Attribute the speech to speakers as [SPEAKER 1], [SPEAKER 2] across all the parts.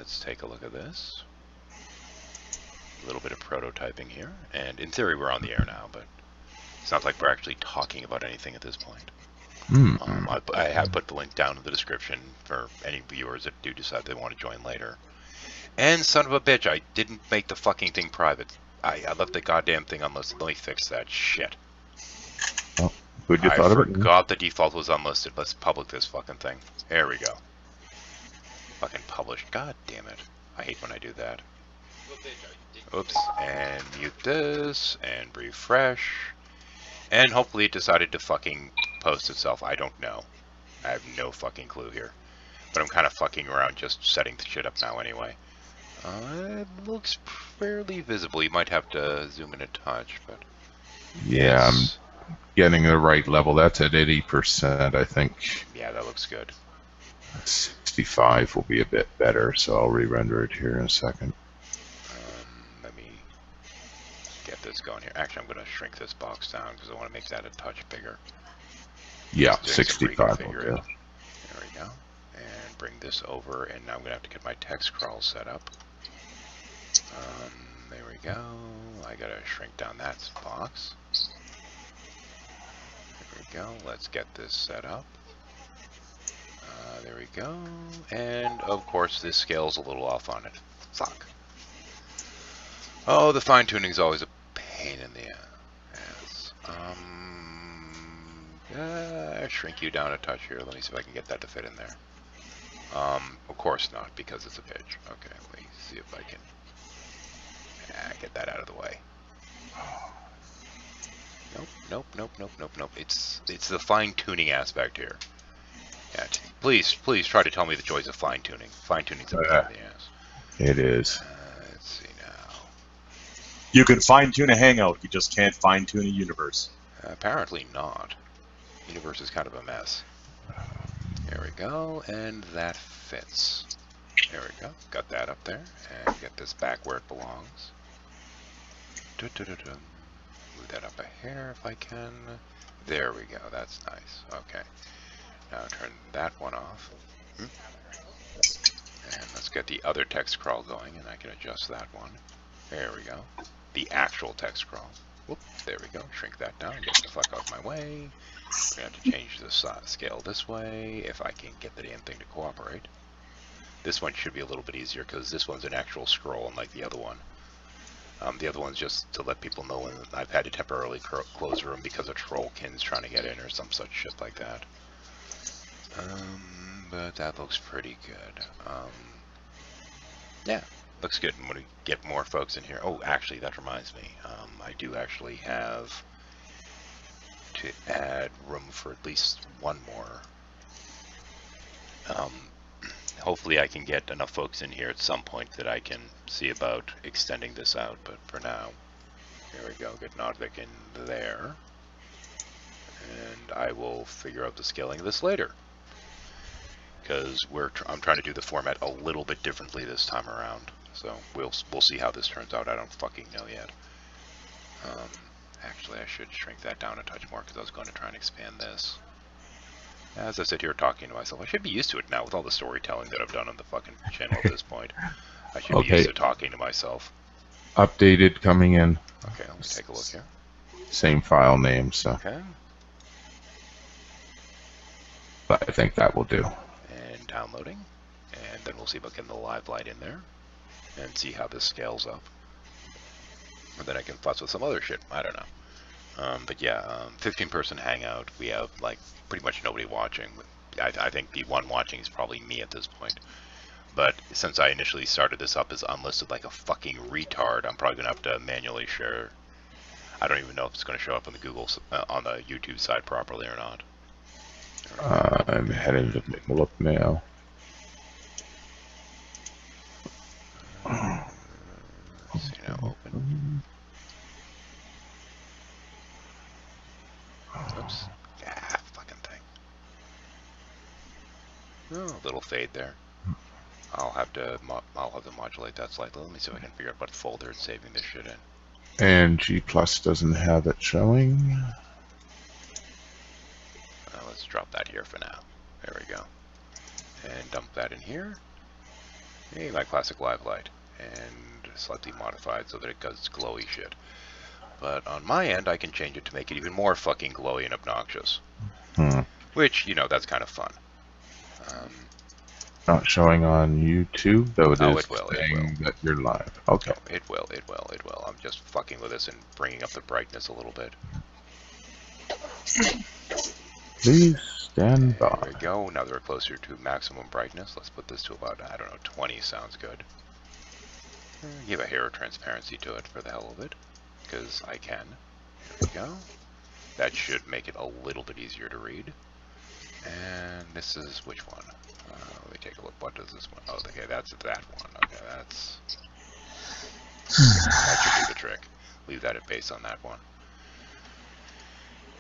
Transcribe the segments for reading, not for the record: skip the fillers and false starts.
[SPEAKER 1] let's take a look at this. A little bit of prototyping here, and in theory we're on the air now, but it's not like we're actually talking about anything at this point. I have put the link down in the description for any viewers that do decide they want to join later. And son of a bitch, I didn't make the fucking thing private. I left the goddamn thing unlisted. Let me fix that shit.
[SPEAKER 2] Oh, good you thought of it.
[SPEAKER 1] I forgot the default was unlisted. Let's public this fucking thing. There we go. Fucking publish. God damn it. I hate when I do that. Oops. And mute this. And refresh. And hopefully it decided to fucking post itself. I don't know. I have no fucking clue here. But I'm kind of fucking around just setting the shit up now anyway. It looks fairly visible. You might have to zoom in a touch, but...
[SPEAKER 2] Yeah, I'm getting the right level. That's at 80%, I think.
[SPEAKER 1] Yeah, that looks good.
[SPEAKER 2] 65 will be a bit better, so I'll re-render it here in a second.
[SPEAKER 1] Let me get this going here. Actually, I'm going to shrink this box down because I want to make that a touch bigger.
[SPEAKER 2] Yeah, 65 will do.
[SPEAKER 1] There we go. And bring this over, and now I'm going to have to get my text crawl set up. There we go. I got to shrink down that box. There we go. Let's get this set up. There we go. And, of course, this scale's a little off on it. Fuck. Oh, the fine-tuning is always a pain in the ass. Shrink you down a touch here. Let me see if I can get that to fit in there. Of course not, because it's a pitch. Okay, let me see if I can get that out of the way. Nope. It's the fine-tuning aspect here. Yeah, please try to tell me the joys of fine-tuning. Fine-tuning's a pain in the ass.
[SPEAKER 2] It is.
[SPEAKER 1] Let's see now.
[SPEAKER 3] You can fine-tune a Hangout, you just can't fine-tune a universe.
[SPEAKER 1] Apparently not. Universe is kind of a mess. There we go, and that fits. There we go. Got that up there, and get this back where it belongs. Move that up a hair if I can. There we go. That's nice. Okay. Now turn that one off. And let's get the other text crawl going, and I can adjust that one. There we go. The actual text crawl. Whoop, there we go. Shrink that down. Get the fuck out of my way. We're going to have to change the scale this way, if I can get the damn thing to cooperate. This one should be a little bit easier, because this one's an actual scroll, unlike the other one. The other one's just to let people know when I've had to temporarily close the room because a trollkin's trying to get in or some such shit like that. But that looks pretty good. Yeah, looks good. And when we get more folks in here... Oh, actually, that reminds me. I do actually have to add room for at least one more. Hopefully I can get enough folks in here at some point that I can see about extending this out. But for now, there we go. Get Nodvik in there. And I will figure out the scaling of this later. Because I'm trying to do the format a little bit differently this time around. So we'll see how this turns out. I don't fucking know yet. Actually, I should shrink that down a touch more because I was going to try and expand this. As I sit here talking to myself, I should be used to it now with all the storytelling that I've done on the fucking channel at this point. I should be used to talking to myself.
[SPEAKER 2] Updated coming in.
[SPEAKER 1] Okay, let me take a look here.
[SPEAKER 2] Same file name, so.
[SPEAKER 1] Okay.
[SPEAKER 2] But I think that will do.
[SPEAKER 1] And downloading. And then we'll see about getting the live light in there. And see how this scales up. And then I can fuss with some other shit. I don't know. But yeah, 15-person hangout. We have like pretty much nobody watching. I think the one watching is probably me at this point. But since I initially started this up as unlisted like a fucking retard, I'm probably gonna have to manually share. I don't even know if it's gonna show up on the Google on the YouTube side properly or not.
[SPEAKER 2] I'm heading to pull up now.
[SPEAKER 1] Let's see now, open. Oops. Ah, fucking thing. Oh, a little fade there. I'll have to modulate that slightly. Let me see if I can figure out what folder it's saving this shit in.
[SPEAKER 2] And G+ doesn't have it showing.
[SPEAKER 1] Let's drop that here for now. There we go. And dump that in here. My classic live light, and slightly modified so that it does glowy shit. But on my end, I can change it to make it even more fucking glowy and obnoxious. Which, that's kind of fun.
[SPEAKER 2] Not showing on YouTube, though it
[SPEAKER 1] Oh,
[SPEAKER 2] is
[SPEAKER 1] it will,
[SPEAKER 2] saying that you're live. Okay.
[SPEAKER 1] No, it will. I'm just fucking with this and bringing up the brightness a little bit.
[SPEAKER 2] Please stand by.
[SPEAKER 1] There we go. Now that we're closer to maximum brightness, let's put this to about, 20 sounds good. Give a hair of transparency to it for the hell of it, because I can. There we go. That should make it a little bit easier to read. And this is which one? Let me take a look. What does this one? Oh, okay, that's that one. Okay, that should do the trick. Leave that at base on that one.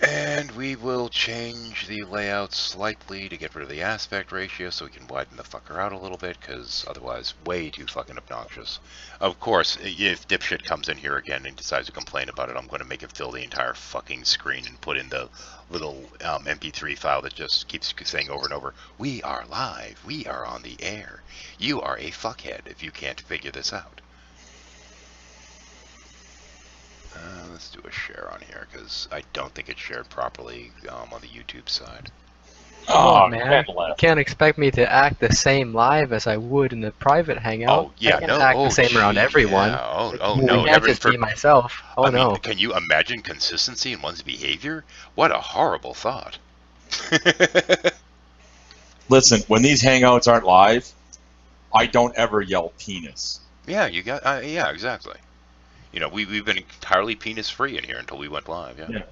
[SPEAKER 1] And we will change the layout slightly to get rid of the aspect ratio so we can widen the fucker out a little bit, because otherwise way too fucking obnoxious. Of course, if dipshit comes in here again and decides to complain about it, I'm going to make it fill the entire fucking screen and put in the little MP3 file that just keeps saying over and over, "We are live, we are on the air. You are a fuckhead if you can't figure this out." Let's do a share on here, because I don't think it's shared properly on the YouTube side.
[SPEAKER 4] Oh, man. You can't expect me to act the same live as I would in the private hangout.
[SPEAKER 1] Oh, yeah,
[SPEAKER 4] I can't act the same around everyone.
[SPEAKER 1] Yeah. Oh,
[SPEAKER 4] I
[SPEAKER 1] no.
[SPEAKER 4] can't just be myself. Oh, no.
[SPEAKER 1] Mean, can you imagine consistency in one's behavior? What a horrible thought.
[SPEAKER 3] Listen, when these hangouts aren't live, I don't ever yell penis.
[SPEAKER 1] Yeah, you got. Yeah, exactly. We've been entirely penis free in here until we went live. Yeah.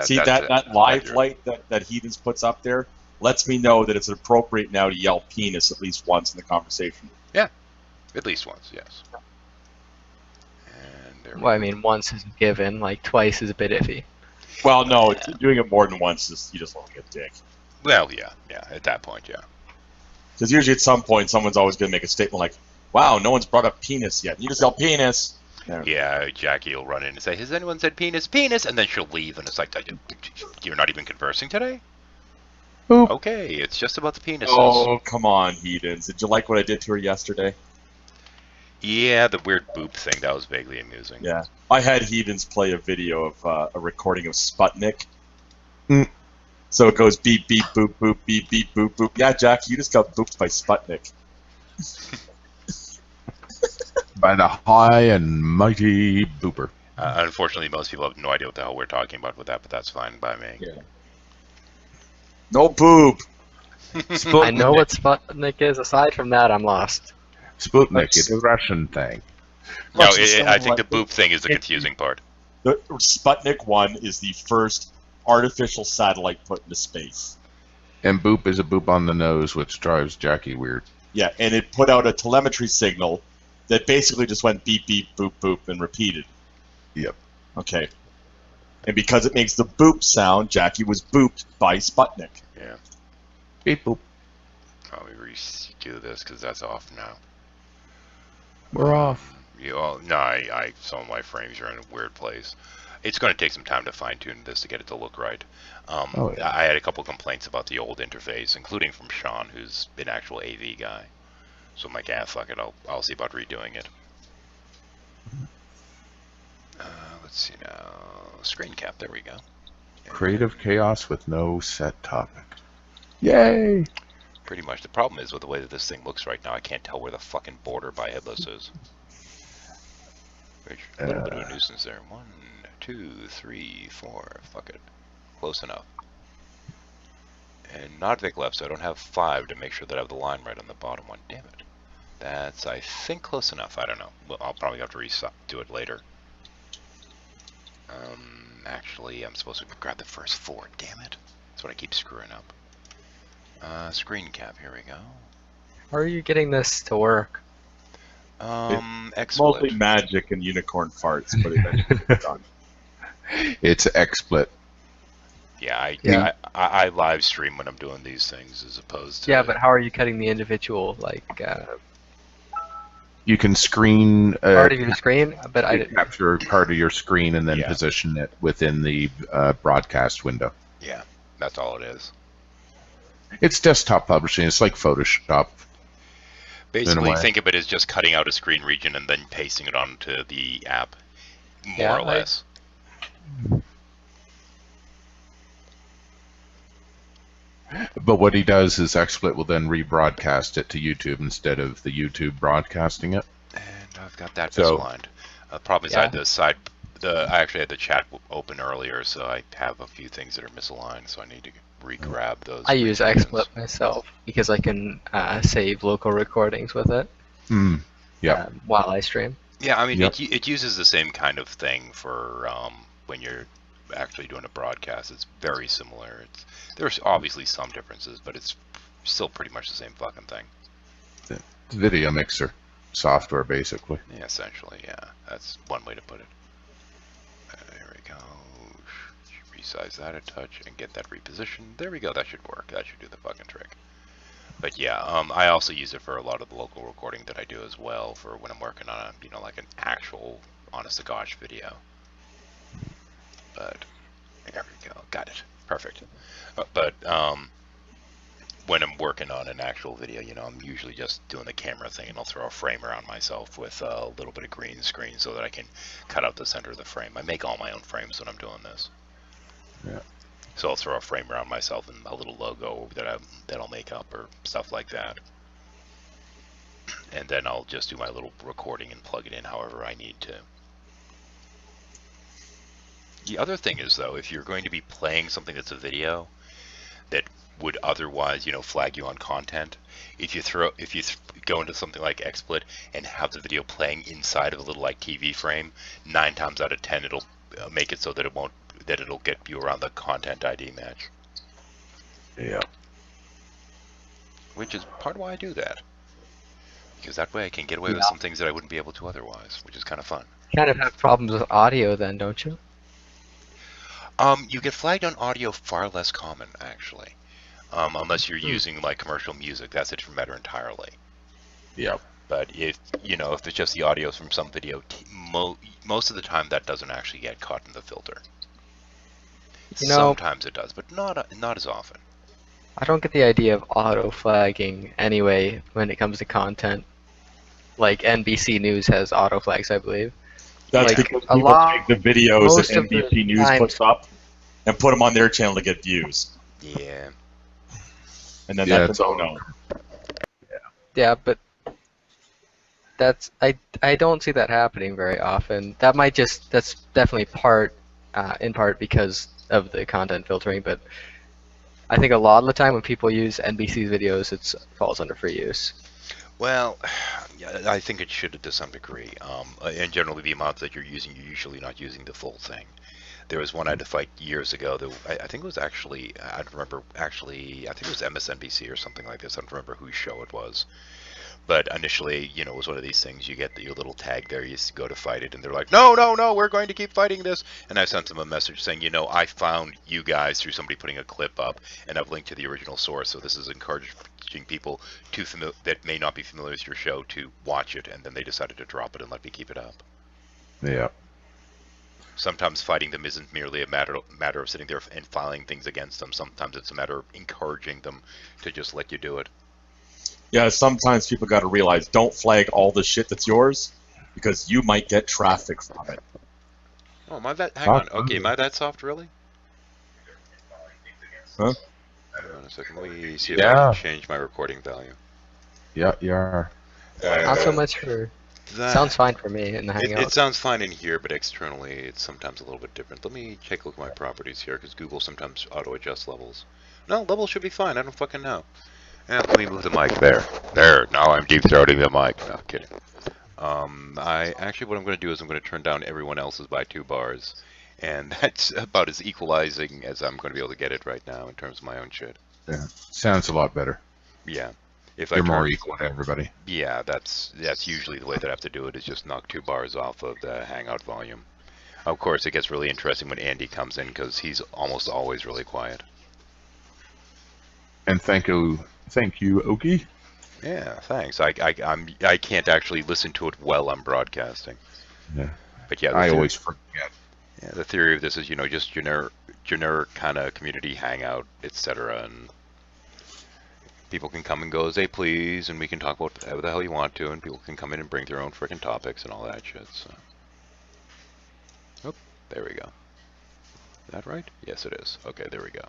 [SPEAKER 3] See that live light that Heathens puts up there lets me know that it's appropriate now to yell penis at least once in the conversation.
[SPEAKER 1] Yeah, at least once, yes. And
[SPEAKER 4] I mean, once is a given. Like twice is a bit iffy.
[SPEAKER 3] Well, no, doing it more than once is you just look like a dick.
[SPEAKER 1] Well, yeah. At that point, yeah.
[SPEAKER 3] Because usually at some point someone's always going to make a statement like, "Wow, no one's brought up penis yet." You just yell penis.
[SPEAKER 1] Yeah, Jackie will run in and say, "Has anyone said penis, penis?" And then she'll leave, and it's like, "You're not even conversing today?"
[SPEAKER 2] Oop.
[SPEAKER 1] Okay, it's just about the penises.
[SPEAKER 3] Oh, come on, Heathens. Did you like what I did to her yesterday?
[SPEAKER 1] Yeah, the weird boop thing, that was vaguely amusing.
[SPEAKER 3] Yeah. I had Heathens play a video of a recording of Sputnik. So it goes beep, beep, boop, boop, beep, beep, boop, boop. Yeah, Jack, you just got booped by Sputnik.
[SPEAKER 2] By the high and mighty Booper.
[SPEAKER 1] Unfortunately, most people have no idea what the hell we're talking about with that, but that's fine by me.
[SPEAKER 3] Yeah. No poop.
[SPEAKER 4] I know what Sputnik is. Aside from that, I'm lost.
[SPEAKER 2] Sputnik, it's a Russian thing.
[SPEAKER 1] No, I think the boop thing is the confusing part.
[SPEAKER 3] The Sputnik 1 is the first artificial satellite put into space.
[SPEAKER 2] And boop is a boop on the nose, which drives Jackie weird.
[SPEAKER 3] Yeah, and it put out a telemetry signal that basically just went beep, beep, boop, boop, and repeated.
[SPEAKER 2] Yep.
[SPEAKER 3] Okay. And because it makes the boop sound, Jackie was booped by Sputnik.
[SPEAKER 1] Yeah.
[SPEAKER 2] Beep, boop.
[SPEAKER 1] Let me redo this, because that's off now.
[SPEAKER 2] We're off.
[SPEAKER 1] Some of my frames are in a weird place. It's going to take some time to fine-tune this to get it to look right.
[SPEAKER 2] Yeah.
[SPEAKER 1] I had a couple complaints about the old interface, including from Sean, who's an actual AV guy. So I'm like, fuck it, I'll see about redoing it. Let's see now. Screen cap, there we go.
[SPEAKER 2] Creative chaos with no set topic. Yay!
[SPEAKER 1] Pretty much. The problem is with the way that this thing looks right now, I can't tell where the fucking border by headless is. Which, a little bit of a nuisance there. 1, 2, 3, 4. Fuck it. Close enough. And not Vic left, so I don't have 5 to make sure that I have the line right on the bottom one. Damn it. That's, I think, close enough. I don't know. Well, I'll probably have to do it later. Actually, I'm supposed to grab the first 4. Damn it. That's what I keep screwing up. Screen cap. Here we go.
[SPEAKER 4] How are you getting this to work?
[SPEAKER 3] It's mostly magic and unicorn farts, but eventually it's done.
[SPEAKER 2] It's XSplit.
[SPEAKER 1] Yeah, I live stream when I'm doing these things as opposed to...
[SPEAKER 4] Yeah, but how are you cutting the individual,
[SPEAKER 2] You can screen...
[SPEAKER 4] part of your screen, but I didn't...
[SPEAKER 2] capture part of your screen and then position it within the broadcast window.
[SPEAKER 1] Yeah, that's all it is.
[SPEAKER 2] It's desktop publishing. It's like Photoshop.
[SPEAKER 1] Basically, think of it as just cutting out a screen region and then pasting it onto the app, more or less.
[SPEAKER 2] But what he does is XSplit will then rebroadcast it to YouTube instead of the YouTube broadcasting it.
[SPEAKER 1] And I've got that misaligned. Problem is I actually had the chat open earlier, so I have a few things that are misaligned, so I need to re-grab those.
[SPEAKER 4] I use XSplit myself because I can save local recordings with it. While I stream.
[SPEAKER 1] Yeah, I mean, it uses the same kind of thing for when you're actually doing a broadcast. It's very similar. There's obviously some differences, but it's still pretty much the same fucking thing.
[SPEAKER 2] It's video mixer software, basically.
[SPEAKER 1] Yeah, essentially, yeah. That's one way to put it. There we go. Resize that a touch and get that repositioned. There we go. That should work. That should do the fucking trick. But yeah, I also use it for a lot of the local recording that I do as well, for when I'm working on like an actual honest-to-gosh video. But there we go. Got it. Perfect. But when I'm working on an actual video, I'm usually just doing the camera thing, and I'll throw a frame around myself with a little bit of green screen so that I can cut out the center of the frame. I make all my own frames when I'm doing this.
[SPEAKER 2] Yeah.
[SPEAKER 1] So I'll throw a frame around myself and a little logo that I'll make up or stuff like that. And then I'll just do my little recording and plug it in however I need to. The other thing is, though, if you're going to be playing something that's a video that would otherwise, flag you on content, if you go into something like XSplit and have the video playing inside of a little like TV frame, 9 times out of 10 it'll make it so that it'll get you around the content ID match.
[SPEAKER 2] Yeah.
[SPEAKER 1] Which is part of why I do that. Because that way I can get away with some things that I wouldn't be able to otherwise, which is kind of fun.
[SPEAKER 4] You kind of have problems with audio then, don't you?
[SPEAKER 1] You get flagged on audio far less common, actually. Unless you're using like commercial music, that's a different matter entirely.
[SPEAKER 2] Yep.
[SPEAKER 1] But if it's just the audio from some video, most of the time that doesn't actually get caught in the filter. Sometimes it does, but not as often.
[SPEAKER 4] I don't get the idea of auto flagging anyway when it comes to content. Like NBC News has auto flags, I believe.
[SPEAKER 3] That's because people take the videos that NBC News puts up and put them on their channel to get views.
[SPEAKER 1] Yeah.
[SPEAKER 3] And then that's no.
[SPEAKER 4] Yeah, but I don't see that happening very often. That's definitely in part because of the content filtering, but I think a lot of the time when people use NBC's videos, it falls under free use.
[SPEAKER 1] Well, yeah, I think it should to some degree. And generally, the amount that you're using, you're usually not using the full thing. There was one I had to fight years ago. I think it was actually, I think it was MSNBC or something like this. I don't remember whose show it was. But initially, it was one of these things. You get your little tag there. You go to fight it, and they're like, no, we're going to keep fighting this. And I sent them a message saying, I found you guys through somebody putting a clip up, and I've linked to the original source. So this is encouraging people that may not be familiar with your show to watch it, and then they decided to drop it and let me keep it up.
[SPEAKER 2] Yeah.
[SPEAKER 1] Sometimes fighting them isn't merely a matter of sitting there and filing things against them. Sometimes it's a matter of encouraging them to just let you do it.
[SPEAKER 3] Yeah, sometimes people got to realize, don't flag all the shit that's yours, because you might get traffic from it.
[SPEAKER 1] Oh, am I that? Hang on. Okay, am I that soft, really?
[SPEAKER 3] Huh?
[SPEAKER 1] Hold on a second. Let me see if I can change my recording value.
[SPEAKER 2] Yeah, you are.
[SPEAKER 4] Not so much for... Sounds fine for me in the Hangout.
[SPEAKER 1] It sounds fine in here, but externally it's sometimes a little bit different. Let me take a look at my properties here, because Google sometimes auto-adjusts levels. No, levels should be fine. I don't fucking know. Yeah, let me move the mic there. There, now I'm deep-throating the mic. No, kidding. What I'm going to do is I'm going to turn down everyone else's by 2 bars. And that's about as equalizing as I'm going to be able to get it right now in terms of my own shit.
[SPEAKER 2] Yeah, sounds a lot better.
[SPEAKER 1] Yeah.
[SPEAKER 2] You're more equal to everybody.
[SPEAKER 1] Yeah, that's usually the way that I have to do it, is just knock 2 bars off of the Hangout volume. Of course, it gets really interesting when Andy comes in, because he's almost always really quiet.
[SPEAKER 2] And thank you, Okie.
[SPEAKER 1] Yeah, thanks. I can't actually listen to it while I'm broadcasting.
[SPEAKER 2] Yeah.
[SPEAKER 1] But yeah,
[SPEAKER 2] I always forget.
[SPEAKER 1] Yeah, the theory of this is, just generic kind of community hangout, etc. And people can come and go as they please, and we can talk about whatever the hell you want to, and people can come in and bring their own freaking topics and all that shit. So, oh, there we go. Is that right? Yes, it is. Okay, there we go.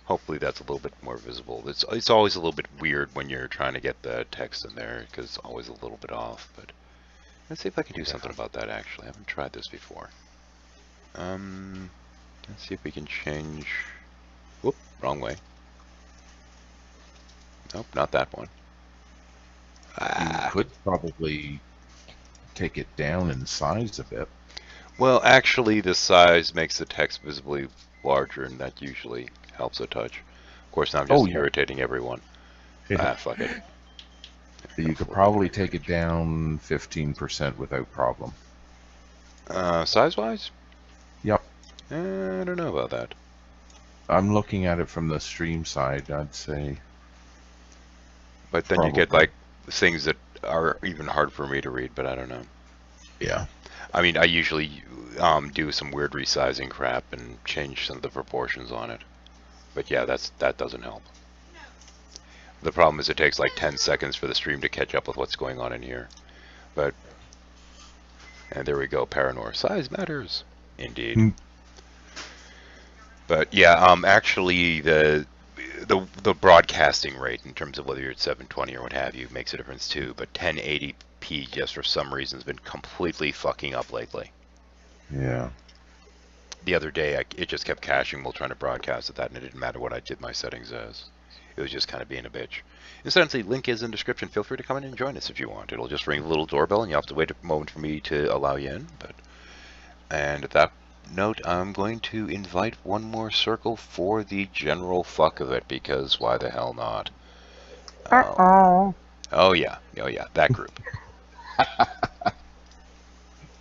[SPEAKER 1] Hopefully that's a little bit more visible. It's always a little bit weird when you're trying to get the text in there, because it's always a little bit off, but let's see if I can do something about that, actually. I haven't tried this before. Let's see if we can change... Whoop, wrong way. Nope, not that one.
[SPEAKER 2] You could probably take it down in size a bit.
[SPEAKER 1] Well, actually, the size makes the text visibly larger, and that usually helps a touch. Of course, now I'm just irritating everyone.
[SPEAKER 2] Yeah.
[SPEAKER 1] Fuck it.
[SPEAKER 2] You could probably take it down 15% without problem.
[SPEAKER 1] Size-wise?
[SPEAKER 2] Yep.
[SPEAKER 1] I don't know about that.
[SPEAKER 2] I'm looking at it from the stream side, I'd say.
[SPEAKER 1] But then you get, like, things that are even hard for me to read, but I don't know.
[SPEAKER 2] Yeah.
[SPEAKER 1] I mean, I usually do some weird resizing crap and change some of the proportions on it. But yeah, that doesn't help. The problem is it takes like 10 seconds for the stream to catch up with what's going on in here. But, and there we go, Paranor. Size matters. Indeed. But yeah, actually the broadcasting rate in terms of whether you're at 720 or what have you makes a difference too. But 1080p just for some reason has been completely fucking up lately.
[SPEAKER 2] Yeah.
[SPEAKER 1] The other day it just kept caching while trying to broadcast at that, and it didn't matter what I did my settings as. It was just kind of being a bitch. Incidentally, link is in the description. Feel free to come in and join us if you want. It'll just ring the little doorbell, and you'll have to wait a moment for me to allow you in. And at that note, I'm going to invite one more circle for the general fuck of it, because why the hell not? Oh yeah, that group.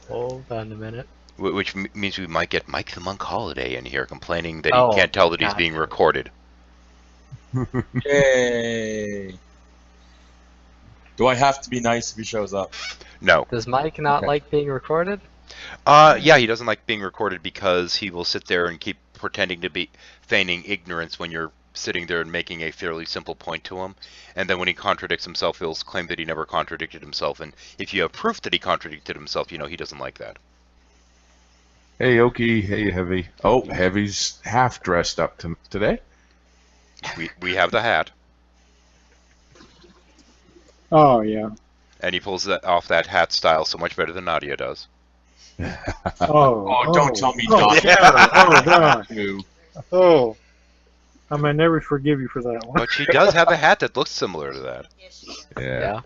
[SPEAKER 4] Hold on a minute.
[SPEAKER 1] Which means we might get Mike the Monk Holiday in here complaining that he can't tell that he's being recorded.
[SPEAKER 3] Yay! Do I have to be nice if he shows up?
[SPEAKER 1] No.
[SPEAKER 4] Does Mike not like being recorded?
[SPEAKER 1] Yeah, he doesn't like being recorded because he will sit there and keep pretending to be feigning ignorance when you're sitting there and making a fairly simple point to him. And then when he contradicts himself, he'll claim that he never contradicted himself. And if you have proof that he contradicted himself, you know he doesn't like that.
[SPEAKER 2] Hey, Oki. Hey, Heavy. Oh, Heavy's half dressed up today.
[SPEAKER 1] We have the hat.
[SPEAKER 5] Oh, yeah.
[SPEAKER 1] And he pulls off that hat style so much better than Nadia does.
[SPEAKER 3] Don't tell me
[SPEAKER 5] Nadia. Oh, God.
[SPEAKER 3] Ew.
[SPEAKER 5] Oh. I may never forgive you for that one.
[SPEAKER 1] But she does have a hat that looks similar to that.
[SPEAKER 2] Yeah.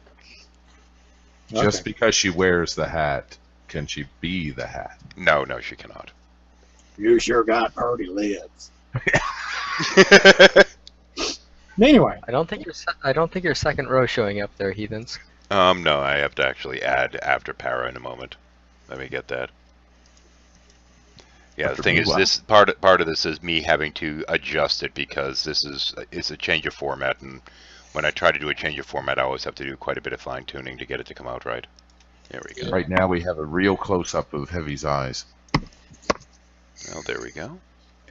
[SPEAKER 5] Okay.
[SPEAKER 2] Just because she wears the hat, can she be the hat?
[SPEAKER 1] No, she cannot.
[SPEAKER 5] You sure got pretty lips. Anyway.
[SPEAKER 4] I don't think your second row showing up there, heathens.
[SPEAKER 1] No, I have to actually add after para in a moment. Let me get that. Yeah, the thing is, this part of this is me having to adjust it because it's a change of format, and when I try to do a change of format, I always have to do quite a bit of fine tuning to get it to come out right. There we go.
[SPEAKER 2] Right now we have a real close up of Heavy's eyes.
[SPEAKER 1] Well, there we go.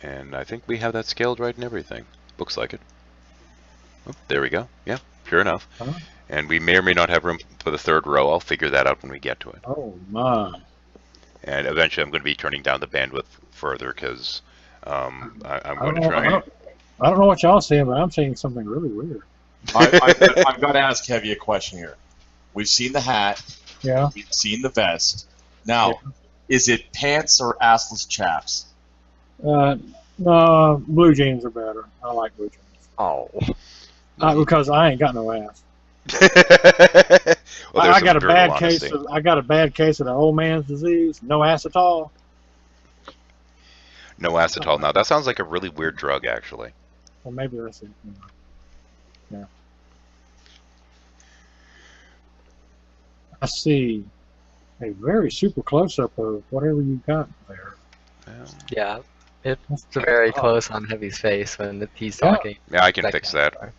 [SPEAKER 1] And I think we have that scaled right and everything. Looks like it. Oh, there we go. Yeah, sure enough.
[SPEAKER 5] Huh?
[SPEAKER 1] And we may or may not have room for the third row. I'll figure that out when we get to it.
[SPEAKER 5] Oh, my.
[SPEAKER 1] And eventually I'm going to be turning down the bandwidth further because I'm going to try.
[SPEAKER 5] I don't know what y'all saying, but I'm saying something really weird.
[SPEAKER 3] I've got to ask Heavy a question here. We've seen the hat.
[SPEAKER 5] Yeah.
[SPEAKER 3] We've seen the vest. Now, is it pants or assless chaps?
[SPEAKER 5] No, blue jeans are better. I like blue jeans.
[SPEAKER 4] Oh.
[SPEAKER 5] Because I ain't got no ass.
[SPEAKER 1] Well,
[SPEAKER 5] I got a bad case of the old man's disease. No ass at all.
[SPEAKER 1] No acetol. Now that sounds like a really weird drug, actually.
[SPEAKER 5] Well, maybe that's it. Yeah. I see a very super close-up of whatever you got there.
[SPEAKER 4] Yeah, it's very close on Heavy's face when he's talking.
[SPEAKER 1] Yeah, I can fix that.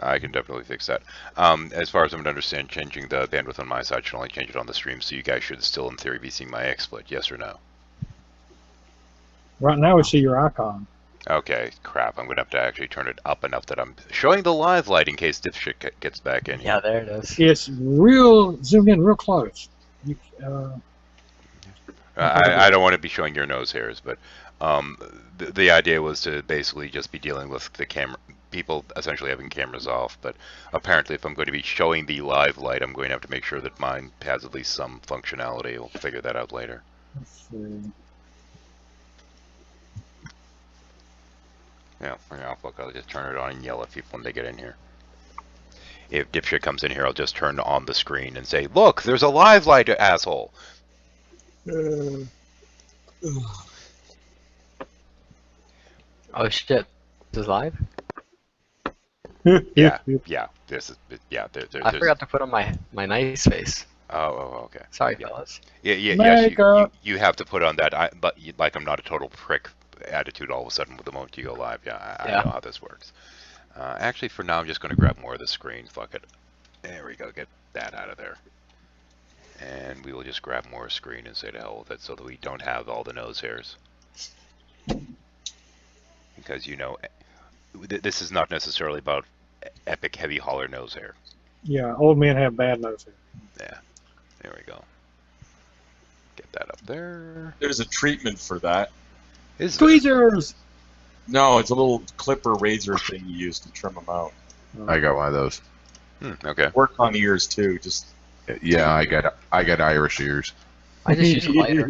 [SPEAKER 1] I can definitely fix that. As far as I'm going to understand, changing the bandwidth on my side should only change it on the stream, so you guys should still, in theory, be seeing my XSplit, yes or no?
[SPEAKER 5] Right now we see your icon.
[SPEAKER 1] Okay, crap. I'm gonna have to actually turn it up enough that I'm showing the live light in case dipshit gets back in
[SPEAKER 4] Yeah,
[SPEAKER 1] here.
[SPEAKER 4] there it is.
[SPEAKER 5] It's real zoomed in real close. You,
[SPEAKER 1] I don't want to be showing your nose hairs, but the idea was to basically just be dealing with the camera, people essentially having cameras off. But apparently, if I'm going to be showing the live light, I'm going to have to make sure that mine has at least some functionality. We'll figure that out later.
[SPEAKER 5] let's see.
[SPEAKER 1] Yeah, look, I'll just turn it on and yell at people when they get in here. If dipshit comes in here, I'll just turn on the screen and say, "Look, there's a live light, asshole."
[SPEAKER 4] Oh shit! This is live.
[SPEAKER 1] Yeah, yeah. This is
[SPEAKER 4] I
[SPEAKER 1] there's.
[SPEAKER 4] forgot to put on my nice face.
[SPEAKER 1] Okay.
[SPEAKER 4] Sorry,
[SPEAKER 1] Yeah.
[SPEAKER 4] fellas.
[SPEAKER 1] Yes,
[SPEAKER 5] Makeup.
[SPEAKER 1] you have to put on that. But like I'm not a total prick attitude all of a sudden with the moment you go live. Yeah, I
[SPEAKER 4] Yeah.
[SPEAKER 1] know how this works. Actually, for now, I'm just going to grab more of the screen. Fuck it. There we go. Get that out of there. And we will just grab more screen and say to hell with it so that we don't have all the nose hairs. Because, you know, this is not necessarily about epic heavy holler nose hair.
[SPEAKER 5] Yeah, old men have bad nose hair.
[SPEAKER 1] Yeah. There we go. Get that up there.
[SPEAKER 3] There's a treatment for that.
[SPEAKER 1] Is there?
[SPEAKER 5] Tweezers!
[SPEAKER 3] No, it's a little clipper razor thing you use to trim them out.
[SPEAKER 2] I got one of those.
[SPEAKER 1] Okay.
[SPEAKER 3] Work on ears too. Just
[SPEAKER 2] Yeah, I got Irish ears.
[SPEAKER 4] I just use a lighter.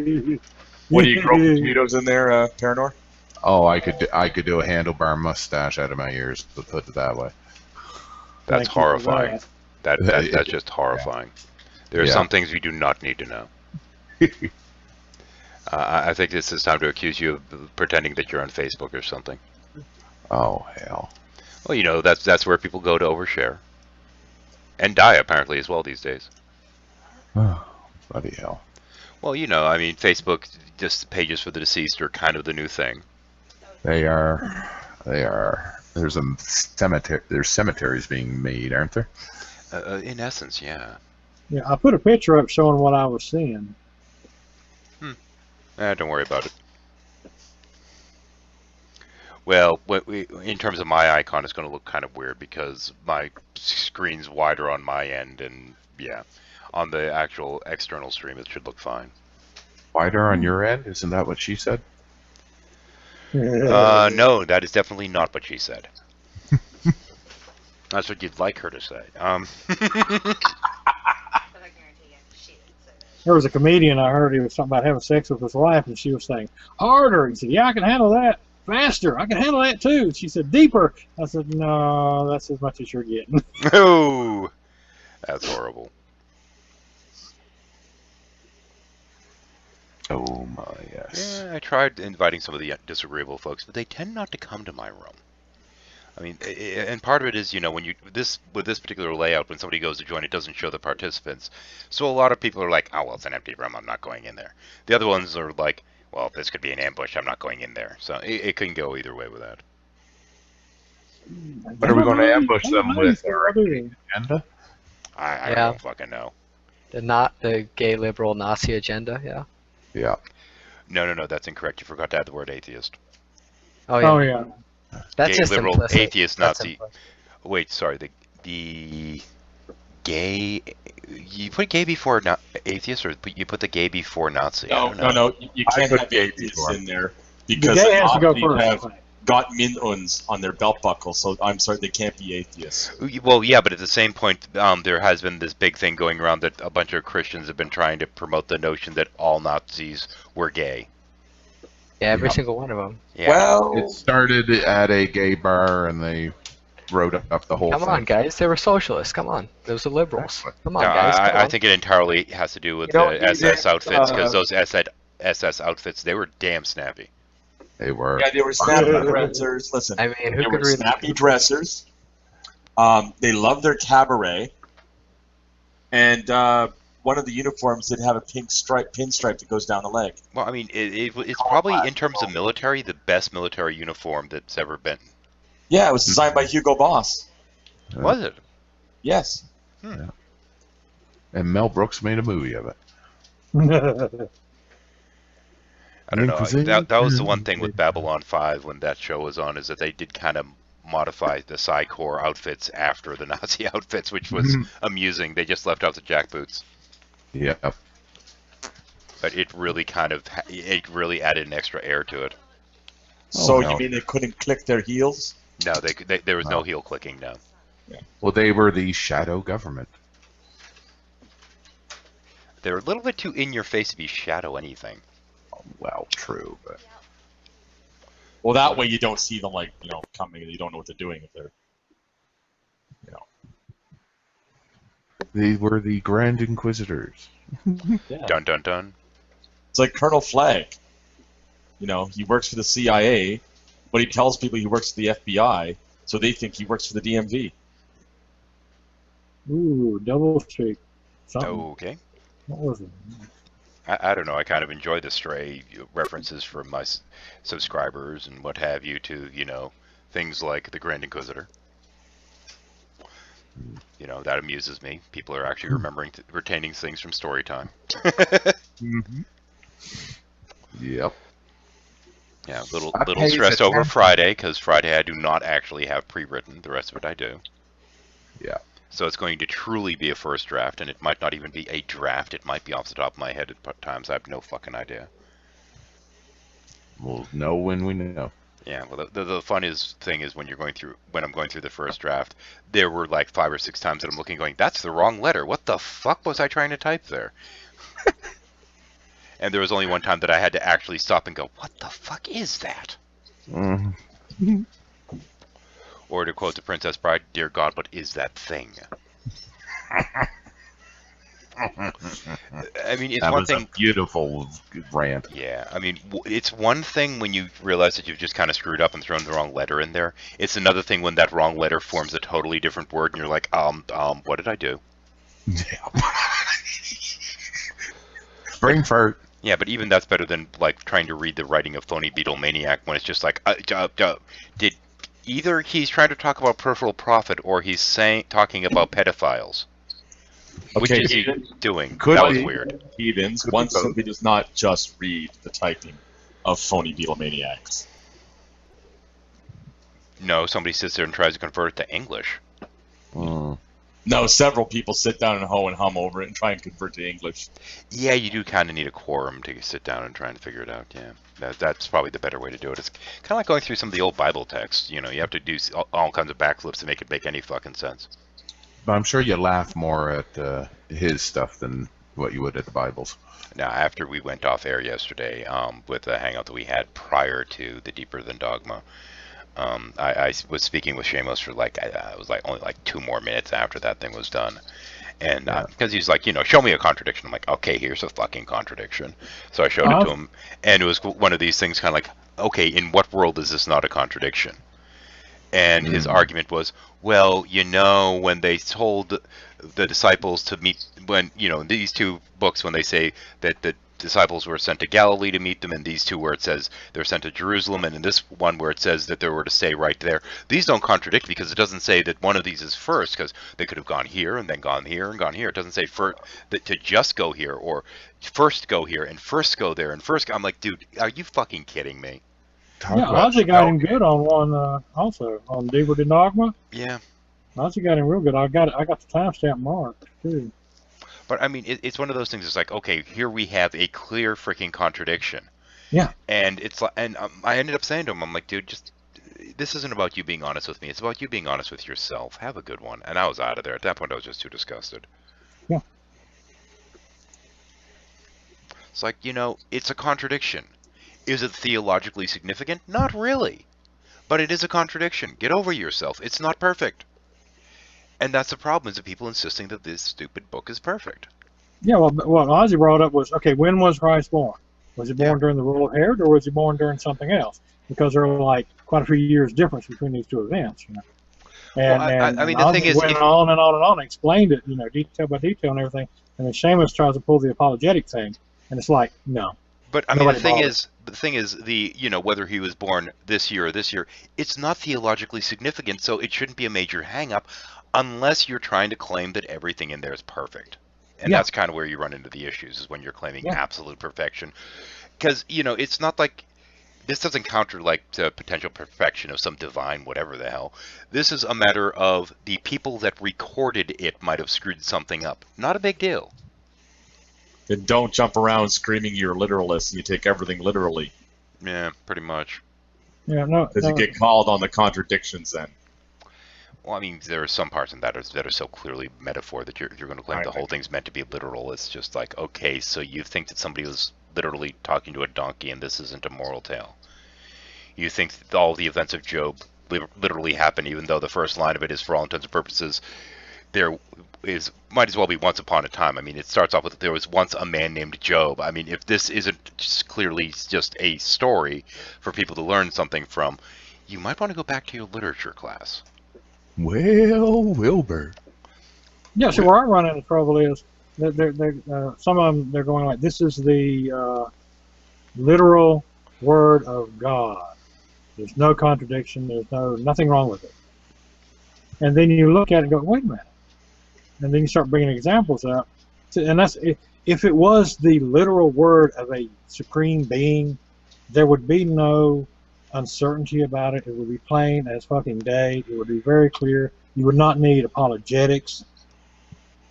[SPEAKER 3] what do you grow potatoes in there, Paranor?
[SPEAKER 2] Oh, I could do a handlebar mustache out of my ears. Let's put it that way.
[SPEAKER 1] That's
[SPEAKER 5] Thank you for
[SPEAKER 1] horrifying.
[SPEAKER 5] that.
[SPEAKER 1] That's just horrifying. There are
[SPEAKER 2] Yeah.
[SPEAKER 1] some things we do not need to know. I think this is time to accuse you of pretending that you're on Facebook or something.
[SPEAKER 2] Oh hell.
[SPEAKER 1] Well, you know, that's where people go to overshare. And die, apparently, as well these days.
[SPEAKER 2] Bloody hell.
[SPEAKER 1] Well, you know, I mean, Facebook, just pages for the deceased are kind of the new thing.
[SPEAKER 2] They are. There's cemeteries being made, aren't there?
[SPEAKER 1] In essence, yeah.
[SPEAKER 5] Yeah, I put a picture up showing what I was seeing.
[SPEAKER 1] Don't worry about it. Well, in terms of my icon, it's going to look kind of weird because my screen's wider on my end, and yeah, on the actual external stream, it should look fine.
[SPEAKER 2] Wider on your end? Isn't that what she said?
[SPEAKER 1] No, that is definitely not what she said. That's what you'd like her to say.
[SPEAKER 5] There was a comedian I heard, he was talking about having sex with his wife, and she was saying, harder. He said, yeah, I can handle that. Faster. I can handle that too. She said, deeper. I said, no, that's as much as you're getting.
[SPEAKER 1] Oh, that's horrible.
[SPEAKER 2] Oh my yes.
[SPEAKER 1] Yeah, I tried inviting some of the disagreeable folks, but they tend not to come to my room. I mean, and part of it is, you know, with this particular layout, when somebody goes to join, it doesn't show the participants. So a lot of people are like, oh, well, it's an empty room, I'm not going in there. The other ones are like, well, this could be an ambush, I'm not going in there. So it can go either way with that.
[SPEAKER 2] What are we going to ambush them with? Our
[SPEAKER 5] Doing.
[SPEAKER 2] agenda?
[SPEAKER 1] I
[SPEAKER 4] Yeah.
[SPEAKER 1] don't fucking know.
[SPEAKER 4] The gay liberal Nazi agenda. Yeah.
[SPEAKER 2] Yeah.
[SPEAKER 1] No, that's incorrect. You forgot to add the word atheist.
[SPEAKER 4] Oh yeah.
[SPEAKER 5] Oh, yeah.
[SPEAKER 4] That's
[SPEAKER 1] Gay,
[SPEAKER 4] just
[SPEAKER 1] liberal,
[SPEAKER 4] implicit.
[SPEAKER 1] atheist,
[SPEAKER 4] That's
[SPEAKER 1] Nazi.
[SPEAKER 4] implicit.
[SPEAKER 1] Wait, sorry, the gay. You put gay before atheist, or you put the gay before Nazi? I don't know.
[SPEAKER 3] No. You can't
[SPEAKER 2] put
[SPEAKER 3] have
[SPEAKER 2] gay
[SPEAKER 3] atheists
[SPEAKER 2] before.
[SPEAKER 3] in there
[SPEAKER 5] The
[SPEAKER 3] because
[SPEAKER 5] gay has to go
[SPEAKER 3] Nazis
[SPEAKER 5] first.
[SPEAKER 3] have got min uns on their belt buckle. So I'm sorry, they can't be atheists.
[SPEAKER 1] Well, yeah, but at the same point, there has been this big thing going around that a bunch of Christians have been trying to promote the notion that all Nazis were gay.
[SPEAKER 4] Yeah, every
[SPEAKER 2] Yeah.
[SPEAKER 4] single one of them.
[SPEAKER 1] Yeah.
[SPEAKER 3] Well,
[SPEAKER 2] It started at a gay bar and they wrote up the whole
[SPEAKER 4] Come
[SPEAKER 2] thing.
[SPEAKER 4] on, guys. They were socialists. Come on. Those are liberals. Come on,
[SPEAKER 1] No,
[SPEAKER 4] guys. Come
[SPEAKER 1] I
[SPEAKER 4] on.
[SPEAKER 1] think it entirely has to do with
[SPEAKER 3] You know,
[SPEAKER 1] the SS outfits, because
[SPEAKER 3] uh,
[SPEAKER 1] those SS outfits, they were damn snappy.
[SPEAKER 2] They were.
[SPEAKER 3] yeah, they were snappy dressers. Listen,
[SPEAKER 4] I mean,
[SPEAKER 3] they
[SPEAKER 4] who
[SPEAKER 3] were
[SPEAKER 4] could read?
[SPEAKER 3] snappy dressers. They loved their cabaret, and one of the uniforms did have a pinstripe that goes down the leg.
[SPEAKER 1] Well, I mean, it's probably, in terms of military, the best military uniform that's ever been.
[SPEAKER 3] Yeah, it was designed by Hugo Boss.
[SPEAKER 1] Was it?
[SPEAKER 3] Yes.
[SPEAKER 2] And Mel Brooks made a movie of it.
[SPEAKER 1] I don't know. That was the one thing with Babylon 5 when that show was on, is that they did kind of modify the Psi Corps outfits after the Nazi outfits, which was amusing. They just left out the jackboots.
[SPEAKER 2] Yeah.
[SPEAKER 1] But it really added an extra air to it.
[SPEAKER 3] So
[SPEAKER 2] no.
[SPEAKER 3] you mean they couldn't click their heels?
[SPEAKER 1] No, there was no heel clicking, no.
[SPEAKER 3] Yeah.
[SPEAKER 2] Well, they were the shadow government.
[SPEAKER 1] They're a little bit too in your face to be shadow anything.
[SPEAKER 2] Well, true, but
[SPEAKER 3] Well, that way you don't see them coming, and you don't know what they're doing if they're,
[SPEAKER 2] they were the Grand Inquisitors.
[SPEAKER 3] Yeah.
[SPEAKER 1] Dun dun dun.
[SPEAKER 3] It's like Colonel Flagg. He works for the CIA, but he tells people he works for the FBI, so they think he works for the DMV.
[SPEAKER 5] Ooh, double streak. Something.
[SPEAKER 1] Okay.
[SPEAKER 5] What was it?
[SPEAKER 1] I don't know. I kind of enjoy the stray references from my subscribers and what have you to, things like the Grand Inquisitor. That amuses me. People are actually retaining things from story time.
[SPEAKER 2] Mm-hmm. Yep.
[SPEAKER 1] Yeah, a little
[SPEAKER 2] pays
[SPEAKER 1] stressed over
[SPEAKER 2] attention.
[SPEAKER 1] Friday, because Friday I do not actually have pre-written. The rest of it I do.
[SPEAKER 2] Yeah.
[SPEAKER 1] So it's going to truly be a first draft, and it might not even be a draft. It might be off the top of my head at times. I have no fucking idea.
[SPEAKER 2] We'll know when we know.
[SPEAKER 1] Yeah, well, the funniest thing is when I'm going through the first draft, there were like 5 or 6 times that I'm looking, going, "That's the wrong letter. What the fuck was I trying to type there?" And there was only one time that I had to actually stop and go, "What the fuck is that?"
[SPEAKER 2] Mm-hmm.
[SPEAKER 1] Or to quote the Princess Bride, "Dear God, what is that thing?" I mean, it's
[SPEAKER 2] That
[SPEAKER 1] one
[SPEAKER 2] was
[SPEAKER 1] thing.
[SPEAKER 2] a beautiful rant.
[SPEAKER 1] Yeah, I mean, it's one thing when you realize that you've just kind of screwed up and thrown the wrong letter in there. It's another thing when that wrong letter forms a totally different word, and you're like, what did I do?
[SPEAKER 2] Yeah. Brain fart.
[SPEAKER 1] Yeah, but even that's better than like trying to read the writing of Phony Beatlemaniac when it's just like, did either he's trying to talk about peripheral profit or he's talking about pedophiles. Which
[SPEAKER 3] Okay,
[SPEAKER 1] is he doing?
[SPEAKER 2] Could
[SPEAKER 1] That was
[SPEAKER 2] be.
[SPEAKER 1] weird.
[SPEAKER 3] Heathens,
[SPEAKER 2] Could be
[SPEAKER 3] one
[SPEAKER 2] both.
[SPEAKER 3] simply does not just read the typing of Phony Beatlemaniacs.
[SPEAKER 1] No, somebody sits there and tries to convert it to English.
[SPEAKER 2] Mm.
[SPEAKER 3] No, several people sit down and hoe and hum over it and try and convert to English.
[SPEAKER 1] Yeah, you do kind of need a quorum to sit down and try and figure it out. Yeah, that's probably the better way to do it. It's kind of like going through some of the old Bible texts. You have to do all kinds of backflips to make it make any fucking sense.
[SPEAKER 2] But I'm sure you laugh more at his stuff than what you would at the Bibles.
[SPEAKER 1] Now, after we went off air yesterday, with the hangout that we had prior to the Deeper Than Dogma, I was speaking with Shamos for it was only 2 more minutes after that thing was done. And because he's like, show me a contradiction. I'm like, okay, here's a fucking contradiction. So I showed it to him, and it was one of these things kind of like, okay, in what world is this not a contradiction? And his argument was, well, when they told the disciples to meet, when, in these 2 books, when they say that the disciples were sent to Galilee to meet them, and these 2 where it says they're sent to Jerusalem, and in this one where it says that they were to stay right there, these don't contradict because it doesn't say that one of these is first, because they could have gone here and then gone here and gone here. It doesn't say that to just go here, or first go here and first go there and first. I'm like, dude, are you fucking kidding me?
[SPEAKER 5] Yeah, Ozzy got him good on one also on Deeper Than Dogma.
[SPEAKER 1] Yeah.
[SPEAKER 5] Ozzy got him real good. I got the timestamp marked too.
[SPEAKER 1] But I mean, it's one of those things. It's like, okay, here we have a clear freaking contradiction.
[SPEAKER 5] Yeah.
[SPEAKER 1] And it's like, and I ended up saying to him, I'm like, dude, this isn't about you being honest with me. It's about you being honest with yourself. Have a good one. And I was out of there. At that point, I was just too disgusted.
[SPEAKER 5] Yeah.
[SPEAKER 1] It's like, it's a contradiction. Is it theologically significant? Not really. But it is a contradiction. Get over yourself. It's not perfect. And that's the problem, is the people insisting that this stupid book is perfect.
[SPEAKER 5] Yeah, well, what Ozzy brought up was, okay, when was Christ born? Was he born during the rule of Herod, or was he born during something else? Because there were quite a few years difference between these 2 events, And,
[SPEAKER 1] I mean, the
[SPEAKER 5] Ozzy
[SPEAKER 1] thing is,
[SPEAKER 5] went on and on and on, and explained it, detail by detail and everything. And then Seamus tries to pull the apologetic thing, and it's like, no.
[SPEAKER 1] But I mean,
[SPEAKER 5] Nobody
[SPEAKER 1] the thing
[SPEAKER 5] bothered.
[SPEAKER 1] is, whether he was born this year or this year, it's not theologically significant, so it shouldn't be a major hang-up unless you're trying to claim that everything in there is perfect. And
[SPEAKER 5] Yeah.
[SPEAKER 1] that's kind of where you run into the issues, is when you're claiming
[SPEAKER 5] Yeah.
[SPEAKER 1] absolute perfection. Because, you know, it's not like this doesn't counter like the potential perfection of some divine whatever the hell. This is a matter of the people that recorded it might have screwed something up. Not a big deal.
[SPEAKER 3] And don't jump around screaming you're a literalist and you take everything literally,
[SPEAKER 1] Yeah, pretty much.
[SPEAKER 5] Yeah, no,
[SPEAKER 3] because you get called on the contradictions then.
[SPEAKER 1] Well, I mean, there are some parts in that are so clearly metaphor that you're going to claim the whole thing's meant to be literal. It's just like, okay, so you think that somebody was literally talking to a donkey and this isn't a moral tale. You think that all the events of Job literally happened, even though the first line of it is, for all intents and purposes, there is might as well be once upon a time. I mean, it starts off with, there was once a man named Job. I mean, if this isn't just clearly just a story for people to learn something from, you might want to go back to your literature class.
[SPEAKER 2] Well, Wilbur.
[SPEAKER 5] Yeah, so where I run into trouble is that some of them, they're going like, this is the literal word of God. There's no contradiction. There's nothing wrong with it. And then you look at it and go, wait a minute. And then you start bringing examples up. And that's, if it was the literal word of a supreme being, there would be no uncertainty about it. It would be plain as fucking day. It would be very clear. You would not need apologetics.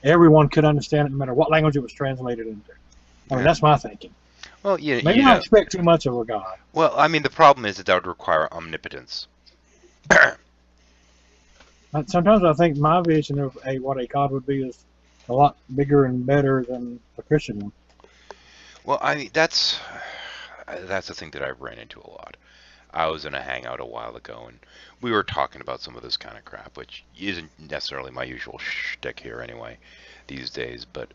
[SPEAKER 5] Everyone could understand it no matter what language it was translated into. I mean, that's my thinking.
[SPEAKER 1] Well, yeah,
[SPEAKER 5] Maybe I expect too much of a God.
[SPEAKER 1] Well, I mean, the problem is that would require omnipotence.
[SPEAKER 5] Sometimes I think my vision of what a God would be is a lot bigger and better than a Christian one.
[SPEAKER 1] Well, I mean, that's the thing that I've ran into a lot. I was in a hangout a while ago, and we were talking about some of this kind of crap, which isn't necessarily my usual shtick here anyway these days. But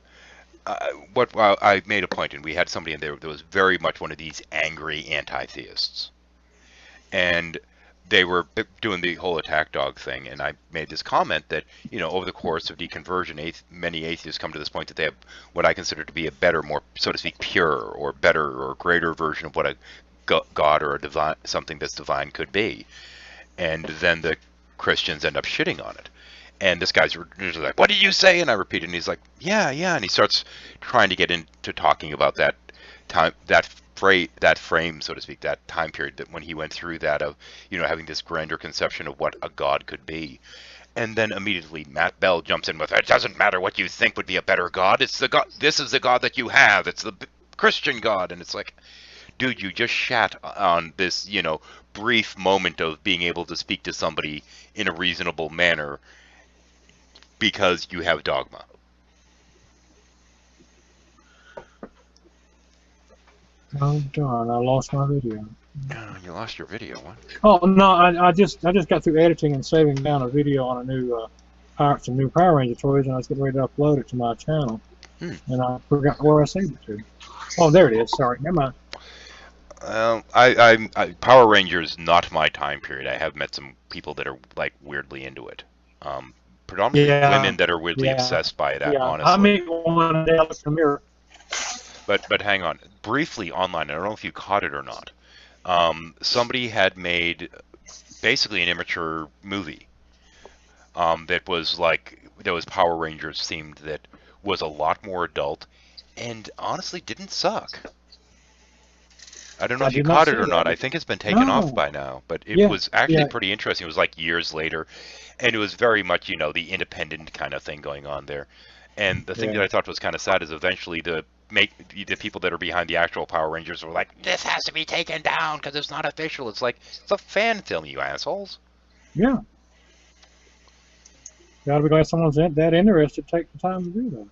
[SPEAKER 1] I made a point, and we had somebody in there that was very much one of these angry anti-theists. And they were doing the whole attack dog thing, and I made this comment that, you know, over the course of deconversion, many atheists come to this point that they have what I consider to be a better, more, so to speak, pure or better or greater version of what a God or a divine, something that's divine, could be. And then the Christians end up shitting on it. And this guy's like, what did you say? And I repeat it, and he's like, yeah. And he starts trying to get into talking about that time, that frame, so to speak, that time period, that when he went through that of, you know, having this grander conception of what a God could be. And then immediately Matt Bell jumps in with, it doesn't matter what you think would be a better God. It's the God. This is the God that you have. It's the Christian God. And it's like, dude, you just shat on this, you know, brief moment of being able to speak to somebody in a reasonable manner because you have dogma.
[SPEAKER 5] Oh darn! I lost my video.
[SPEAKER 1] Oh, you lost your video. What?
[SPEAKER 5] Oh no! I just got through editing and saving down a video on a new some new Power Ranger toys, and I was getting ready to upload it to my channel, and I forgot where I saved it to. Oh, there it is. Sorry, never mind.
[SPEAKER 1] Power Rangers not my time period. I have met some people that are like weirdly into it. Predominantly women that are weirdly obsessed by it. Honestly,
[SPEAKER 5] I meet one day in the mirror.
[SPEAKER 1] But hang on. Briefly online, I don't know if you caught it or not. Somebody had made basically an immature movie that was Power Rangers themed, that was a lot more adult and honestly didn't suck. I don't know if you caught it or not. I think it's been taken off by now, but it was actually pretty interesting. It was like years later, and it was very much, you know, the independent kind of thing going on there. And the thing that I thought was kind of sad is eventually the people that are behind the actual Power Rangers were like, this has to be taken down because it's not official. It's like, it's a fan film, you assholes.
[SPEAKER 5] Yeah. Gotta be glad someone's that interested to take the time to do that.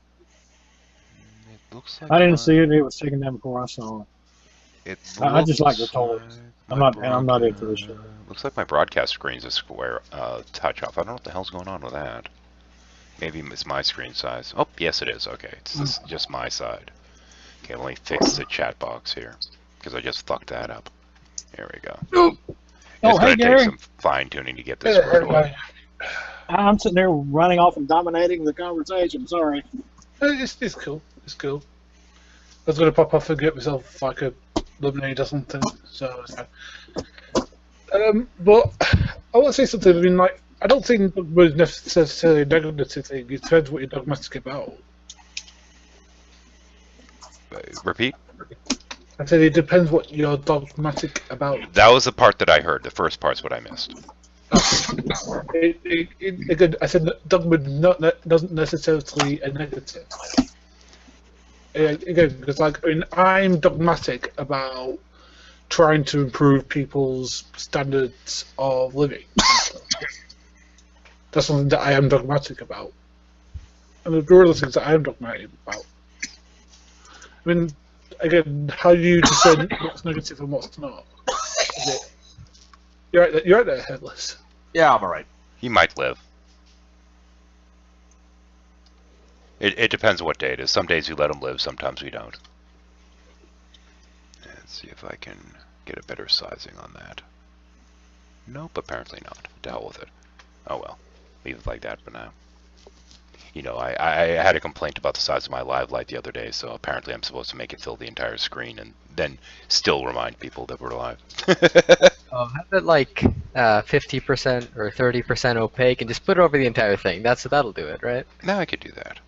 [SPEAKER 1] It looks like
[SPEAKER 5] I didn't see it. It was taken down before I saw it. I just like the toys. I'm not into this shit.
[SPEAKER 1] Looks like my broadcast screen's a square touch off. I don't know what the hell's going on with that. Maybe it's my screen size. Oh, yes it is. Okay, it's just my side. Okay, let me fix the chat box here, because I just fucked that up. Here we go. It's going to take some fine-tuning to get this squared away.
[SPEAKER 5] I'm sitting there running off and dominating the conversation. Sorry.
[SPEAKER 6] It's cool. It's cool. I was going to pop off and get myself like a lemonade or something. So, but I want to say something. I mean, like, I don't think it was necessarily a negative thing. It depends what you're dogmatic about.
[SPEAKER 1] Repeat?
[SPEAKER 6] I said it depends what you're dogmatic about.
[SPEAKER 1] That was the part that I heard. The first part's what I missed.
[SPEAKER 6] Again, I said that dogma doesn't necessarily a negative. Again, because like I'm dogmatic about trying to improve people's standards of living. That's something that I am dogmatic about. And there are other things that I am dogmatic about. I mean, again, how do you discern what's negative and what's not? Is it, you're right there, Headless.
[SPEAKER 3] Yeah, I'm alright.
[SPEAKER 1] He might live. It depends what day it is. Some days we let him live, sometimes we don't. Let's see if I can get a better sizing on that. Nope, apparently not. Dealt with it. Oh well. Leave it like that for now. You know, I had a complaint about the size of my live light the other day, so apparently I'm supposed to make it fill the entire screen and then still remind people that we're live.
[SPEAKER 4] Have it like 50% or 30% opaque and just put it over the entire thing. That'll do it, right?
[SPEAKER 1] Now I could do that.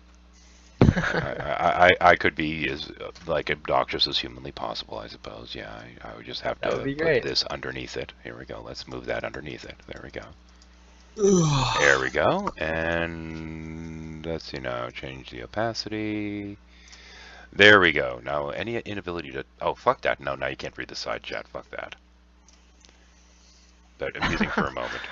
[SPEAKER 1] I could be as like obnoxious as humanly possible, I suppose. Yeah, I would just have
[SPEAKER 4] That
[SPEAKER 1] to
[SPEAKER 4] would be
[SPEAKER 1] put
[SPEAKER 4] great.
[SPEAKER 1] this underneath it. Here we go. Let's move that underneath it. There we go. There we go. And let's see now. Change the opacity. There we go. Now, any inability to... Oh, fuck that. No, now you can't read the side chat. Fuck that. That amusing for a moment.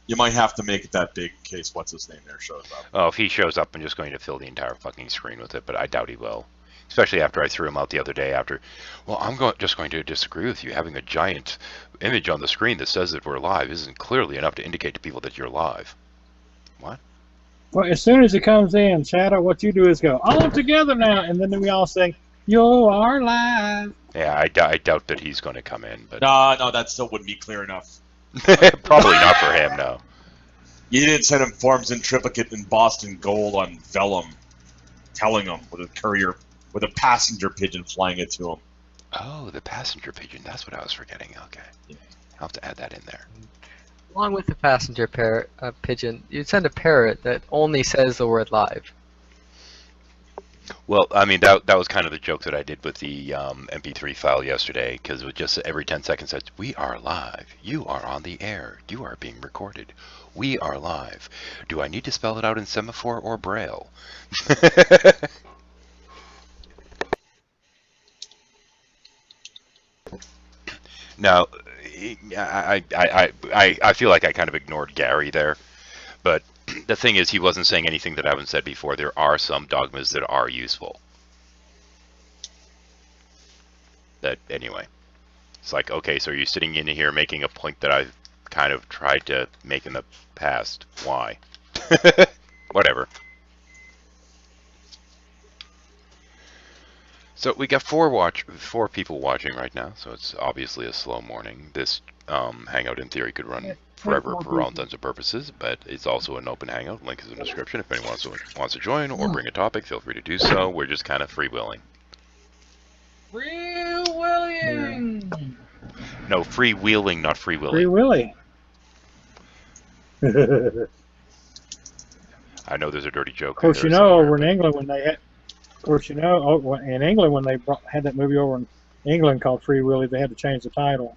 [SPEAKER 3] You might have to make it that big in case what's-his-name there shows up.
[SPEAKER 1] Oh, if he shows up, I'm just going to fill the entire fucking screen with it, but I doubt he will. Especially after I threw him out the other day after... Well, I'm just going to disagree with you. Having a giant image on the screen that says that we're live isn't clearly enough to indicate to people that you're live. What?
[SPEAKER 5] Well, as soon as it comes in, Shadow, what you do is go, all together now, and then we all sing, you are live.
[SPEAKER 1] Yeah, I doubt that he's going to come in, but...
[SPEAKER 3] No, that still wouldn't be clear enough.
[SPEAKER 1] Probably not for him, no.
[SPEAKER 3] You didn't send him forms in triplicate in Boston gold on vellum, telling him with a passenger pigeon flying it to him.
[SPEAKER 1] Oh, the passenger pigeon. That's what I was forgetting. Okay.
[SPEAKER 3] Yeah.
[SPEAKER 1] I'll have to add that in there.
[SPEAKER 4] Along with the passenger pigeon, you'd send a parrot that only says the word live.
[SPEAKER 1] Well, I mean, that was kind of the joke that I did with the MP3 file yesterday, because it was just every 10 seconds said, "We are live. You are on the air. You are being recorded. We are live. Do I need to spell it out in semaphore or braille?" Now, I feel like I kind of ignored Gary there, but the thing is, he wasn't saying anything that I haven't said before. There are some dogmas that are useful. That, anyway. It's like, okay, so you're sitting in here making a point that I've kind of tried to make in the past. Why? Whatever. So we got four people watching right now, so it's obviously a slow morning. This hangout in theory could run forever for all intents and purposes, but it's also an open hangout. Link is in the description. If anyone wants to join or bring a topic, feel free to do so. We're just kind of freewheeling.
[SPEAKER 5] Freewheeling.
[SPEAKER 1] No, freewheeling, not freewheeling.
[SPEAKER 5] Free Willy.
[SPEAKER 1] I know there's a dirty joke.
[SPEAKER 5] Of course,
[SPEAKER 1] in
[SPEAKER 5] you
[SPEAKER 1] there
[SPEAKER 5] know,
[SPEAKER 1] somewhere,
[SPEAKER 5] over in
[SPEAKER 1] but-
[SPEAKER 5] England when they had, of course, you know, in England when they had that movie over in England called Free Willy, they had to change the title.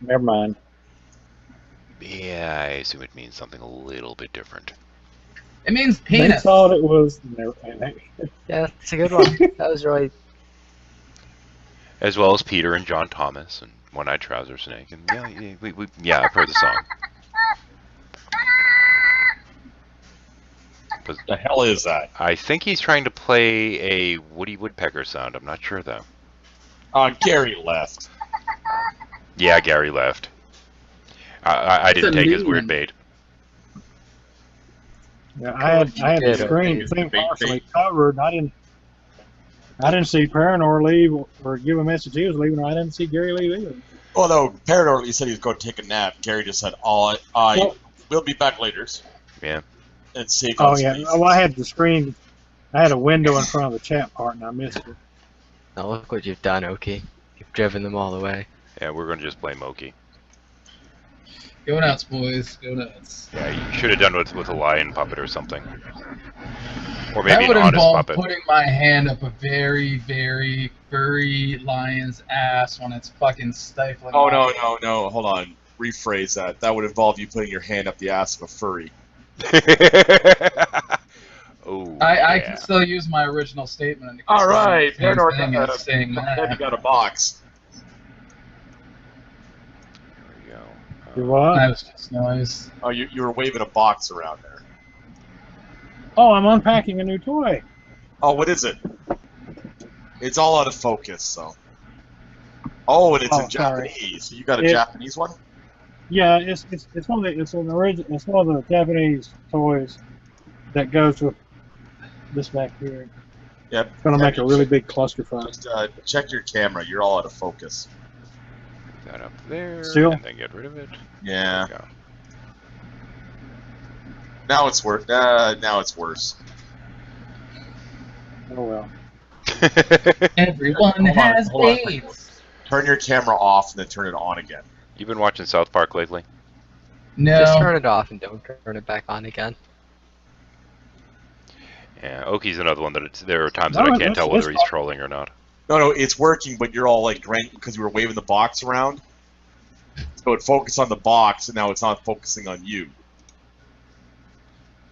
[SPEAKER 5] Never mind.
[SPEAKER 1] Yeah, I assume it means something a little bit different.
[SPEAKER 7] It means
[SPEAKER 5] They
[SPEAKER 7] penis.
[SPEAKER 5] thought it was.
[SPEAKER 4] Yeah, it's a good one. That was really...
[SPEAKER 1] As well as Peter and John Thomas and One-Eyed Trouser Snake. And yeah, I've heard the song.
[SPEAKER 3] What the hell is that?
[SPEAKER 1] I think he's trying to play a Woody Woodpecker sound. I'm not sure, though.
[SPEAKER 3] Gary left.
[SPEAKER 1] Yeah, Gary left. I didn't take his weird
[SPEAKER 7] mean?
[SPEAKER 1] bait.
[SPEAKER 5] Yeah, I had the screen thing partially covered. I didn't see Paranor leave or give a message he was leaving. I didn't see Gary leave either.
[SPEAKER 3] Well, no, Parador, he said he was going to take a nap. Gary just said, we'll be back later.
[SPEAKER 1] Yeah.
[SPEAKER 3] And save
[SPEAKER 5] Oh
[SPEAKER 3] on
[SPEAKER 5] yeah,
[SPEAKER 3] space.
[SPEAKER 5] well I had the screen. I had a window in front of the chat part and I missed it.
[SPEAKER 4] Now look what you've done, Oki. You've driven them all away.
[SPEAKER 1] Yeah, we're going to just blame Oki.
[SPEAKER 7] Go nuts, boys. Go nuts.
[SPEAKER 1] Yeah, you should have done with a lion puppet or something. Or
[SPEAKER 7] That
[SPEAKER 1] maybe
[SPEAKER 7] would
[SPEAKER 1] an honest
[SPEAKER 7] involve
[SPEAKER 1] puppet.
[SPEAKER 7] putting my hand up a very, very furry lion's ass when it's fucking stifling.
[SPEAKER 3] Oh,
[SPEAKER 7] my-
[SPEAKER 3] no. Hold on. Rephrase that. That would involve you putting your hand up the ass of a furry.
[SPEAKER 1] Oh,
[SPEAKER 7] I
[SPEAKER 1] yeah.
[SPEAKER 7] can still use my original statement. And it can
[SPEAKER 3] All
[SPEAKER 7] still
[SPEAKER 3] right,
[SPEAKER 7] be the same
[SPEAKER 3] Parador,
[SPEAKER 7] thing as saying
[SPEAKER 3] Heavy
[SPEAKER 7] that.
[SPEAKER 3] got a box.
[SPEAKER 1] There we go.
[SPEAKER 5] You what?
[SPEAKER 7] That was just noise.
[SPEAKER 3] Oh, you were waving a box around there.
[SPEAKER 5] Oh, I'm unpacking a new toy.
[SPEAKER 3] Oh, what is it? It's all out of focus, so. Oh, and it's
[SPEAKER 5] Oh,
[SPEAKER 3] in
[SPEAKER 5] sorry.
[SPEAKER 3] Japanese. You got a
[SPEAKER 5] It-
[SPEAKER 3] Japanese one?
[SPEAKER 5] Yeah, it's one of the it's an original it's one of the Japanese toys that goes with this back here.
[SPEAKER 3] Yep.
[SPEAKER 5] It's gonna make a really big clusterfuck.
[SPEAKER 3] Just check your camera. You're all out of focus.
[SPEAKER 1] Put that up there,
[SPEAKER 5] Still?
[SPEAKER 1] and then get rid of it.
[SPEAKER 3] Yeah.
[SPEAKER 1] There
[SPEAKER 3] Now it's worse. Now it's worse.
[SPEAKER 5] Oh well.
[SPEAKER 1] we go.
[SPEAKER 7] Everyone
[SPEAKER 3] Hold on,
[SPEAKER 7] has
[SPEAKER 3] hold on.
[SPEAKER 7] AIDS.
[SPEAKER 3] Turn your camera off and then turn it on again.
[SPEAKER 1] You've been watching South Park lately?
[SPEAKER 4] Just
[SPEAKER 7] No.
[SPEAKER 4] turn it off and don't turn it back on again.
[SPEAKER 1] Yeah, Oki's another one that there are times
[SPEAKER 5] No,
[SPEAKER 1] that I can't
[SPEAKER 5] it's-
[SPEAKER 1] tell whether
[SPEAKER 5] it's
[SPEAKER 1] he's trolling or not.
[SPEAKER 3] No, it's working, but you're all like because you were waving the box around. So it focused on the box, and now it's not focusing on you.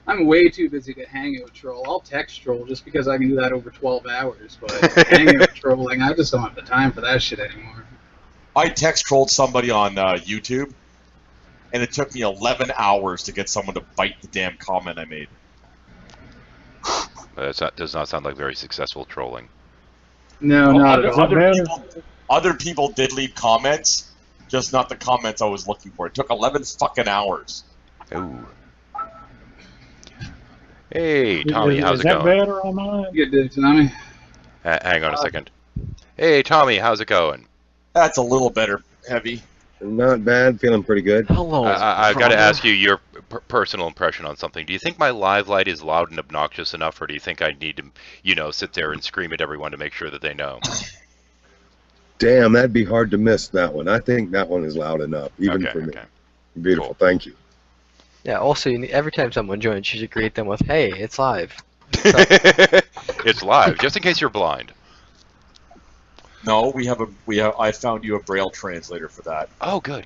[SPEAKER 8] I'm way too busy to hangout troll. I'll text troll just because I can do that over 12 hours. But hangout trolling, I just don't have the time for that shit anymore.
[SPEAKER 3] I text trolled somebody on YouTube, and it took me 11 hours to get someone to bite the damn comment I made.
[SPEAKER 1] That does not sound like very successful trolling.
[SPEAKER 8] No, not at all.
[SPEAKER 3] Other people did leave comments, just not the comments I was looking for. It took 11 fucking hours.
[SPEAKER 1] Ooh. Hey, Tommy,
[SPEAKER 5] is
[SPEAKER 1] how's it
[SPEAKER 5] that
[SPEAKER 1] going?
[SPEAKER 5] better on mine?
[SPEAKER 8] You did, Tsunami.
[SPEAKER 1] Hang on a second. Hey, Tommy, how's it going?
[SPEAKER 3] That's a little better, Heavy.
[SPEAKER 9] Not bad, feeling pretty good.
[SPEAKER 4] Hello.
[SPEAKER 1] I've got to ask you your personal impression on something. Do you think my live light is loud and obnoxious enough, or do you think I need to, sit there and scream at everyone to make sure that they know?
[SPEAKER 9] Damn, that'd be hard to miss that one. I think that one is loud enough, even
[SPEAKER 1] Okay,
[SPEAKER 9] for me.
[SPEAKER 1] okay.
[SPEAKER 9] Beautiful,
[SPEAKER 1] Cool.
[SPEAKER 9] thank you.
[SPEAKER 4] Yeah, also, every time someone joins, you should greet them with, hey, it's live.
[SPEAKER 1] It's live, just in case you're blind.
[SPEAKER 3] No, I found you a Braille translator for that.
[SPEAKER 1] Oh, good.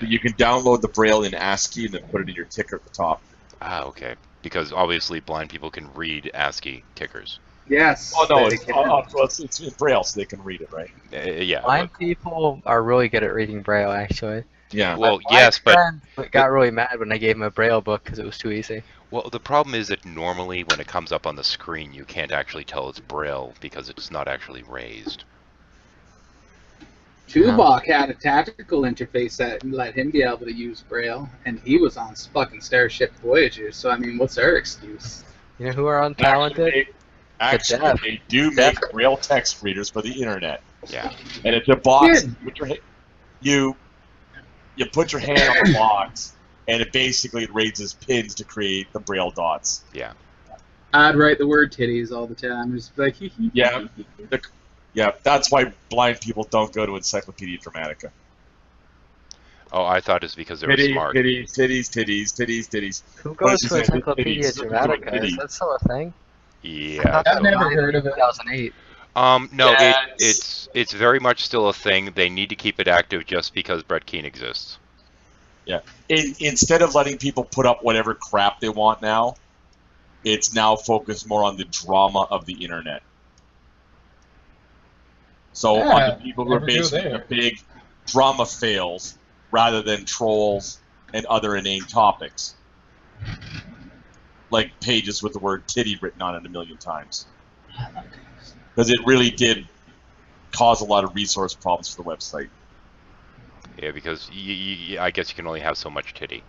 [SPEAKER 3] You can download the Braille in ASCII and then put it in your ticker at the top.
[SPEAKER 1] Ah, okay. Because obviously blind people can read ASCII tickers.
[SPEAKER 8] Yes.
[SPEAKER 3] Oh no,
[SPEAKER 8] they
[SPEAKER 3] it's
[SPEAKER 8] can.
[SPEAKER 3] it's in Braille, so they can read it, right?
[SPEAKER 1] Yeah.
[SPEAKER 4] Blind people are really good at reading Braille, actually.
[SPEAKER 3] Yeah.
[SPEAKER 1] Well,
[SPEAKER 4] My
[SPEAKER 1] yes, but
[SPEAKER 4] friend got really mad when I gave him a Braille book because it was too easy.
[SPEAKER 1] well, the problem is that normally when it comes up on the screen, you can't actually tell it's Braille because it's not actually raised.
[SPEAKER 8] Tuvok had a tactical interface that let him be able to use Braille, and he was on fucking Starship Voyager, so I mean, what's their excuse?
[SPEAKER 4] You know who are untalented?
[SPEAKER 3] Actually,
[SPEAKER 4] deaf.
[SPEAKER 3] they do make Braille text readers for the internet,
[SPEAKER 1] Yeah.
[SPEAKER 3] and it's a box.
[SPEAKER 8] Weird.
[SPEAKER 3] You put your hand on the box, and it basically raises pins to create the Braille dots.
[SPEAKER 1] Yeah.
[SPEAKER 8] I'd write the word titties all the time, just be like, hee hee.
[SPEAKER 3] Yeah, yeah. That's why blind people don't go to Encyclopedia Dramatica.
[SPEAKER 1] Oh, I thought it's because they were smart.
[SPEAKER 3] Titties.
[SPEAKER 4] Who goes
[SPEAKER 3] is
[SPEAKER 4] to
[SPEAKER 3] it?
[SPEAKER 4] Encyclopedia
[SPEAKER 3] Titties.
[SPEAKER 4] Dramatica?
[SPEAKER 3] Titties.
[SPEAKER 4] Is that still a thing?
[SPEAKER 1] Yeah.
[SPEAKER 7] I've never heard of it.
[SPEAKER 4] 2008.
[SPEAKER 1] No,
[SPEAKER 3] Yeah,
[SPEAKER 1] it's very much still a thing. They need to keep it active just because Brett Keane exists.
[SPEAKER 3] Instead of letting people put up whatever crap they want now, it's now focused more on the drama of the internet. So
[SPEAKER 7] Yeah,
[SPEAKER 3] on the people who are
[SPEAKER 7] never go
[SPEAKER 3] basically
[SPEAKER 7] there.
[SPEAKER 3] the big drama fails rather than trolls and other inane topics. Like pages with the word titty written on it 1,000,000 times. Because it really did cause a lot of resource problems for the website.
[SPEAKER 1] Yeah, because I guess you can only have so much titty.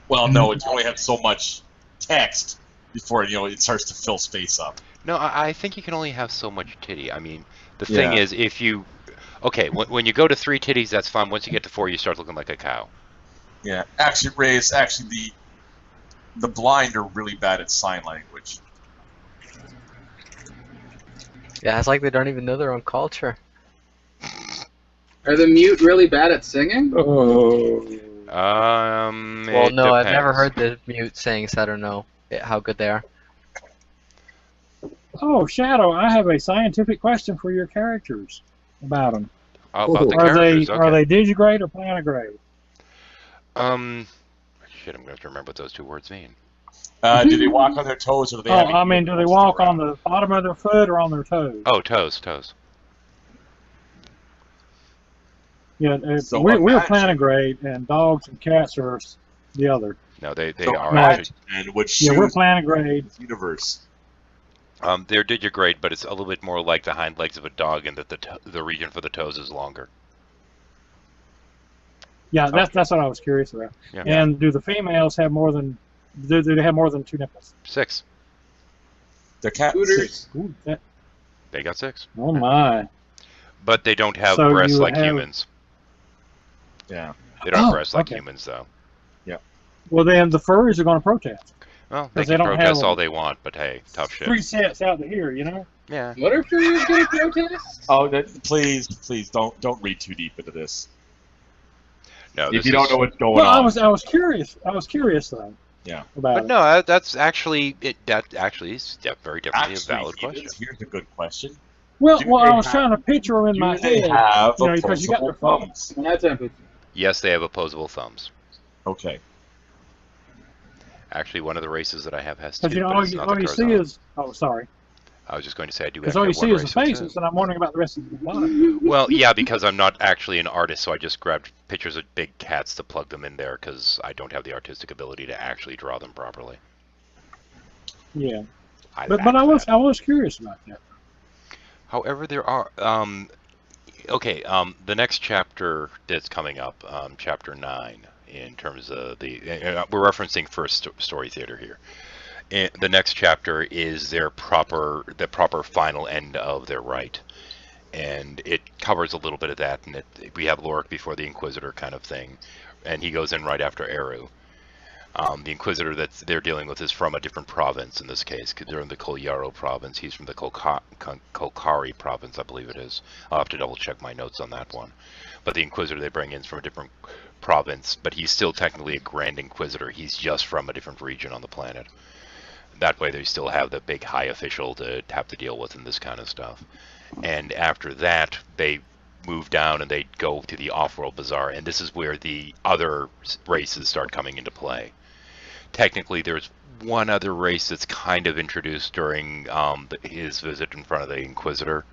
[SPEAKER 3] Well, no, you only have so much text before it starts to fill space up.
[SPEAKER 1] No, I think you can only have so much titty. I mean, the thing
[SPEAKER 3] Yeah.
[SPEAKER 1] is, if you... Okay, when you go to 3 titties, that's fine. Once you get to 4, you start looking like a cow.
[SPEAKER 3] Yeah, actually, Ray, the blind are really bad at sign language.
[SPEAKER 4] Yeah, it's like they don't even know their own culture.
[SPEAKER 8] Are the mute really bad at singing?
[SPEAKER 5] Oh.
[SPEAKER 4] Well,
[SPEAKER 1] It
[SPEAKER 4] no, I've never
[SPEAKER 1] depends.
[SPEAKER 4] heard the mute saying I don't know how good they are.
[SPEAKER 5] Oh, Shadow, I have a scientific question for your characters about them.
[SPEAKER 1] Oh, about the
[SPEAKER 5] Are they
[SPEAKER 1] characters. Okay.
[SPEAKER 5] digigrade or plantigrade?
[SPEAKER 1] Shit, I'm gonna have to remember what those two words mean.
[SPEAKER 3] Do they walk on their toes, or do they have?
[SPEAKER 5] I mean, do they walk on the bottom of their foot or on their toes?
[SPEAKER 1] Oh, toes.
[SPEAKER 5] Yeah,
[SPEAKER 3] So
[SPEAKER 5] we're
[SPEAKER 3] imagine-
[SPEAKER 5] plantigrade, and dogs and cats are the other.
[SPEAKER 1] No, they
[SPEAKER 3] So
[SPEAKER 1] are
[SPEAKER 3] imagine,
[SPEAKER 1] actually.
[SPEAKER 3] and would
[SPEAKER 5] Yeah, we're
[SPEAKER 3] choose
[SPEAKER 5] plantigrade.
[SPEAKER 3] the universe.
[SPEAKER 1] They're digigrade, but it's a little bit more like the hind legs of a dog, in that the region for the toes is longer.
[SPEAKER 5] Yeah, that's what I was curious about.
[SPEAKER 1] Yeah.
[SPEAKER 5] And do the females have more than? Do they have more than 2 nipples?
[SPEAKER 1] 6.
[SPEAKER 3] They're cat.
[SPEAKER 8] Hooters.
[SPEAKER 5] Ooh,
[SPEAKER 1] They got 6.
[SPEAKER 5] oh my!
[SPEAKER 1] But they don't have
[SPEAKER 5] So
[SPEAKER 1] breasts
[SPEAKER 5] you
[SPEAKER 1] like
[SPEAKER 5] have-
[SPEAKER 1] humans.
[SPEAKER 3] Yeah.
[SPEAKER 1] They don't have
[SPEAKER 5] Oh,
[SPEAKER 1] breasts like
[SPEAKER 5] okay.
[SPEAKER 1] humans, though.
[SPEAKER 5] Well, then the furries are going to protest.
[SPEAKER 1] Well, they
[SPEAKER 5] 'Cause they
[SPEAKER 1] can
[SPEAKER 5] don't
[SPEAKER 1] protest
[SPEAKER 5] have
[SPEAKER 1] all they want, but hey, tough shit.
[SPEAKER 5] 3 sets out to here, you know.
[SPEAKER 1] Yeah.
[SPEAKER 8] What are furries going to protest?
[SPEAKER 3] Oh, please don't read too deep into this.
[SPEAKER 1] No,
[SPEAKER 3] If
[SPEAKER 1] this
[SPEAKER 3] you don't
[SPEAKER 1] is-
[SPEAKER 3] know what's going
[SPEAKER 5] Well,
[SPEAKER 3] on.
[SPEAKER 5] I was curious. I was curious though.
[SPEAKER 3] Yeah.
[SPEAKER 5] About
[SPEAKER 1] But
[SPEAKER 5] it.
[SPEAKER 1] no, that's actually that actually is very definitely
[SPEAKER 3] Actually,
[SPEAKER 1] a valid question.
[SPEAKER 3] here's a good question.
[SPEAKER 5] Well,
[SPEAKER 3] do
[SPEAKER 5] I
[SPEAKER 3] they
[SPEAKER 5] was
[SPEAKER 3] have-
[SPEAKER 5] trying to picture them in my
[SPEAKER 3] Do they
[SPEAKER 5] head.
[SPEAKER 3] have
[SPEAKER 5] you know, because you got
[SPEAKER 3] opposable
[SPEAKER 5] their
[SPEAKER 3] thumbs?
[SPEAKER 8] That's empathy.
[SPEAKER 1] Yes, they have opposable thumbs.
[SPEAKER 3] Okay.
[SPEAKER 1] Actually, one of the races that I have has 2.
[SPEAKER 5] Because you know,
[SPEAKER 1] but
[SPEAKER 5] all
[SPEAKER 1] it's
[SPEAKER 5] you,
[SPEAKER 1] not
[SPEAKER 5] all
[SPEAKER 1] the
[SPEAKER 5] you see
[SPEAKER 1] Curzon.
[SPEAKER 5] is. Oh, sorry.
[SPEAKER 1] I was just going to say I do have
[SPEAKER 5] Because all you
[SPEAKER 1] one
[SPEAKER 5] see is the
[SPEAKER 1] race that
[SPEAKER 5] faces,
[SPEAKER 1] says-
[SPEAKER 5] and I'm wondering about the rest of the body.
[SPEAKER 1] Well, yeah, because I'm not actually an artist, so I just grabbed pictures of big cats to plug them in there because I don't have the artistic ability to actually draw them properly.
[SPEAKER 5] Yeah.
[SPEAKER 1] I
[SPEAKER 5] But
[SPEAKER 1] lack that.
[SPEAKER 5] I was curious about that.
[SPEAKER 1] However, there are the next chapter that's coming up, chapter 9, in terms of we're referencing first story theater here. And the next chapter is the proper final end of their rite, and it covers a little bit of that. And we have Lorik before the Inquisitor kind of thing, and he goes in right after Eru. The Inquisitor that they're dealing with is from a different province in this case, because they're in the Kolyaro province. He's from the Kolkari province, I believe it is. I'll have to double check my notes on that one. But the Inquisitor they bring in is from a different province, but he's still technically a Grand Inquisitor. He's just from a different region on the planet. That way they still have the big high official to have to deal with and this kind of stuff. And after that, they move down and they go to the Off-World Bazaar, and this is where the other races start coming into play. Technically, there's one other race that's kind of introduced during his visit in front of the Inquisitor.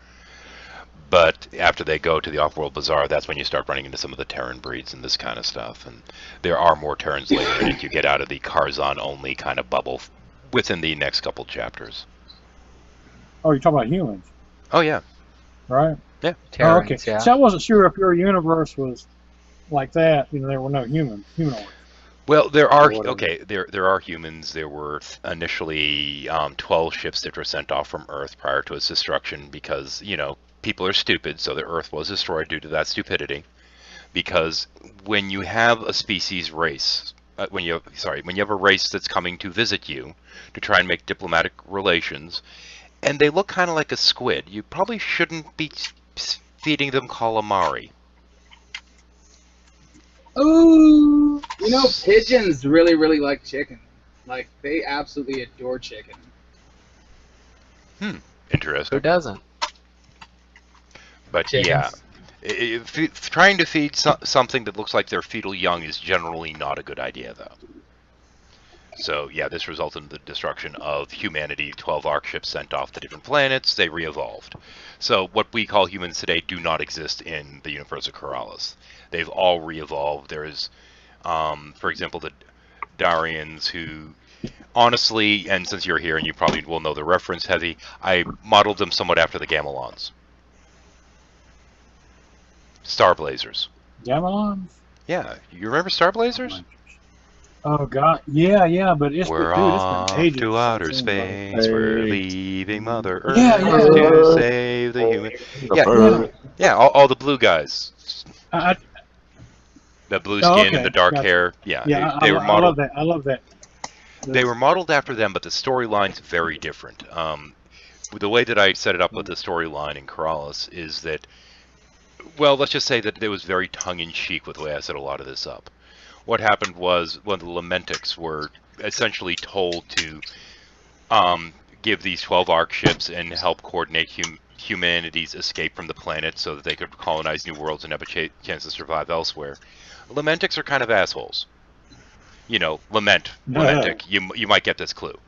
[SPEAKER 1] But after they go to the Off-World Bazaar, that's when you start running into some of the Terran breeds and this kind of stuff. And there are more Terrans later, and you get out of the Curzon-only kind of bubble within the next couple chapters.
[SPEAKER 5] Oh, you're talking about humans,
[SPEAKER 1] Oh, yeah.
[SPEAKER 5] right?
[SPEAKER 1] Yeah.
[SPEAKER 5] Oh, okay.
[SPEAKER 4] Terrans, yeah.
[SPEAKER 5] So I wasn't sure if your universe was like that. You know, there were no humanoids.
[SPEAKER 1] Well, there are,
[SPEAKER 5] Or whatever.
[SPEAKER 1] okay, there are humans. There were initially 12 ships that were sent off from Earth prior to its destruction because, you know, people are stupid, so the Earth was destroyed due to that stupidity. Because when you have a species race, when you have a race that's coming to visit you to try and make diplomatic relations, and they look kind of like a squid, you probably shouldn't be feeding them calamari.
[SPEAKER 8] Ooh. You know, pigeons really, really like chicken. Like, they absolutely adore chicken.
[SPEAKER 1] Interesting.
[SPEAKER 4] Who doesn't?
[SPEAKER 1] But
[SPEAKER 8] Chickens.
[SPEAKER 1] yeah, trying to feed something that looks like their fetal young is generally not a good idea, though. So yeah, this resulted in the destruction of humanity. 12 Ark ships sent off to different planets. They re-evolved. So what we call humans today do not exist in the universe of Keralis. They've all re-evolved. There's, for example, the Darians who, honestly, and since you're here and you probably will know the reference, Heavy, I modeled them somewhat after the Gamelons. Star Blazers.
[SPEAKER 5] Gamelons?
[SPEAKER 1] Yeah, you remember Star Blazers?
[SPEAKER 5] Oh God, yeah, but it's
[SPEAKER 1] We're
[SPEAKER 5] been, dude,
[SPEAKER 1] off
[SPEAKER 5] it's been ages
[SPEAKER 1] to outer
[SPEAKER 5] since anybody-
[SPEAKER 1] space. We're leaving Mother Earth
[SPEAKER 5] Yeah.
[SPEAKER 1] to save the human. Yeah, all the blue guys.
[SPEAKER 5] I,
[SPEAKER 1] The blue
[SPEAKER 5] Oh,
[SPEAKER 1] skin
[SPEAKER 5] okay,
[SPEAKER 1] and the dark
[SPEAKER 5] gotcha.
[SPEAKER 1] hair. Yeah,
[SPEAKER 5] yeah,
[SPEAKER 1] they were
[SPEAKER 5] I
[SPEAKER 1] modeled.
[SPEAKER 5] love that. I love that.
[SPEAKER 1] They were modeled after them, but the storyline's very different. The way that I set it up with the storyline in Keralis is that, well, let's just say that it was very tongue-in-cheek with the way I set a lot of this up. What happened was when the Lamentics were essentially told to give these 12 ARC ships and help coordinate humanity's escape from the planet so that they could colonize new worlds and have a chance to survive elsewhere. Lamentics are kind of assholes. You know, Lamentic. You might get this clue.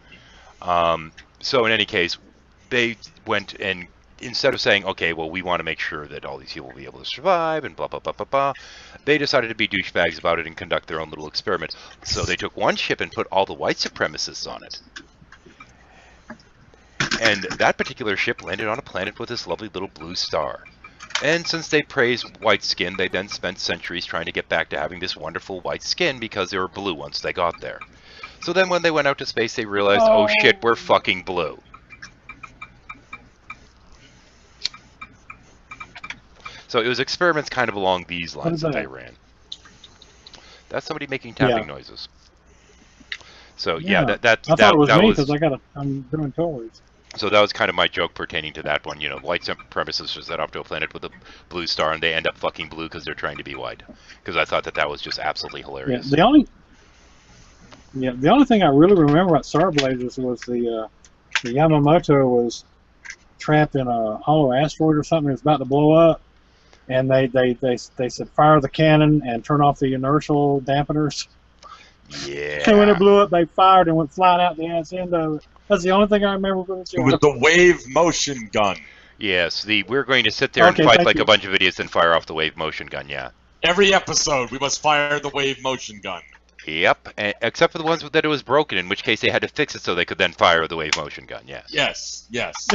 [SPEAKER 1] So in any case, they went and instead of saying, okay, well, we want to make sure that all these people will be able to survive and blah, blah, blah, blah, blah, they decided to be douchebags about it and conduct their own little experiment. So they took one ship and put all the white supremacists on it. And that particular ship landed on a planet with this lovely little blue star. And since they praised white skin, they then spent centuries trying to get back to having this wonderful white skin because they were blue once they got there. So then when they went out to space, they realized, oh shit, we're fucking blue. So it was experiments kind of along these lines that they ran. That's somebody making tapping noises. So
[SPEAKER 5] I thought it was me because I'm doing toys.
[SPEAKER 1] So that was kind of my joke pertaining to that one. You know, white supremacists are set off to a planet with a blue star, and they end up fucking blue because they're trying to be white. Because I thought that was just absolutely hilarious.
[SPEAKER 5] The only thing I really remember about Star Blazers was the Yamamoto was trapped in a hollow asteroid or something. It was about to blow up, and they said fire the cannon and turn off the inertial dampeners.
[SPEAKER 1] Yeah.
[SPEAKER 5] And when it blew up, they fired and went flying out the ass end of it. That's the only thing I remember from the show.
[SPEAKER 3] It was the wave motion gun.
[SPEAKER 1] Yes, we're going to sit there and fight like a bunch of idiots and fire off the wave motion gun, yeah.
[SPEAKER 3] Every episode, we must fire the wave motion gun.
[SPEAKER 1] Yep, except for the ones that it was broken, in which case they had to fix it so they could then fire the wave motion gun, yes.
[SPEAKER 3] Yes.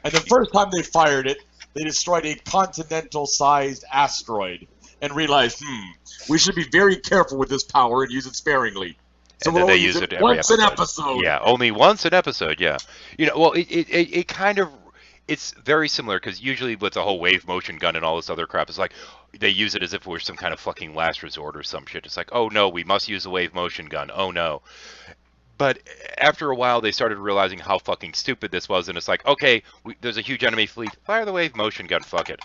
[SPEAKER 3] And the first time they fired it, they destroyed a continental-sized asteroid and realized, we should be very careful with this power and use it sparingly. So
[SPEAKER 1] and then they use it every
[SPEAKER 3] once an episode.
[SPEAKER 1] Yeah, only once an episode, yeah. You know, well, it kind of, it's very similar, because usually with the whole wave motion gun and all this other crap, it's like, they use it as if it were some kind of fucking last resort or some shit. It's like, oh no, we must use the wave motion gun, oh no. But after a while, they started realizing how fucking stupid this was, and it's like, okay, there's a huge enemy fleet, fire the wave motion gun, fuck it.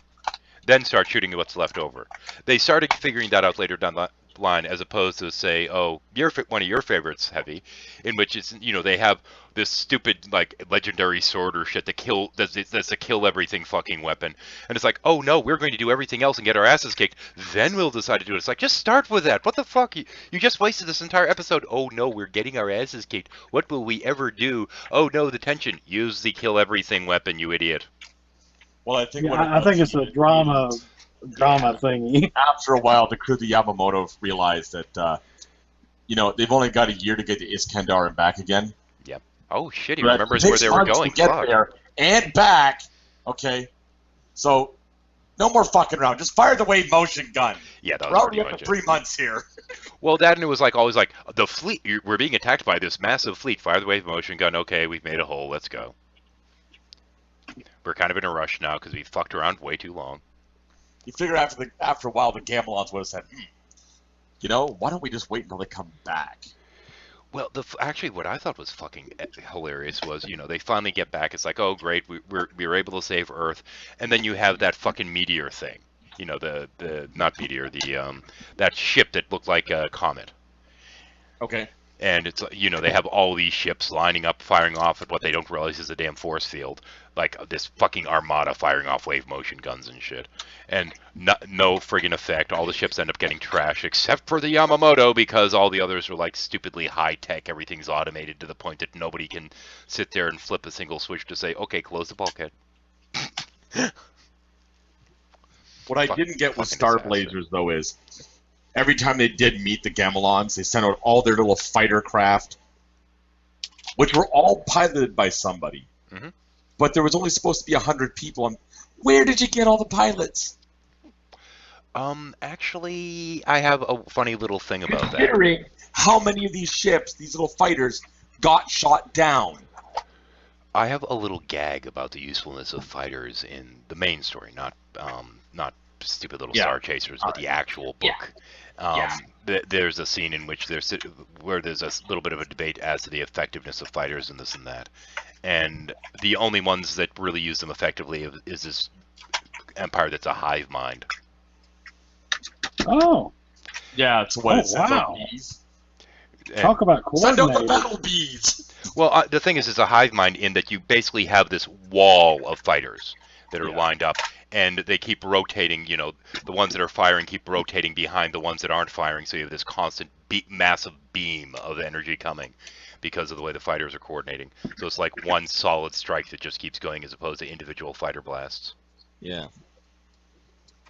[SPEAKER 1] Then start shooting at what's left over. They started figuring that out later down the line, as opposed to say, oh, one of your favorites, Heavy, in which it's, you know, they have this stupid like legendary sword or shit that's a kill everything fucking weapon, and it's like, oh no, we're going to do everything else and get our asses kicked, then we'll decide to do it. It's like, just start with that. What the fuck? You just wasted this entire episode. Oh no, we're getting our asses kicked. What will we ever do? Oh no, the tension. Use the kill everything weapon, you idiot.
[SPEAKER 3] Well, I think
[SPEAKER 5] I think it's a drama thingy.
[SPEAKER 3] After a while, the crew of the Yamamoto realized that, you know, they've only got a year to get to Iskandar and back again.
[SPEAKER 1] Yep. Oh shit, he remembers where they were going.
[SPEAKER 3] To get there and back. Okay, so no more fucking around. Just fire the wave motion gun.
[SPEAKER 1] Yeah, that was
[SPEAKER 3] we're already
[SPEAKER 1] pretty
[SPEAKER 3] up
[SPEAKER 1] much
[SPEAKER 3] to 3 months here.
[SPEAKER 1] Well, that and it was like always like the fleet. We're being attacked by this massive fleet. Fire the wave motion gun. Okay, we've made a hole. Let's go. We're kind of in a rush now because we fucked around way too long.
[SPEAKER 3] You figure after a while the Gamelons would have said, you know, why don't we just wait until they come back?
[SPEAKER 1] Well, actually, what I thought was fucking hilarious was, you know, they finally get back. It's like, oh great, we were able to save Earth, and then you have that fucking meteor thing. You know, the not meteor, that ship that looked like a comet.
[SPEAKER 3] Okay.
[SPEAKER 1] And it's, you know, they have all these ships lining up, firing off at what they don't realize is a damn force field. Like this fucking armada firing off wave motion guns and shit. And no friggin' effect. All the ships end up getting trashed, except for the Yamamoto, because all the others are like stupidly high-tech. Everything's automated to the point that nobody can sit there and flip a single switch to say, okay, close the bulkhead.
[SPEAKER 3] What I didn't get with Star Blazers, though, is every time they did meet the Gamelons, they sent out all their little fighter craft, which were all piloted by somebody.
[SPEAKER 1] Mm-hmm.
[SPEAKER 3] But there was only supposed to be 100 people. And where did you get all the pilots?
[SPEAKER 1] Actually, I have a funny little thing about that.
[SPEAKER 3] Considering how many of these ships, these little fighters, got shot down.
[SPEAKER 1] I have a little gag about the usefulness of fighters in the main story, not stupid little Star Chasers, but the actual book. There's a scene in which there's a little bit of a debate as to the effectiveness of fighters and this and that. And the only ones that really use them effectively is this empire that's a hive mind.
[SPEAKER 5] Oh.
[SPEAKER 3] Yeah, it's what it says on
[SPEAKER 5] wow.
[SPEAKER 3] bees.
[SPEAKER 5] Talk about
[SPEAKER 3] Send
[SPEAKER 5] coordinated.
[SPEAKER 3] out the battle bees!
[SPEAKER 1] Well, the thing is, it's a hive mind in that you basically have this wall of fighters that are lined up, and they keep rotating. You know, the ones that are firing keep rotating behind the ones that aren't firing, so you have this constant massive beam of energy coming because of the way the fighters are coordinating. So it's like one solid strike that just keeps going as opposed to individual fighter blasts.
[SPEAKER 3] Yeah.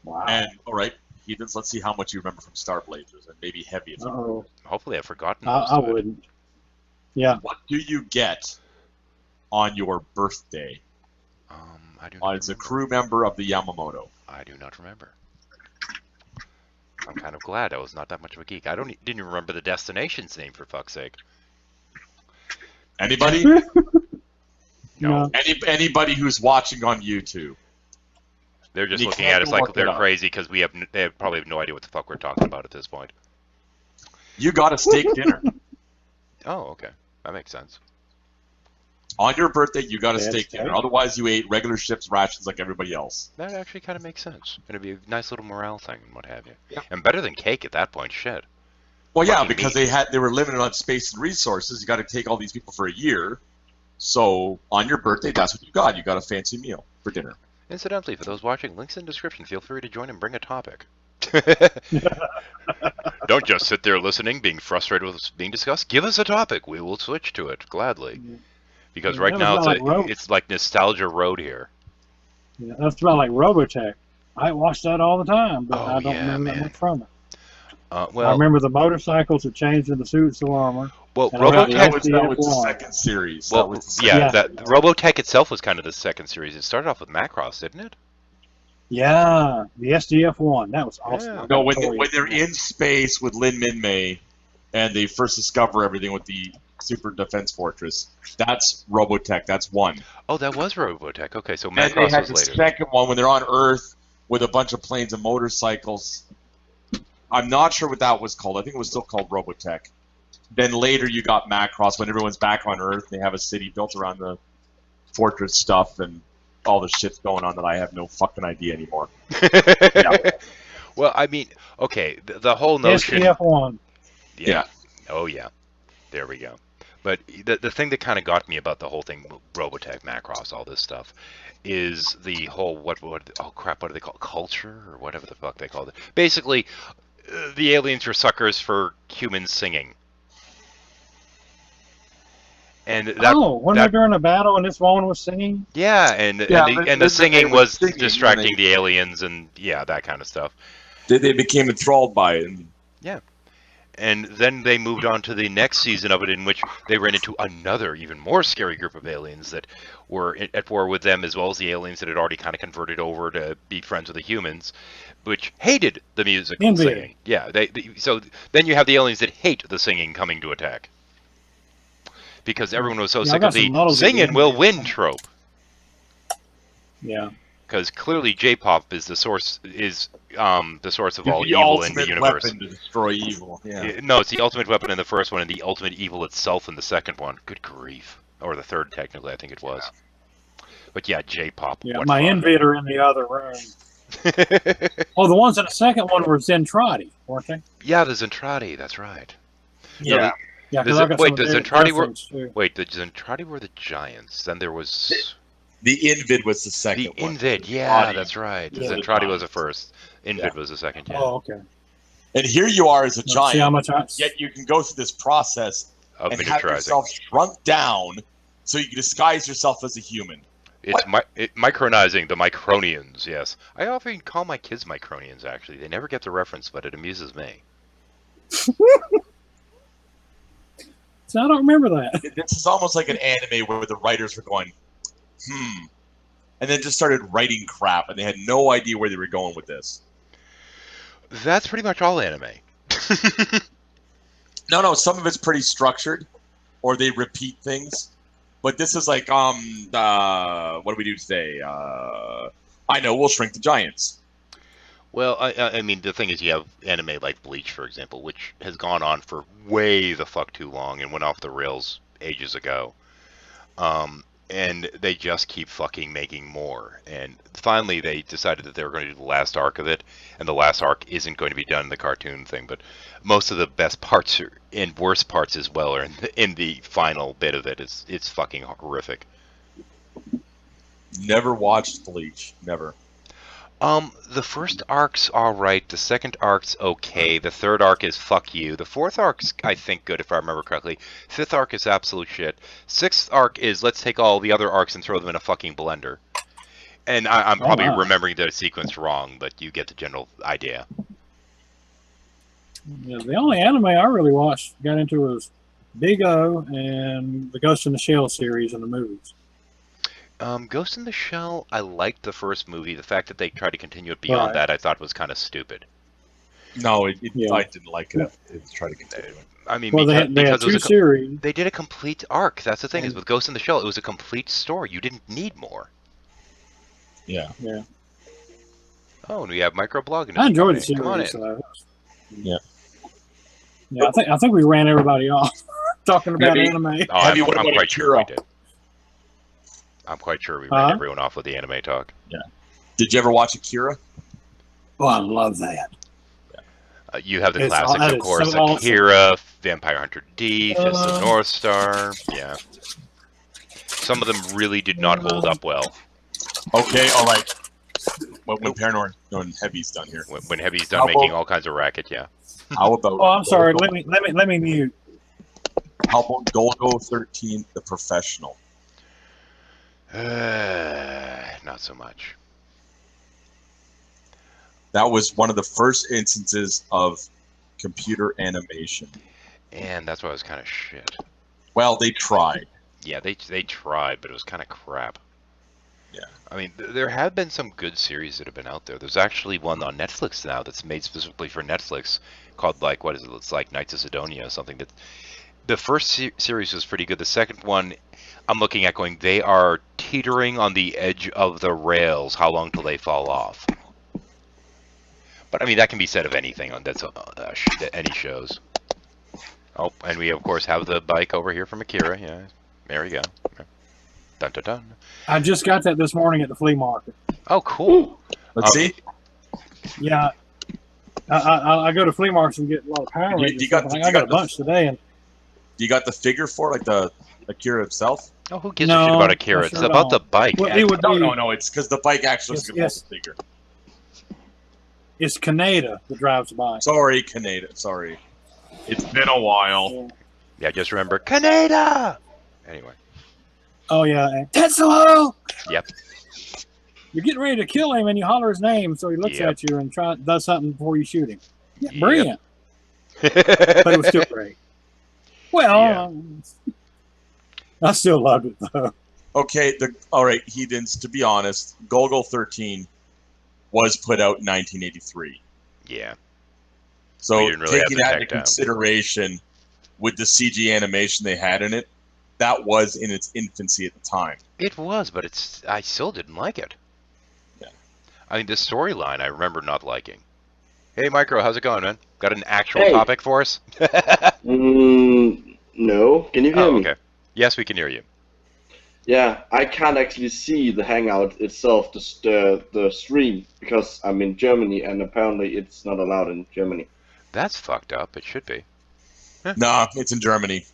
[SPEAKER 5] Wow.
[SPEAKER 3] And all right, heathens, let's see how much you remember from Star Blazers, and maybe heavy. If you
[SPEAKER 5] Uh-oh.
[SPEAKER 1] Hopefully I've forgotten.
[SPEAKER 5] I wouldn't. Yeah.
[SPEAKER 3] What do you get on your birthday
[SPEAKER 1] I do not
[SPEAKER 3] as a
[SPEAKER 1] remember.
[SPEAKER 3] crew member of the Yamamoto?
[SPEAKER 1] I do not remember. I'm kind of glad I was not that much of a geek. Didn't even remember the destination's name, for fuck's sake.
[SPEAKER 3] Anybody?
[SPEAKER 5] No.
[SPEAKER 3] Anybody who's watching on YouTube?
[SPEAKER 1] They're just
[SPEAKER 3] You
[SPEAKER 1] looking
[SPEAKER 3] can't
[SPEAKER 1] at us like
[SPEAKER 3] look it
[SPEAKER 1] they're
[SPEAKER 3] up.
[SPEAKER 1] crazy because they probably have no idea what the fuck we're talking about at this point.
[SPEAKER 3] You got a steak dinner.
[SPEAKER 1] Oh, okay. That makes sense.
[SPEAKER 3] On your birthday, you got a
[SPEAKER 5] That's
[SPEAKER 3] steak dinner.
[SPEAKER 5] right.
[SPEAKER 3] Otherwise, you ate regular ship's rations like everybody else.
[SPEAKER 1] That actually kind of makes sense. It'd be a nice little morale thing and what have you.
[SPEAKER 3] Yeah.
[SPEAKER 1] And better than cake at that point, shit.
[SPEAKER 3] Well, yeah,
[SPEAKER 1] Fucking
[SPEAKER 3] because
[SPEAKER 1] meat.
[SPEAKER 3] they were limited on space and resources. You got to take all these people for a year. So on your birthday, that's what you got. You got a fancy meal for dinner.
[SPEAKER 1] Incidentally, for those watching, links in the description. Feel free to join and bring a topic. Don't just sit there listening, being frustrated with what's being discussed. Give us a topic. We will switch to it gladly. Because
[SPEAKER 5] Yeah,
[SPEAKER 1] right
[SPEAKER 5] that
[SPEAKER 1] now
[SPEAKER 5] was about like
[SPEAKER 1] it's like nostalgia road here.
[SPEAKER 5] Yeah, that's about like Robotech. I watch that all the time, but
[SPEAKER 1] Oh,
[SPEAKER 5] I don't
[SPEAKER 1] yeah,
[SPEAKER 5] remember
[SPEAKER 1] man.
[SPEAKER 5] that much from it. I
[SPEAKER 1] Well,
[SPEAKER 5] remember the motorcycles that changed into suits of armor.
[SPEAKER 1] well,
[SPEAKER 5] and I got the
[SPEAKER 1] Robotech.
[SPEAKER 3] That was the
[SPEAKER 5] SDF-1.
[SPEAKER 3] second series.
[SPEAKER 1] Well,
[SPEAKER 3] That was the
[SPEAKER 1] yeah,
[SPEAKER 5] Yeah.
[SPEAKER 1] that Robotech itself was kind of the second series. It started off with Macross, didn't it?
[SPEAKER 5] Yeah, the SDF-1. That was awesome.
[SPEAKER 1] Yeah.
[SPEAKER 5] I
[SPEAKER 3] No,
[SPEAKER 5] got
[SPEAKER 3] when,
[SPEAKER 5] toys.
[SPEAKER 3] when they're in space with Lin Min Mei, and they first discover everything with the Super Defense Fortress, that's Robotech. That's one.
[SPEAKER 1] Oh, that was Robotech. Okay, so
[SPEAKER 3] And they
[SPEAKER 1] Macross
[SPEAKER 3] had
[SPEAKER 1] was
[SPEAKER 3] the
[SPEAKER 1] later.
[SPEAKER 3] second one when they're on Earth with a bunch of planes and motorcycles. I'm not sure what that was called. I think it was still called Robotech. Then later you got Macross when everyone's back on Earth. They have a city built around the fortress stuff and all the shit's going on that I have no fucking idea anymore.
[SPEAKER 1] Well, I mean, okay, the whole notion.
[SPEAKER 5] SDF-1.
[SPEAKER 1] Yeah. Oh, yeah. There we go. But the thing that kind of got me about the whole thing, Robotech, Macross, all this stuff, is the whole what oh crap, what do they call it? Culture or whatever the fuck they called it. Basically, the aliens are suckers for humans singing. And that,
[SPEAKER 5] When they're during a battle and this woman was singing?
[SPEAKER 1] yeah, and
[SPEAKER 3] Yeah,
[SPEAKER 1] the,
[SPEAKER 3] but
[SPEAKER 1] and the
[SPEAKER 3] they
[SPEAKER 1] singing
[SPEAKER 3] were
[SPEAKER 1] was
[SPEAKER 3] singing,
[SPEAKER 1] distracting
[SPEAKER 3] and they-
[SPEAKER 1] the aliens, and yeah, that kind of stuff.
[SPEAKER 3] They became enthralled by it. And
[SPEAKER 1] And then they moved on to the next season of it, in which they ran into another, even more scary group of aliens that were at war with them, as well as the aliens that had already kind of converted over to be friends with the humans, which hated the music and
[SPEAKER 5] Envy.
[SPEAKER 1] singing. Yeah, so then you have the aliens that hate the singing coming to attack. Because everyone was so
[SPEAKER 5] Yeah, I
[SPEAKER 1] sick
[SPEAKER 5] got
[SPEAKER 1] of the
[SPEAKER 5] some models of
[SPEAKER 1] singing
[SPEAKER 5] the
[SPEAKER 1] will
[SPEAKER 5] envy.
[SPEAKER 1] win trope.
[SPEAKER 5] Yeah.
[SPEAKER 1] Because clearly J-pop is the source of all
[SPEAKER 3] the
[SPEAKER 1] evil in the
[SPEAKER 3] ultimate
[SPEAKER 1] universe.
[SPEAKER 3] weapon to destroy evil. Yeah.
[SPEAKER 1] No, it's the ultimate weapon in the first one and the ultimate evil itself in the second one. Good grief. Or the third, technically, I think it was. But yeah, J-pop.
[SPEAKER 5] Yeah,
[SPEAKER 1] what
[SPEAKER 5] my
[SPEAKER 1] fun.
[SPEAKER 5] Envid are in the other room. Oh, the ones in the second one were Zentradi, weren't they?
[SPEAKER 1] Yeah, the Zentradi, that's right.
[SPEAKER 3] Yeah.
[SPEAKER 5] Yeah,
[SPEAKER 1] Does
[SPEAKER 5] because I
[SPEAKER 1] it-
[SPEAKER 5] got
[SPEAKER 1] wait,
[SPEAKER 5] some
[SPEAKER 1] does
[SPEAKER 5] of their
[SPEAKER 1] Zentradi work-
[SPEAKER 5] fruits, too.
[SPEAKER 1] Wait, the Zentradi were the giants. Then there was
[SPEAKER 3] The Invid was the
[SPEAKER 1] the
[SPEAKER 3] second one.
[SPEAKER 1] Invid. Yeah,
[SPEAKER 3] Body.
[SPEAKER 1] that's right. The
[SPEAKER 5] Yeah.
[SPEAKER 1] Zentradi was the first. Invid
[SPEAKER 3] Yeah.
[SPEAKER 1] was the second, yeah.
[SPEAKER 5] Oh, okay.
[SPEAKER 3] And here you are as a
[SPEAKER 5] See how
[SPEAKER 3] giant,
[SPEAKER 5] much I...
[SPEAKER 3] yet you can go through this process
[SPEAKER 1] Of
[SPEAKER 3] and have
[SPEAKER 1] miniaturizing.
[SPEAKER 3] yourself shrunk down so you can disguise yourself as a human.
[SPEAKER 1] It's micronizing the Micronians, yes. I often call my kids Micronians, actually. They never get the reference, but it amuses me.
[SPEAKER 5] So I don't remember that.
[SPEAKER 3] This is almost like an anime where the writers were going, and then just started writing crap, and they had no idea where they were going with this.
[SPEAKER 1] That's pretty much all anime.
[SPEAKER 3] No, some of it's pretty structured, or they repeat things. But this is like, what do we do today? I know, we'll shrink the giants.
[SPEAKER 1] Well, I mean, the thing is, you have anime like Bleach, for example, which has gone on for way the fuck too long and went off the rails ages ago. and they just keep fucking making more. And finally, they decided that they were going to do the last arc of it, and the last arc isn't going to be done in the cartoon thing. But most of the best parts are, and worst parts as well, are in the final bit of it. It's fucking horrific.
[SPEAKER 3] Never watched Bleach. Never.
[SPEAKER 1] The first arc's alright, the second arc's okay, the third arc is fuck you, the fourth arc's, I think, good if I remember correctly, fifth arc is absolute shit, sixth arc is let's take all the other arcs and throw them in a fucking blender. And I'm probably remembering the sequence wrong, but you get the general idea.
[SPEAKER 5] Yeah, the only anime I really got into was Big O and the Ghost in the Shell series and the movies.
[SPEAKER 1] Ghost in the Shell, I liked the first movie. The fact that they tried to continue it beyond that, I thought was kind of stupid.
[SPEAKER 3] No, I didn't like it. They tried to continue it.
[SPEAKER 1] I mean,
[SPEAKER 5] Well,
[SPEAKER 1] because
[SPEAKER 5] they had
[SPEAKER 1] it was
[SPEAKER 5] two series.
[SPEAKER 1] they did a complete arc. That's the thing, is with Ghost in the Shell, it was a complete story. You didn't need more.
[SPEAKER 3] Yeah.
[SPEAKER 5] Yeah.
[SPEAKER 1] Oh, and we have microblogging.
[SPEAKER 5] I enjoyed the
[SPEAKER 1] Come on in.
[SPEAKER 5] series.
[SPEAKER 3] Yeah.
[SPEAKER 5] Yeah, I think we ran everybody off talking about anime.
[SPEAKER 1] Oh,
[SPEAKER 3] Have you-
[SPEAKER 1] I'm
[SPEAKER 3] what about
[SPEAKER 1] quite sure we
[SPEAKER 3] Akira?
[SPEAKER 1] did. I'm quite sure we ran everyone off with the anime talk.
[SPEAKER 3] Yeah. Did you ever watch Akira?
[SPEAKER 5] Oh, I love that.
[SPEAKER 1] You have the
[SPEAKER 5] It's
[SPEAKER 1] classics,
[SPEAKER 5] that
[SPEAKER 1] of
[SPEAKER 5] is
[SPEAKER 1] course,
[SPEAKER 5] so awesome.
[SPEAKER 1] Vampire Hunter D, Fist of the North Star. Yeah. Some of them really did not hold up well.
[SPEAKER 3] Okay, all right. When Paranor and Heavy's done here.
[SPEAKER 1] When Heavy's done
[SPEAKER 3] How
[SPEAKER 1] making
[SPEAKER 3] about-
[SPEAKER 1] all kinds of racket, yeah.
[SPEAKER 3] How about?
[SPEAKER 5] Oh, I'm sorry. Let me mute.
[SPEAKER 3] How about Golgo 13, The Professional?
[SPEAKER 1] Not so much.
[SPEAKER 3] That was one of the first instances of computer animation.
[SPEAKER 1] And that's why it was kind of shit.
[SPEAKER 3] Well, they tried.
[SPEAKER 1] Yeah, they tried, but it was kind of crap.
[SPEAKER 3] Yeah.
[SPEAKER 1] I mean, there have been some good series that have been out there. There's actually one on Netflix now that's made specifically for Netflix called, like, what is it? It's like Knights of Sidonia, something that... The first series was pretty good. The second one, I'm looking at going, they are teetering on the edge of the rails. How long till they fall off? But, I mean, that can be said of anything on any shows. Oh, and we, of course, have the bike over here from Akira. Yeah, there we go. Dun, dun, dun.
[SPEAKER 5] I just got that this morning at the flea market.
[SPEAKER 1] Oh, cool.
[SPEAKER 3] Let's see.
[SPEAKER 5] Yeah. I go to flea markets and get a lot of Power Rangers.
[SPEAKER 3] You got
[SPEAKER 5] I got a bunch today. And
[SPEAKER 3] You got the figure for it, like the Akira himself?
[SPEAKER 1] Oh, who gives a shit about Akira? It's about the bike.
[SPEAKER 5] Well, it would be,
[SPEAKER 3] No. It's because the bike actually is
[SPEAKER 5] Yes.
[SPEAKER 3] the figure.
[SPEAKER 5] It's Kaneda that drives the bike.
[SPEAKER 3] Sorry, Kaneda. Sorry. It's been a while.
[SPEAKER 1] Yeah, just remember, Kaneda! Anyway.
[SPEAKER 5] Oh, yeah. And Tetsuo!
[SPEAKER 1] Yep.
[SPEAKER 5] You're getting ready to kill him, and you holler his name, so he looks
[SPEAKER 1] Yep.
[SPEAKER 5] at you and does something before you shoot him. Yeah,
[SPEAKER 1] Yep.
[SPEAKER 5] brilliant. But it was still great. Well, I still loved it, though.
[SPEAKER 3] Okay, all right, heathens, to be honest, Golgo 13 was put out in 1983.
[SPEAKER 1] Yeah.
[SPEAKER 3] So
[SPEAKER 1] We didn't really have
[SPEAKER 3] taking
[SPEAKER 1] the
[SPEAKER 3] that
[SPEAKER 1] tech
[SPEAKER 3] into
[SPEAKER 1] down.
[SPEAKER 3] consideration with the CG animation they had in it, that was in its infancy at the time.
[SPEAKER 1] It was, but I still didn't like it.
[SPEAKER 3] Yeah.
[SPEAKER 1] I mean, the storyline I remember not liking. Hey, Micro, how's it going, man? Got an actual
[SPEAKER 10] Hey.
[SPEAKER 1] topic for us?
[SPEAKER 10] No. Can you hear me?
[SPEAKER 1] Okay. Yes, we can hear you.
[SPEAKER 10] Yeah, I can't actually see the Hangout itself, the stream, because I'm in Germany and apparently it's not allowed in Germany.
[SPEAKER 1] That's fucked up. It should be.
[SPEAKER 3] Nah, it's in Germany.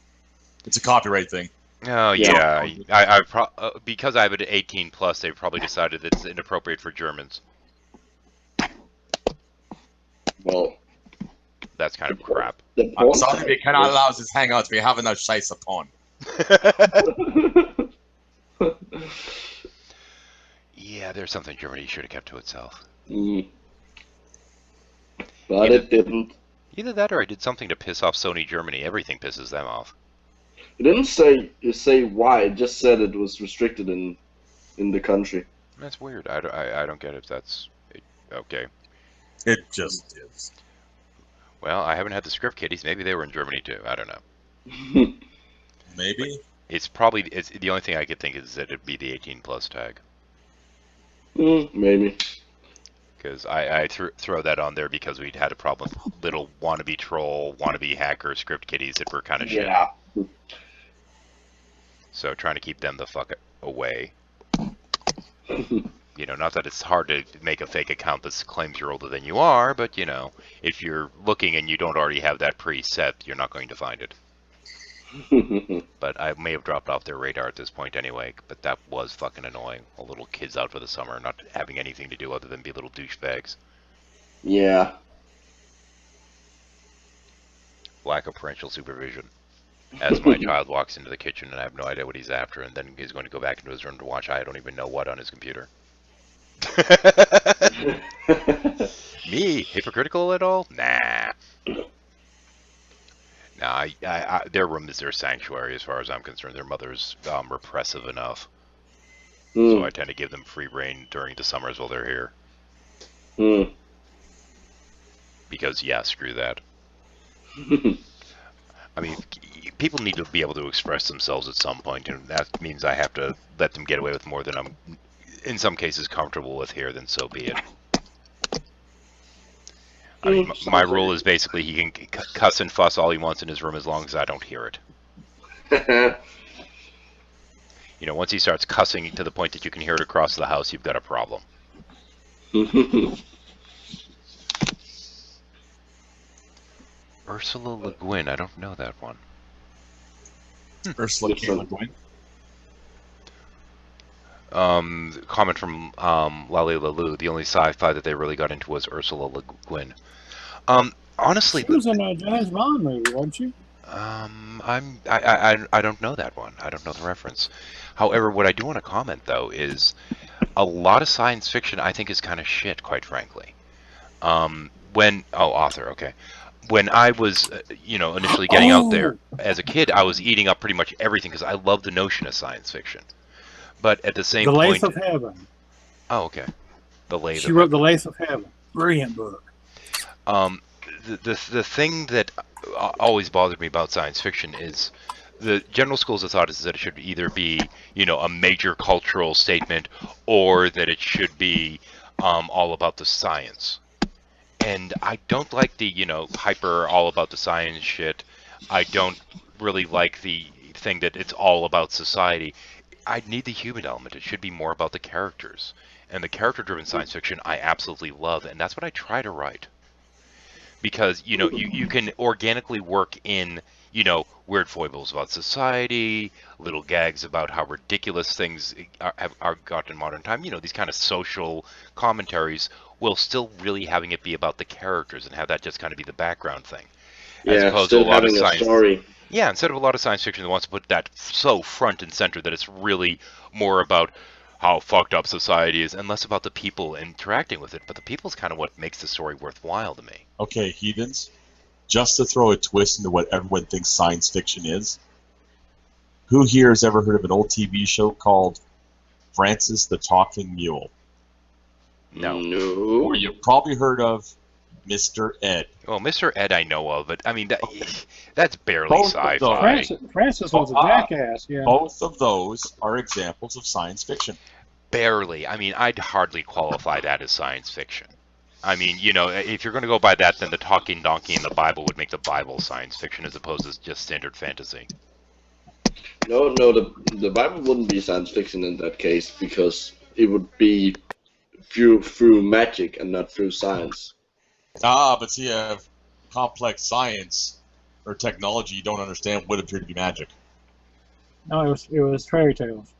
[SPEAKER 3] It's a copyright thing.
[SPEAKER 1] Oh,
[SPEAKER 10] Yeah.
[SPEAKER 1] yeah. Because I have it at 18 plus, they've probably decided that it's inappropriate for Germans.
[SPEAKER 10] Well,
[SPEAKER 1] That's kind of crap.
[SPEAKER 10] the
[SPEAKER 3] I'm
[SPEAKER 10] porn
[SPEAKER 3] sorry,
[SPEAKER 10] site
[SPEAKER 3] we cannot
[SPEAKER 10] is-
[SPEAKER 3] allow this Hangouts. We have enough shice upon.
[SPEAKER 1] Yeah, there's something Germany should have kept to itself.
[SPEAKER 10] Mm. But it didn't.
[SPEAKER 1] Either that or I did something to piss off Sony Germany. Everything pisses them off.
[SPEAKER 10] It didn't say why. It just said it was restricted in the country.
[SPEAKER 1] That's weird. I don't get if that's... Okay.
[SPEAKER 3] It just is.
[SPEAKER 1] Well, I haven't had the script kiddies. Maybe they were in Germany too. I don't know.
[SPEAKER 3] Maybe.
[SPEAKER 1] It's probably... It's the only thing I could think is that it'd be the 18 plus tag.
[SPEAKER 10] Maybe.
[SPEAKER 1] Because I throw that on there because we'd had a problem with little wannabe troll, wannabe hacker script kiddies that were kind of shit.
[SPEAKER 10] Yeah.
[SPEAKER 1] So trying to keep them the fuck away. You know, not that it's hard to make a fake account that claims you're older than you are, but, you know, if you're looking and you don't already have that preset, you're not going to find it. But I may have dropped off their radar at this point anyway, but that was fucking annoying. All little kids out for the summer, not having anything to do other than be little douchebags.
[SPEAKER 10] Yeah.
[SPEAKER 1] Lack of parental supervision. As my child walks into the kitchen and I have no idea what he's after, and then he's going to go back into his room to watch I don't even know what on his computer. Me? Hypocritical at all? Nah. Nah, their room is their sanctuary as far as I'm concerned. Their mother's repressive enough. So I tend to give them free reign during the summers while they're here. Because, yeah, screw that. I mean, people need to be able to express themselves at some point, and that means I have to let them get away with more than I'm, in some cases, comfortable with here, then so be it. I mean, my rule is basically he can cuss and fuss all he wants in his room as long as I don't hear it. You know, once he starts cussing to the point that you can hear it across the house, you've got a problem. Ursula Le Guin, I don't know that one.
[SPEAKER 3] Ursula K. Le Guin.
[SPEAKER 1] Comment from Lale Lalu, the only sci-fi that they really got into was Ursula Le Guin. Honestly,
[SPEAKER 5] she was in a James Bond movie, wasn't she?
[SPEAKER 1] I don't know that one. I don't know the reference. However, what I do want to comment though is a lot of science fiction I think is kind of shit, quite frankly. Author, okay. When I was, initially getting out there as a kid, I was eating up pretty much everything because I love the notion of science fiction. But at the same point...
[SPEAKER 5] The Lace of Heaven.
[SPEAKER 1] Oh, okay.
[SPEAKER 5] She wrote The Lace of Heaven. Brilliant book.
[SPEAKER 1] The thing that always bothered me about science fiction is the general schools of thought is that it should either be, a major cultural statement or that it should be all about the science. And I don't like the, hyper all about the science shit. I don't really like the thing that it's all about society. I need the human element. It should be more about the characters. And the character-driven science fiction I absolutely love, and that's what I try to write. Because, you can organically work in, weird foibles about society, little gags about how ridiculous things are got in modern time, these kind of social commentaries, while still really having it be about the characters and have that just kind of be the background thing. As opposed to a lot of science. Story. Yeah, instead of a lot of science fiction that wants to put that so front and center that it's really more about how fucked up society is and less about the people interacting with it. But the people's kind of what makes the story worthwhile to me.
[SPEAKER 3] Okay, heathens, just to throw a twist into what everyone thinks science fiction is, who here has ever heard of an old TV show called Francis the Talking Mule?
[SPEAKER 1] No.
[SPEAKER 3] Or you've probably heard of Mr. Ed.
[SPEAKER 1] Well, Mr. Ed I know of, but I mean, that's barely sci-fi.
[SPEAKER 5] Francis was a jackass, yeah.
[SPEAKER 3] Both of those are examples of science fiction.
[SPEAKER 1] Barely. I mean, I'd hardly qualify that as science fiction. I mean, if you're going to go by that, then the talking donkey in the Bible would make the Bible science fiction as opposed to just standard fantasy.
[SPEAKER 10] No, the Bible wouldn't be science fiction in that case because it would be through magic and not through science.
[SPEAKER 3] But see, you have complex science or technology you don't understand would appear to be magic.
[SPEAKER 5] No, it was fairy tales.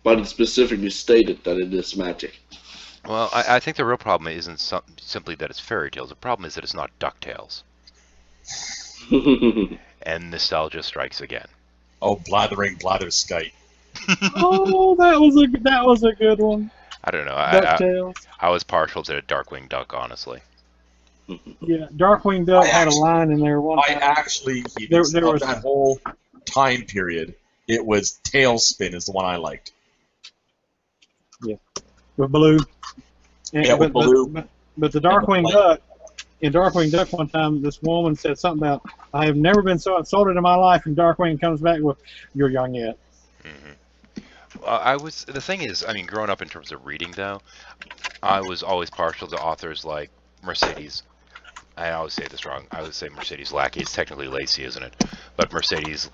[SPEAKER 10] But it specifically stated that it is magic.
[SPEAKER 1] Well, I think the real problem isn't simply that it's fairy tales. The problem is that it's not DuckTales. And nostalgia strikes again.
[SPEAKER 3] Oh, blathering blatherskite.
[SPEAKER 5] Oh, that was a good one.
[SPEAKER 1] I don't know.
[SPEAKER 5] DuckTales.
[SPEAKER 1] I was partial to Darkwing Duck, honestly.
[SPEAKER 5] Yeah, Darkwing Duck had a line in there one time.
[SPEAKER 3] There was that whole time period. It was Tailspin is the one I liked.
[SPEAKER 5] Yeah, with Baloo.
[SPEAKER 3] With Baloo.
[SPEAKER 5] But the Darkwing Duck, in Darkwing Duck one time, this woman said something about, I have never been so insulted in my life, and Darkwing comes back with, you're young yet.
[SPEAKER 1] Mm-hmm. The thing is, I mean, growing up in terms of reading, though, I was always partial to authors like Mercedes. I always say this wrong. I would say Mercedes Lackey. It's technically Lacey, isn't it? But Mercedes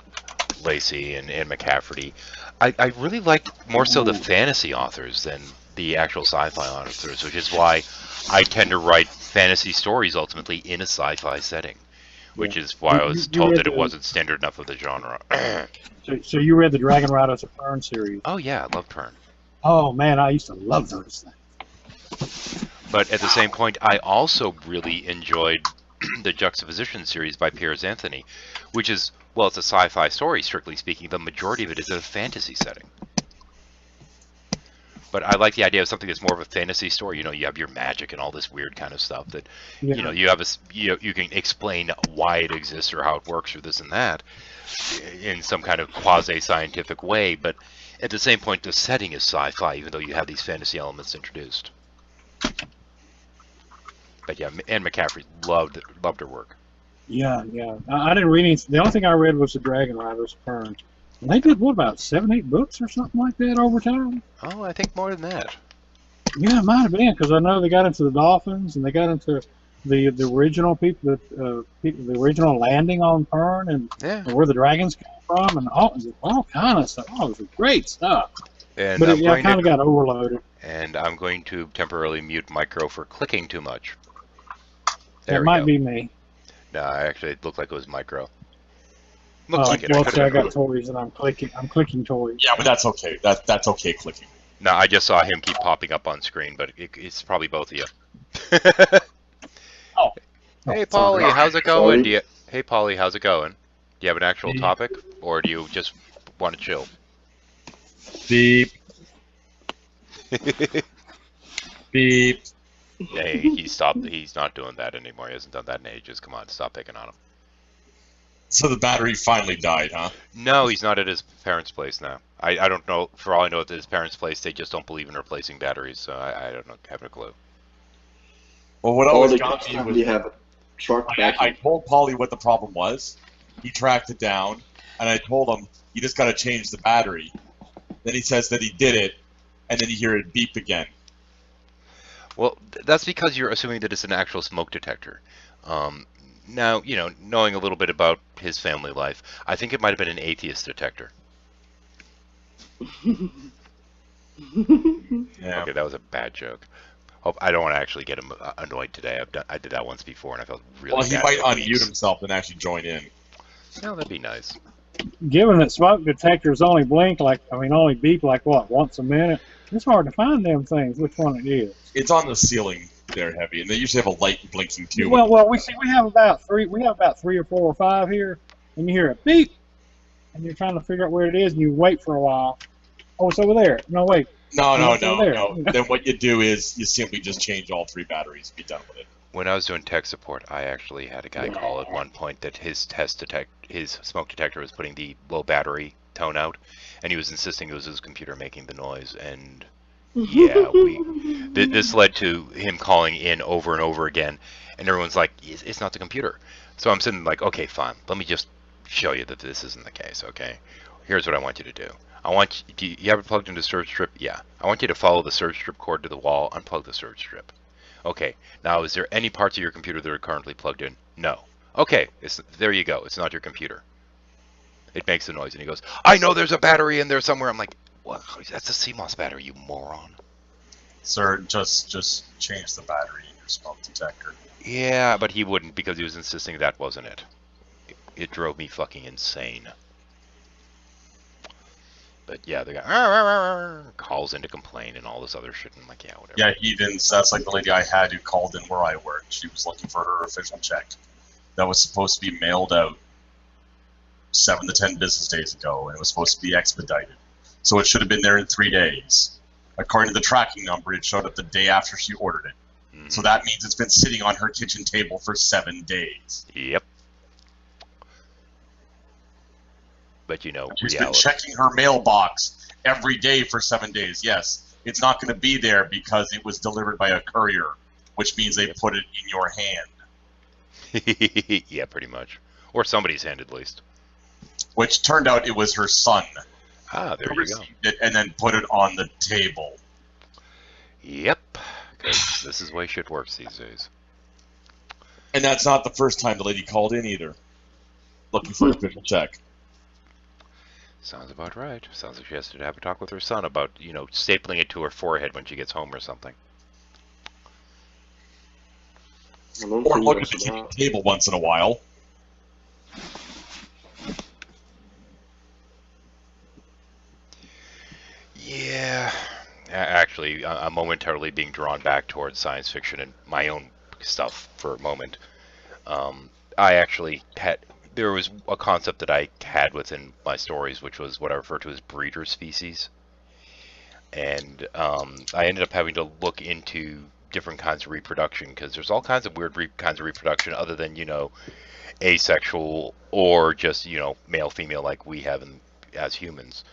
[SPEAKER 1] Lacey and McCafferty. I really liked more so the fantasy authors than the actual sci-fi authors, which is why I tend to write fantasy stories ultimately in a sci-fi setting, which is why I was told that it wasn't standard enough of the genre.
[SPEAKER 5] So you read the Dragon Riders of Pern series?
[SPEAKER 1] Oh yeah, I love Pern.
[SPEAKER 5] Oh man, I used to love those things.
[SPEAKER 1] But at the same point, I also really enjoyed the Juxtaposition series by Piers Anthony, which is, well, it's a sci-fi story, strictly speaking. The majority of it is in a fantasy setting. But I like the idea of something that's more of a fantasy story. You know, you have your magic and all this weird kind of stuff that, you know, you have you can explain why it exists or how it works or this and that in some kind of quasi-scientific way. But at the same point, the setting is sci-fi, even though you have these fantasy elements introduced. But yeah, Anne McCaffrey loved her work.
[SPEAKER 5] Yeah. I didn't read any. The only thing I read was the Dragon Riders of Pern. And they did, what, about 7-8 books or something like that over time?
[SPEAKER 1] Oh, I think more than that.
[SPEAKER 5] Yeah, it might have been, because I know they got into the Dolphins, and they got into the original people, the original landing on Pern, and where the dragons came from, and all kind of stuff. Oh, it was great stuff.
[SPEAKER 1] And
[SPEAKER 5] but I kind of got overloaded.
[SPEAKER 1] And I'm going to temporarily mute Micro for clicking too much.
[SPEAKER 5] It might be me.
[SPEAKER 1] No, actually, it looked like it was Micro.
[SPEAKER 5] Well, see, I got toys and I'm clicking toys.
[SPEAKER 3] Yeah, but that's okay. That's okay clicking.
[SPEAKER 1] No, I just saw him keep popping up on screen, but it's probably both of you. Hey, Polly, how's it going? Hey, Polly, how's it going? Do you have an actual topic, or do you just want to chill?
[SPEAKER 3] Beep. Beep.
[SPEAKER 1] Hey, he stopped. He's not doing that anymore. He hasn't done that in ages. Come on, stop picking on him.
[SPEAKER 3] So the battery finally died, huh?
[SPEAKER 1] No, he's not at his parents' place now. I don't know. For all I know, at his parents' place, they just don't believe in replacing batteries. So I don't know. Have a clue.
[SPEAKER 3] Well, what always got me was
[SPEAKER 10] have a truck
[SPEAKER 3] I told Polly what the problem was. He tracked it down, and I told him you just got to change the battery. Then he says that he did it, and then you hear it beep again.
[SPEAKER 1] Well, that's because you're assuming that it's an actual smoke detector. Now, you know, knowing a little bit about his family life, I think it might have been an atheist detector.
[SPEAKER 3] Yeah.
[SPEAKER 1] Okay, that was a bad joke. Hope I don't want to actually get him annoyed today. I did that once before, and I felt really bad.
[SPEAKER 3] Well, he might unmute himself and actually join in.
[SPEAKER 1] No, that'd be nice.
[SPEAKER 5] Given that smoke detectors only only beep like what, once a minute, it's hard to find them things, which one it is.
[SPEAKER 3] It's on the ceiling there, Heavy, and they usually have a light blinking too.
[SPEAKER 5] Well, we have about 3 or 4 or 5 here, and you hear a beep, and you're trying to figure out where it is, and you wait for a while. Oh, it's over there. No, wait.
[SPEAKER 3] No. Then what you do is you simply just change all 3 batteries, be done with it.
[SPEAKER 1] When I was doing tech support, I actually had a guy call at one point that his smoke detector was putting the low battery tone out, and he was insisting it was his computer making the noise. And yeah, this led to him calling in over and over again, and everyone's like, "It's not the computer." So I'm sitting like, "Okay, fine. Let me just show you that this isn't the case. Okay, here's what I want you to do. Do you have it plugged into surge strip? Yeah. I want you to follow the surge strip cord to the wall. Unplug the surge strip. Okay, now is there any parts of your computer that are currently plugged in? No. Okay, there you go. It's not your computer. It makes the noise, and he goes, I know there's a battery in there somewhere. I'm like, what? That's a CMOS battery, you moron.
[SPEAKER 3] Sir, just change the battery in your smoke detector.
[SPEAKER 1] Yeah, but he wouldn't because he was insisting that wasn't it. It drove me fucking insane. But yeah, the guy calls in to complain and all this other shit. And I'm like, yeah, whatever.
[SPEAKER 3] Yeah, heathens. That's like the lady I had who called in where I worked. She was looking for her official check that was supposed to be mailed out 7 to 10 business days ago, and it was supposed to be expedited. So it should have been there in 3 days. According to the tracking number, it showed up the day after she ordered it. Mm-hmm. So that means it's been sitting on her kitchen table for 7 days.
[SPEAKER 1] Yep. But you know,
[SPEAKER 3] she's been checking her mailbox every day for 7 days. Yes, it's not going to be there because it was delivered by a courier, which means they put it in your hand.
[SPEAKER 1] Yeah, pretty much. Or somebody's hand, at least.
[SPEAKER 3] Which turned out it was her son.
[SPEAKER 1] Ah, there you go.
[SPEAKER 3] It and then put it on the table.
[SPEAKER 1] Yep. Because this is the way shit works these days.
[SPEAKER 3] And that's not the first time the lady called in either, looking for an official check.
[SPEAKER 1] Sounds about right. Sounds like she has to have a talk with her son about, stapling it to her forehead when she gets home or something.
[SPEAKER 10] I don't
[SPEAKER 3] Or
[SPEAKER 10] think
[SPEAKER 3] look at
[SPEAKER 10] that's
[SPEAKER 3] the
[SPEAKER 10] about-
[SPEAKER 3] kitchen table once in a while.
[SPEAKER 1] Yeah. Actually, I'm momentarily being drawn back towards science fiction and my own stuff for a moment. I actually there was a concept that I had within my stories, which was what I refer to as breeder species. And I ended up having to look into different kinds of reproduction, because there's all kinds of weird kinds of reproduction other than, asexual or just, male, female like we have as humans.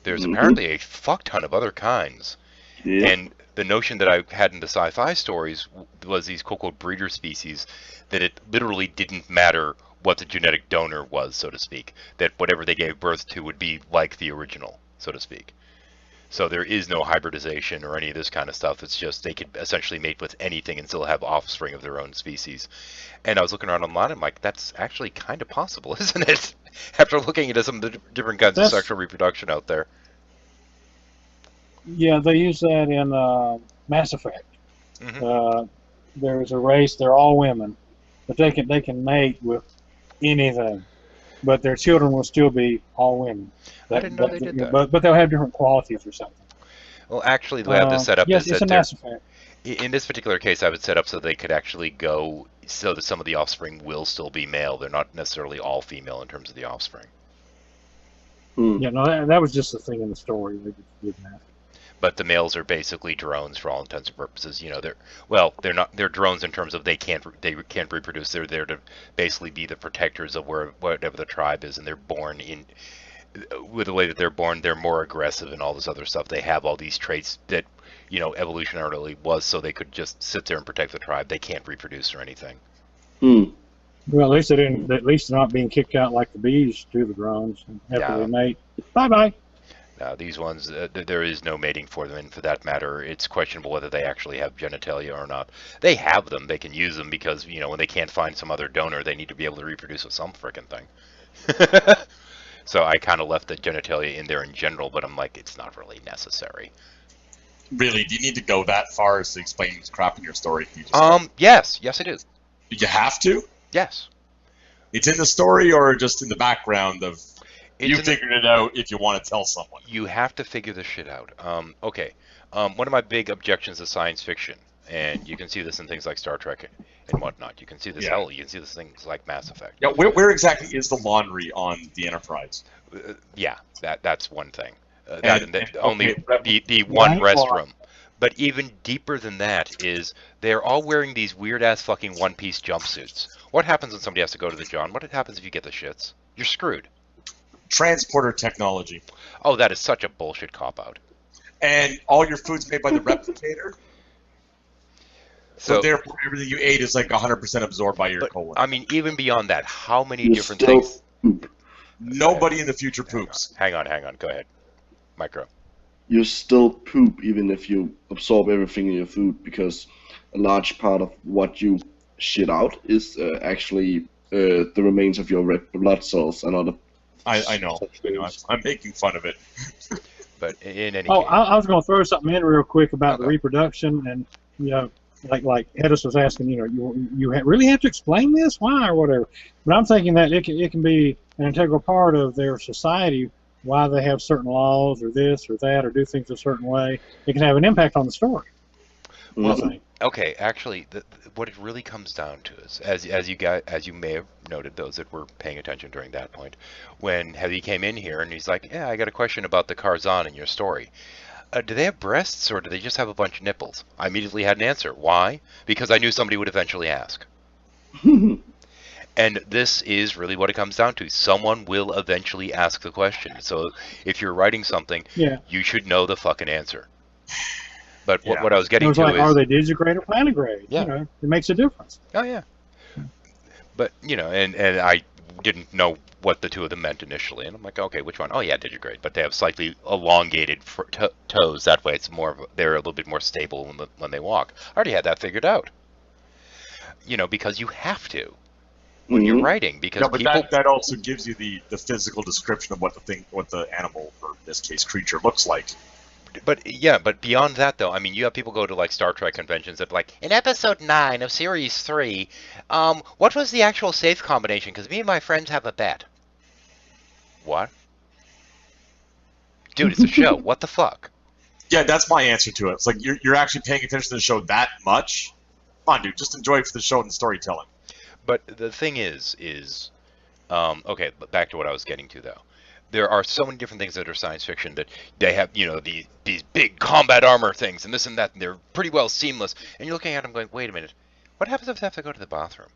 [SPEAKER 1] There's apparently a fuck ton of other kinds.
[SPEAKER 10] Yeah.
[SPEAKER 1] And the notion that I had in the sci-fi stories was these quote-unquote breeder species, that it literally didn't matter what the genetic donor was, so to speak, that whatever they gave birth to would be like the original, so to speak. So there is no hybridization or any of this kind of stuff. It's just they could essentially mate with anything and still have offspring of their own species. And I was looking around online, and I'm like, that's actually kind of possible, isn't it? After looking into some of the different kinds of sexual reproduction out there.
[SPEAKER 5] Yeah, they use that in Mass Effect.
[SPEAKER 1] Mm-hmm.
[SPEAKER 5] There's a race; they're all women, but they can mate with anything, but their children will still be all women.
[SPEAKER 1] I didn't know they did that.
[SPEAKER 5] But they'll have different qualities or something.
[SPEAKER 1] Well, actually, the way I have this set up
[SPEAKER 5] yes,
[SPEAKER 1] is
[SPEAKER 5] it's
[SPEAKER 1] that
[SPEAKER 5] a Mass Effect.
[SPEAKER 1] in this particular case, I would set up so they could actually go so that some of the offspring will still be male. They're not necessarily all female in terms of the offspring.
[SPEAKER 5] Yeah, no, that was just the thing in the story. They just did that.
[SPEAKER 1] But the males are basically drones for all intents and purposes. They're drones in terms of they can't reproduce. They're there to basically be the protectors of whatever the tribe is, and they're born in. With the way that they're born, they're more aggressive and all this other stuff. They have all these traits that, evolutionarily was so they could just sit there and protect the tribe. They can't reproduce or anything.
[SPEAKER 5] Well, at least they didn't. At least they're not being kicked out like the bees do the drones after they mate. Bye bye.
[SPEAKER 1] These ones, there is no mating for them, and for that matter, it's questionable whether they actually have genitalia or not. They have them. They can use them because, when they can't find some other donor, they need to be able to reproduce with some frickin' thing. So I kind of left the genitalia in there in general, but I'm like, it's not really necessary.
[SPEAKER 3] Really? Do you need to go that far as to explain this crap in your story?
[SPEAKER 1] Yes, I do.
[SPEAKER 3] You have to?
[SPEAKER 1] Yes.
[SPEAKER 3] It's in the story or just in the background of you figured it out if you want to tell someone?
[SPEAKER 1] You have to figure this shit out. Okay. One of my big objections to science fiction, and you can see this in things like Star Trek and whatnot. You can see this you can see this in things like Mass Effect.
[SPEAKER 3] Yeah, where exactly is the laundry on the Enterprise?
[SPEAKER 1] Yeah, that's one thing.
[SPEAKER 3] Only
[SPEAKER 1] the one restroom. But even deeper than that is they're all wearing these weird-ass fucking one-piece jumpsuits. What happens when somebody has to go to the John? What happens if you get the shits? You're screwed.
[SPEAKER 3] Transporter technology.
[SPEAKER 1] Oh, that is such a bullshit cop-out.
[SPEAKER 3] And all your food's made by the replicator? So therefore, everything you ate is like 100% absorbed by your colon.
[SPEAKER 1] I mean, even beyond that, how many different things...
[SPEAKER 3] Nobody in the future poops.
[SPEAKER 1] Hang on. Go ahead. Micro.
[SPEAKER 10] You still poop even if you absorb everything in your food, because a large part of what you shit out is actually the remains of your red blood cells and other.
[SPEAKER 3] I know. I'm making fun of it.
[SPEAKER 1] But in any case.
[SPEAKER 5] I was going to throw something in real quick about the reproduction, and like Hedis was asking, you really have to explain this, why or whatever. But I'm thinking that it can be an integral part of their society, why they have certain laws or this or that or do things a certain way. It can have an impact on the story.
[SPEAKER 1] Well, okay, actually, what it really comes down to is, as you may have noted, those that were paying attention during that point, when Heavy came in here and he's like, yeah, I got a question about the Karzan in your story. Do they have breasts or do they just have a bunch of nipples? I immediately had an answer. Why? Because I knew somebody would eventually ask. And this is really what it comes down to. Someone will eventually ask the question. So if you're writing something, you should know the fucking answer. But what I was getting to is...
[SPEAKER 5] are they digigrade or plantigrade?
[SPEAKER 1] Yeah.
[SPEAKER 5] It makes a difference.
[SPEAKER 1] Oh, yeah. But, and I didn't know what the two of them meant initially. And I'm like, okay, which one? Oh, yeah, digigrade. But they have slightly elongated toes. That way they're a little bit more stable when they walk. I already had that figured out. Because you have to. when you're
[SPEAKER 10] Mhm.
[SPEAKER 1] writing, because
[SPEAKER 3] No, but
[SPEAKER 1] people.
[SPEAKER 3] that also gives you the physical description of what the animal, or in this case, creature, looks like.
[SPEAKER 1] But yeah, but beyond that though, I mean, you have people go to like Star Trek conventions that like in episode 9 of series 3, what was the actual safe combination? Because me and my friends have a bet. What? Dude, it's a show. What the fuck?
[SPEAKER 3] Yeah, that's my answer to it. It's like you're actually paying attention to the show that much. Come on, dude, just enjoy it for the show and the storytelling.
[SPEAKER 1] But the thing is, okay, but back to what I was getting to though. There are so many different things that are science fiction that they have, you know, these big combat armor things and this and that, and they're pretty well seamless. And you're looking at them going, wait a minute, what happens if they have to go to the bathroom?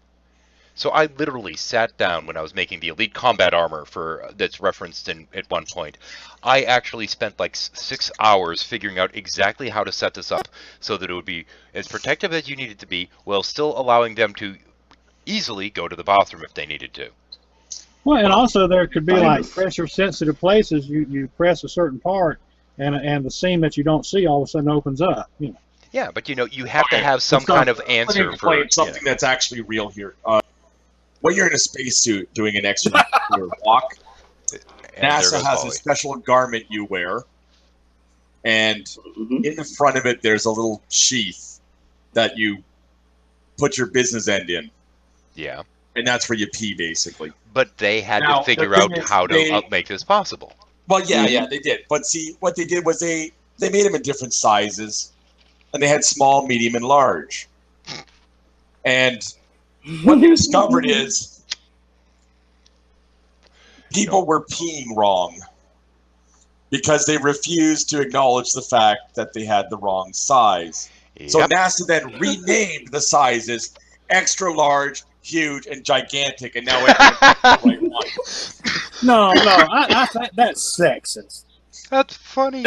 [SPEAKER 1] So I literally sat down when I was making the elite combat armor for that's referenced at one point. I actually spent like 6 hours figuring out exactly how to set this up so that it would be as protective as you needed to be, while still allowing them to easily go to the bathroom if they needed to.
[SPEAKER 5] Well, and also there could be like
[SPEAKER 10] Famous.
[SPEAKER 5] pressure-sensitive places. You press a certain part, and the seam that you don't see all of a sudden opens up. You know.
[SPEAKER 1] Yeah, but you know, you have to
[SPEAKER 3] Okay,
[SPEAKER 1] have some
[SPEAKER 5] so
[SPEAKER 1] kind of
[SPEAKER 3] Let me
[SPEAKER 1] answer
[SPEAKER 3] explain
[SPEAKER 1] for
[SPEAKER 3] something that's actually real here. When you're in a spacesuit doing an extravehicular walk,
[SPEAKER 1] and there
[SPEAKER 3] NASA
[SPEAKER 1] goes
[SPEAKER 3] has
[SPEAKER 1] Wally.
[SPEAKER 3] a special garment you wear, and
[SPEAKER 10] Mhm.
[SPEAKER 3] in the front of it there's a little sheath that you put your business end in,
[SPEAKER 1] Yeah,
[SPEAKER 3] and that's where you pee, basically.
[SPEAKER 1] but they had
[SPEAKER 3] Now,
[SPEAKER 1] to figure
[SPEAKER 3] the thing
[SPEAKER 1] out
[SPEAKER 3] is,
[SPEAKER 1] how to
[SPEAKER 3] they-
[SPEAKER 1] make this possible.
[SPEAKER 3] Well, yeah, they did. But see, what they did was they made them in different sizes, and they had small, medium, and large. And what they discovered is people were peeing wrong because they refused to acknowledge the fact that they had the wrong size. So
[SPEAKER 1] Yep.
[SPEAKER 3] NASA then renamed the sizes extra large, huge, and gigantic, and now everyone's got the right one.
[SPEAKER 5] No, I think that's sexist.
[SPEAKER 1] That's funny.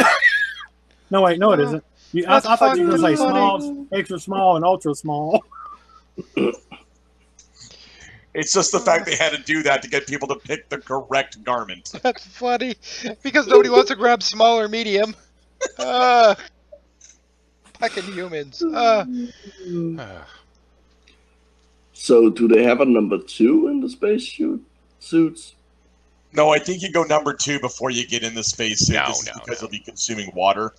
[SPEAKER 5] No, wait, no, it isn't. I thought you were going to say
[SPEAKER 1] fucking
[SPEAKER 5] small, extra small, and ultra small.
[SPEAKER 3] It's just the fact they had to do that to get people to pick the correct garment.
[SPEAKER 1] That's funny because nobody wants to grab small or medium. Fucking humans.
[SPEAKER 10] So, do they have a number 2 in the suits?
[SPEAKER 3] No, I think you go number 2 before you get in the spacesuit.
[SPEAKER 1] No,
[SPEAKER 3] This is
[SPEAKER 1] no,
[SPEAKER 3] because
[SPEAKER 1] no.
[SPEAKER 3] you'll be consuming water,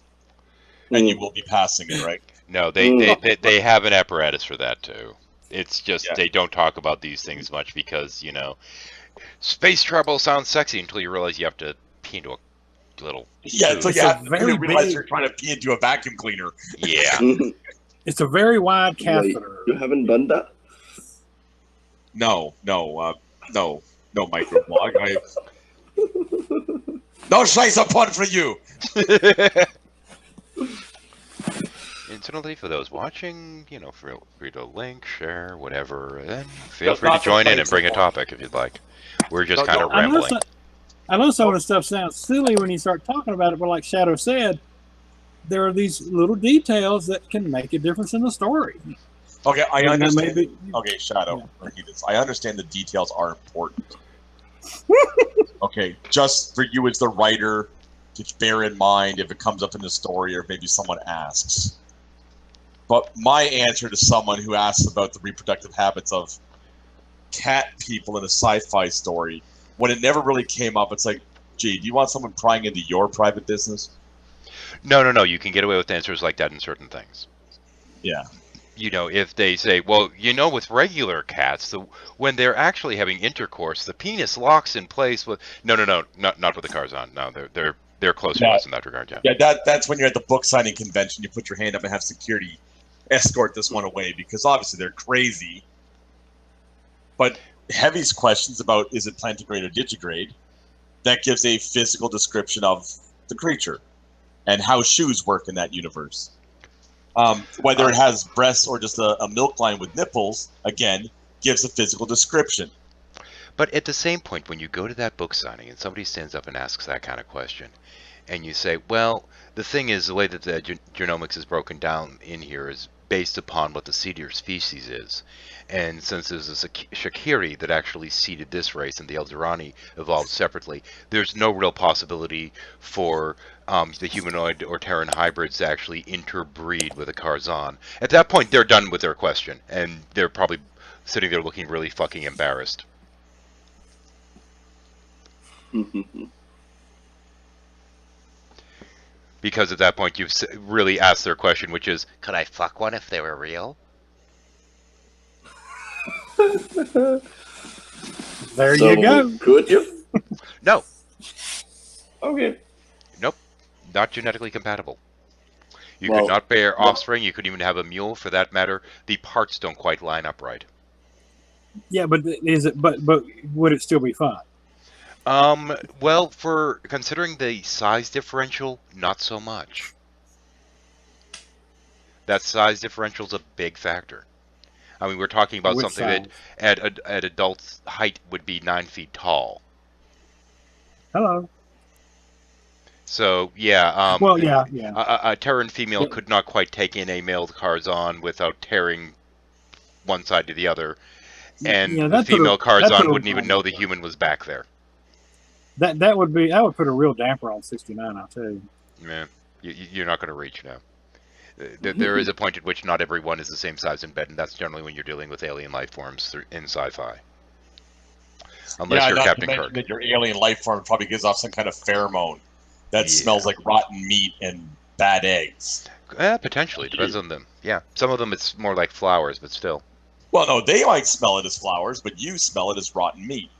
[SPEAKER 3] and you will be passing it, right?
[SPEAKER 1] No, they have an apparatus for that too. It's just
[SPEAKER 3] Yeah.
[SPEAKER 1] they don't talk about these things much because, you know, space travel sounds sexy until you realize you have to pee into a little.
[SPEAKER 3] Yeah,
[SPEAKER 1] suit.
[SPEAKER 3] so
[SPEAKER 5] It's
[SPEAKER 3] you
[SPEAKER 5] a
[SPEAKER 3] have to
[SPEAKER 5] very
[SPEAKER 3] realize
[SPEAKER 5] big-
[SPEAKER 3] you're trying to pee into a vacuum cleaner.
[SPEAKER 1] Yeah.
[SPEAKER 5] It's a very wide
[SPEAKER 10] Wait,
[SPEAKER 5] catheter.
[SPEAKER 10] you haven't done that?
[SPEAKER 3] No, microblog. No slice upon for you.
[SPEAKER 1] Incidentally, for those watching, you know, feel free to link, share, whatever, and feel
[SPEAKER 3] No,
[SPEAKER 1] free to
[SPEAKER 3] not for
[SPEAKER 1] join in and
[SPEAKER 3] plates
[SPEAKER 1] bring a
[SPEAKER 3] of
[SPEAKER 1] topic if you'd like. We're just
[SPEAKER 3] No,
[SPEAKER 1] kind of
[SPEAKER 3] no.
[SPEAKER 1] rambling.
[SPEAKER 5] I know some of the stuff sounds silly when you start talking about it, but like Shadow said, there are these little details that can make a difference in the story.
[SPEAKER 3] Okay, I
[SPEAKER 5] And that
[SPEAKER 3] understand.
[SPEAKER 5] may be-
[SPEAKER 3] Okay, Shadow, repeat this. I understand the details are important. Okay, just for you as the writer to bear in mind if it comes up in the story or maybe someone asks. But my answer to someone who asks about the reproductive habits of cat people in a sci-fi story, when it never really came up, it's like, gee, do you want someone prying into your private business?
[SPEAKER 1] No. You can get away with answers like that in certain things.
[SPEAKER 3] Yeah.
[SPEAKER 1] You know, if they say, well, you know, with regular cats, when they're actually having intercourse, the penis locks in place with. No, not with the cars on. No, they're closer to us in that regard. Yeah.
[SPEAKER 3] Yeah, that's when you're at the book signing convention. You put your hand up and have security escort this one away because obviously they're crazy. But Heavy's questions about is it plantigrade or digigrade, that gives a physical description of the creature and how shoes work in that universe. Whether it has breasts or just a milk line with nipples, again, gives a physical description.
[SPEAKER 1] But at the same point, when you go to that book signing and somebody stands up and asks that kind of question, and you say, well, the thing is, the way that the genomics is broken down in here is based upon what the seedier species is. And since there's a Shakiri that actually seeded this race and the Eldorani evolved separately, there's no real possibility for the humanoid or Terran hybrids to actually interbreed with a Karzan. At that point, they're done with their question, and they're probably sitting there looking really fucking embarrassed. Because at that point you've really asked their question, which is, could I fuck one if they were real?
[SPEAKER 5] There
[SPEAKER 10] So,
[SPEAKER 5] you go.
[SPEAKER 10] could you?
[SPEAKER 1] No.
[SPEAKER 10] Okay.
[SPEAKER 1] Nope. Not genetically compatible. You
[SPEAKER 10] Well,
[SPEAKER 1] could not bear
[SPEAKER 10] no.
[SPEAKER 1] offspring. You could even have a mule, for that matter. The parts don't quite line up right.
[SPEAKER 5] Yeah, but is it? But would it still be fun?
[SPEAKER 1] Well, for considering the size differential, not so much. That size differential's a big factor. I mean, we're talking about
[SPEAKER 5] Which
[SPEAKER 1] something that at adult height would be 9 feet tall.
[SPEAKER 5] Hello.
[SPEAKER 1] So yeah.
[SPEAKER 5] Well, yeah.
[SPEAKER 1] A Terran female
[SPEAKER 5] Yeah.
[SPEAKER 1] could not quite take in a male Karzan without tearing one side to the other, and
[SPEAKER 5] Yeah,
[SPEAKER 1] the
[SPEAKER 5] that put a-
[SPEAKER 1] female
[SPEAKER 5] that put
[SPEAKER 1] Karzan
[SPEAKER 5] a-
[SPEAKER 1] wouldn't even know the human was back there.
[SPEAKER 5] That would put a real damper on 69. I'll tell you.
[SPEAKER 1] Yeah, you're not going to reach now. There is a point at which not everyone is the same size in bed, and that's generally when you're dealing with alien life forms in sci-fi. Unless you're
[SPEAKER 3] not
[SPEAKER 1] Captain
[SPEAKER 3] to mention
[SPEAKER 1] Kirk.
[SPEAKER 3] that your alien life form probably gives off some kind of pheromone that smells like rotten meat and bad eggs.
[SPEAKER 1] Potentially, depends on them. Yeah, some of them it's more like flowers, but still.
[SPEAKER 3] Well, no, they might smell it as flowers, but you smell it as rotten meat.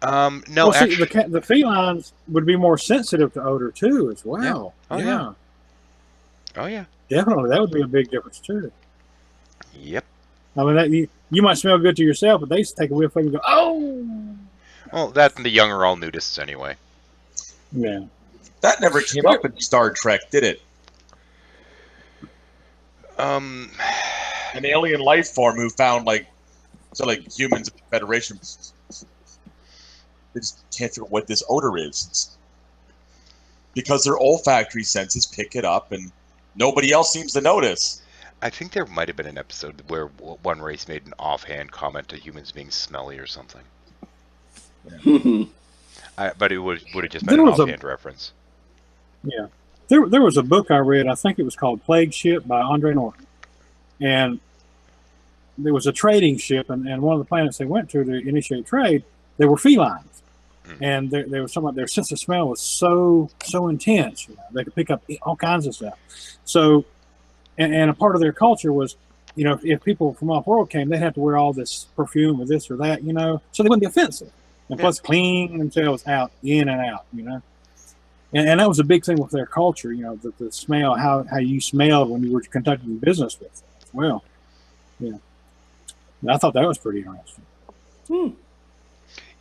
[SPEAKER 1] No,
[SPEAKER 5] well, see,
[SPEAKER 1] actually,
[SPEAKER 5] the felines would be more sensitive to odor too, as well.
[SPEAKER 1] Oh, yeah. Oh yeah.
[SPEAKER 5] Definitely, that would be a big difference too.
[SPEAKER 1] Yep.
[SPEAKER 5] I mean, you might smell good to yourself, but they just take a whiff and go, "Oh."
[SPEAKER 1] Well, that and the young are all nudists anyway.
[SPEAKER 5] Yeah.
[SPEAKER 3] That never came up in Star Trek, did it? An alien life form who found like humans in the Federation. They just can't figure out what this odor is. Because their olfactory senses pick it up and nobody else seems to notice.
[SPEAKER 1] I think there might have been an episode where one race made an offhand comment to humans being smelly or something. But it would have just been
[SPEAKER 5] There
[SPEAKER 1] an
[SPEAKER 5] was a-
[SPEAKER 1] offhand reference.
[SPEAKER 5] Yeah. There was a book I read, I think it was called Plague Ship by Andre Norton. And there was a trading ship, and one of the planets they went to initiate trade, they were felines. And there was something, their sense of smell was so intense. You know, they could pick up all kinds of stuff. So, and a part of their culture was, you know, if people from off world came, they'd have to wear all this perfume or this or that, you know, so they wouldn't be offensive. And plus clean themselves out, in and out, you know. And that was a big thing with their culture, you know, the smell, how you smelled when you were conducting business with them as well. Yeah. And I thought that was pretty interesting.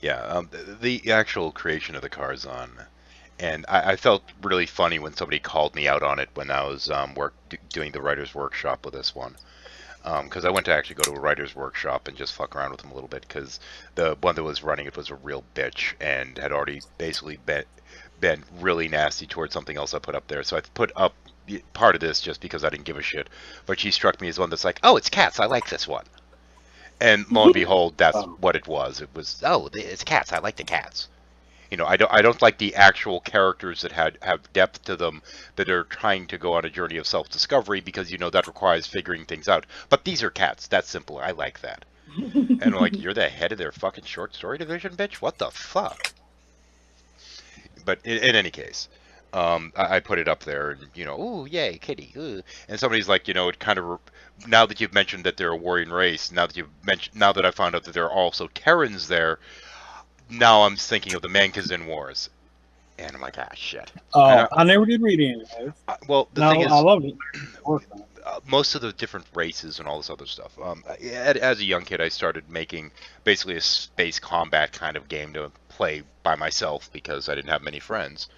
[SPEAKER 1] Yeah, the actual creation of the Karzan, and I felt really funny when somebody called me out on it when I was doing the writer's workshop with this one. Because I went to actually go to a writer's workshop and just fuck around with them a little bit, because the one that was running it was a real bitch and had already basically been really nasty towards something else I put up there. So I put up part of this just because I didn't give a shit. But she struck me as one that's like, oh, it's cats, I like this one. And lo and behold, that's what it was. It was, oh, it's cats, I like the cats. You know, I don't like the actual characters that have depth to them, that are trying to go on a journey of self-discovery, because, you know, that requires figuring things out. But these are cats. That's simpler. I like that. And I'm like, you're the head of their fucking short story division, bitch? What the fuck? But in any case, I put it up there, and, you know, ooh, yay, kitty. Ooh. And somebody's like, you know, it kind of, now that you've mentioned that they're a warring race, now that I found out that there are also Terrans there, now I'm thinking of the Mankazin Wars, and I'm like, ah, shit.
[SPEAKER 5] I never did read any of those.
[SPEAKER 1] Well, the thing is,
[SPEAKER 5] I loved it.
[SPEAKER 1] most of the different races and all this other stuff. As a young kid, I started making basically a space combat kind of game to play by myself because I didn't have many friends.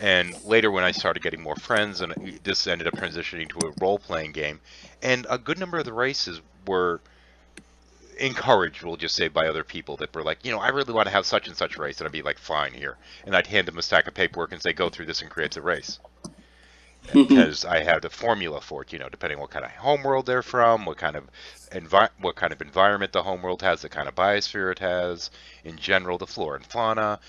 [SPEAKER 1] And later, when I started getting more friends, and this ended up transitioning to a role-playing game, and a good number of the races were encouraged, we'll just say, by other people that were like, you know, I really want to have such and such race, and I'd be like, fine, here, and I'd hand them a stack of paperwork and say, go through this and create the race. because I have the formula for it. Depending on what kind of homeworld they're from, what kind of environment the homeworld has, the kind of biosphere it has, in general, the flora and fauna.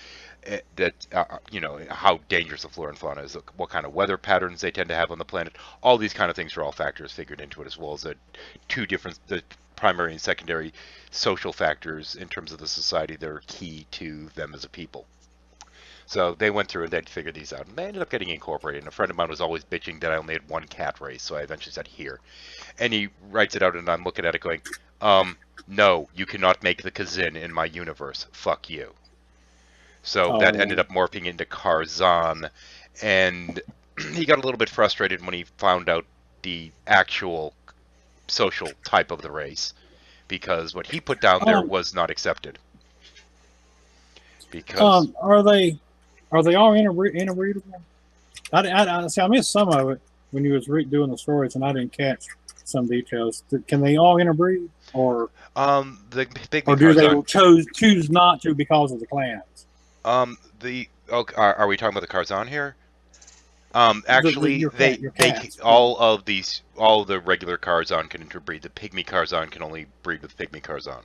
[SPEAKER 1] How dangerous the flora and fauna is, what kind of weather patterns they tend to have on the planet. All these kind of things are all factors figured into it, as well as the primary and secondary social factors in terms of the society that are key to them as a people. So they went through and they'd figured these out, and they ended up getting incorporated. And a friend of mine was always bitching that I only had one cat race, so I eventually said, here. And he writes it out, and I'm looking at it going, no, you cannot make the Kazin in my universe. Fuck you. So that ended up morphing into Karzan, and he got a little bit frustrated when he found out the actual social type of the race, because what he put down there was not accepted. Because
[SPEAKER 5] are they all interbreedable? I missed some of it when you was doing the stories, and I didn't catch some details. Can they all interbreed, or
[SPEAKER 1] the Pygmy
[SPEAKER 5] or do
[SPEAKER 1] Karzan,
[SPEAKER 5] they choose not to because of the clans?
[SPEAKER 1] are we talking about the Karzan here? Actually, all the regular Karzan can interbreed. The Pygmy Karzan can only breed with Pygmy Karzan.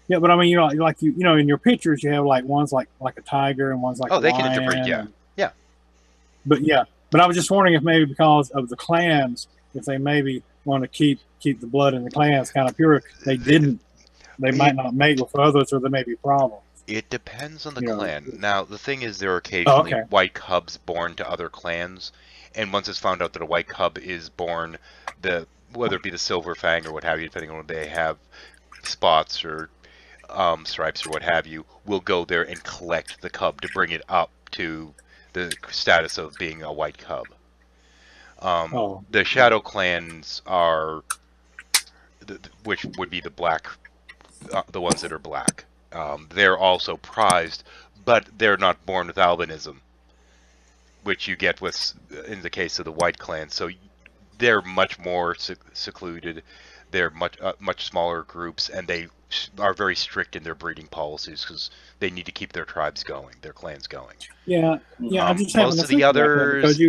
[SPEAKER 5] Yeah, but I mean, in your pictures, you have like one's like a tiger and one's like a
[SPEAKER 1] they
[SPEAKER 5] lion.
[SPEAKER 1] can interbreed, yeah.
[SPEAKER 5] But I was just wondering if maybe because of the clans, if they maybe want to keep the blood in the clans kind of pure, they might not mate with others, or there may be problems.
[SPEAKER 1] It depends on the clan. Now, the thing is, there are occasionally white cubs born to other clans, and once it's found out that a white cub is born, whether it be the Silver Fang or what have you, depending on what they have, spots or stripes or what have you, will go there and collect the cub to bring it up to the status of being a white cub. The Shadow clans are, which would be the black, the ones that are black. They're also prized, but they're not born with albinism, which you get in the case of the white clan. So they're much more secluded. They're much smaller groups, and they are very strict in their breeding policies because they need to keep their tribes going, their clans going.
[SPEAKER 5] Yeah. I'm just having
[SPEAKER 1] most of the others.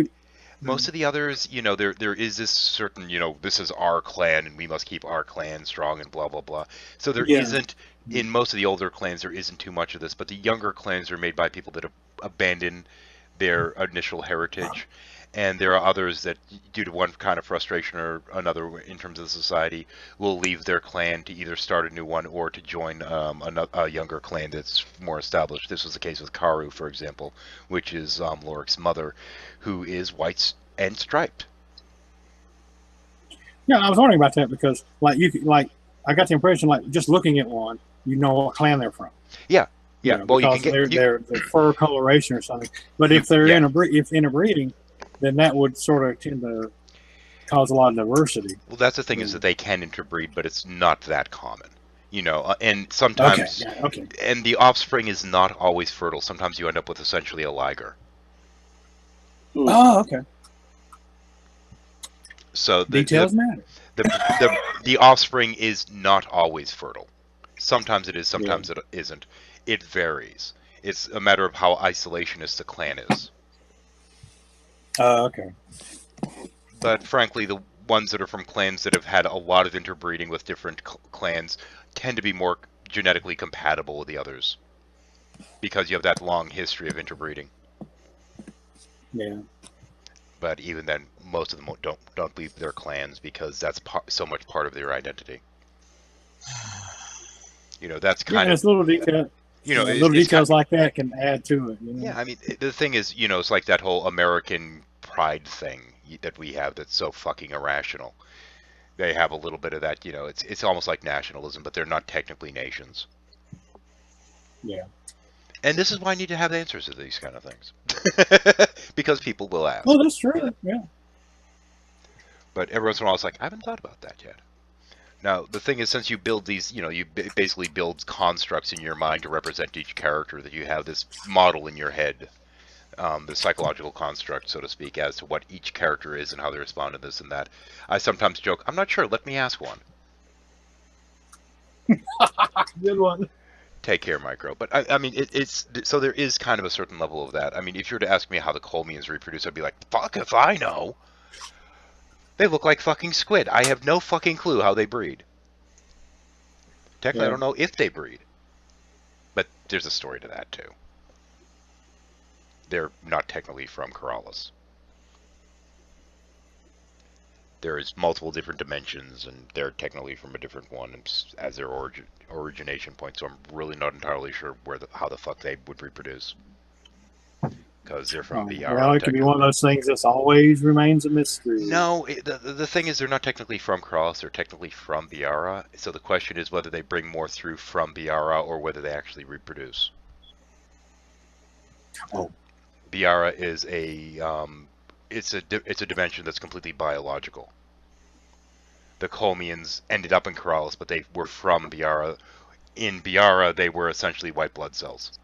[SPEAKER 1] Most of the others, there is this certain, this is our clan and we must keep our clan strong and blah, blah, blah. So there isn't, in most of the older clans, there isn't too much of this, but the younger clans are made by people that have abandoned their initial heritage. And there are others that, due to one kind of frustration or another in terms of society, will leave their clan to either start a new one or to join a younger clan that's more established. This was the case with Karu, for example, which is Loric's mother, who is white and striped.
[SPEAKER 5] Yeah, I was wondering about that because, I got the impression, just looking at one, you know what clan they're from.
[SPEAKER 1] Yeah. Yeah. Well, you can get
[SPEAKER 5] their fur coloration or something. But if they're interbreeding, then that would sort of tend to cause a lot of diversity.
[SPEAKER 1] Well, that's the thing is that they can interbreed, but it's not that common. And sometimes, and the offspring is not always fertile. Sometimes you end up with essentially a liger.
[SPEAKER 5] Oh, okay.
[SPEAKER 1] So
[SPEAKER 5] details matter.
[SPEAKER 1] The offspring is not always fertile. Sometimes it is, sometimes it isn't. It varies. It's a matter of how isolationist the clan is.
[SPEAKER 5] Okay.
[SPEAKER 1] But frankly, the ones that are from clans that have had a lot of interbreeding with different clans tend to be more genetically compatible with the others, because you have that long history of interbreeding.
[SPEAKER 5] Yeah.
[SPEAKER 1] But even then, most of them don't leave their clans because that's so much part of their identity. That's kind of...
[SPEAKER 5] it's little detail. Little details like that can add to it.
[SPEAKER 1] Yeah, I mean, the thing is, it's like that whole American pride thing that we have that's so fucking irrational. They have a little bit of that, it's almost like nationalism, but they're not technically nations.
[SPEAKER 5] Yeah.
[SPEAKER 1] And this is why I need to have answers to these kind of things. Because people will ask.
[SPEAKER 5] Oh, that's true, yeah.
[SPEAKER 1] But every once in a while, it's like, I haven't thought about that yet. Now, the thing is, since you build these, you basically build constructs in your mind to represent each character, that you have this model in your head, the psychological construct, so to speak, as to what each character is and how they respond to this and that. I sometimes joke, I'm not sure, let me ask one.
[SPEAKER 5] Good one.
[SPEAKER 1] Take care, Micro. But I mean, it's so there is kind of a certain level of that. I mean, if you were to ask me how the Colmians reproduce, I'd be like, fuck if I know. They look like fucking squid. I have no fucking clue how they breed. Technically, I don't know if they breed. But there's a story to that, too. They're not technically from Corallus. There's multiple different dimensions, and they're technically from a different one as their origination point. So I'm really not entirely sure how the fuck they would reproduce, because they're from VR.
[SPEAKER 5] Well, it could be one of those things that always remains a mystery.
[SPEAKER 1] No, the thing is, they're not technically from Corallus. They're technically from Biara. So the question is whether they bring more through from Biara or whether they actually reproduce.
[SPEAKER 5] Oh.
[SPEAKER 1] Biara is it's a dimension that's completely biological. The Colmians ended up in Corallus, but they were from Biara. In Biara, they were essentially white blood cells,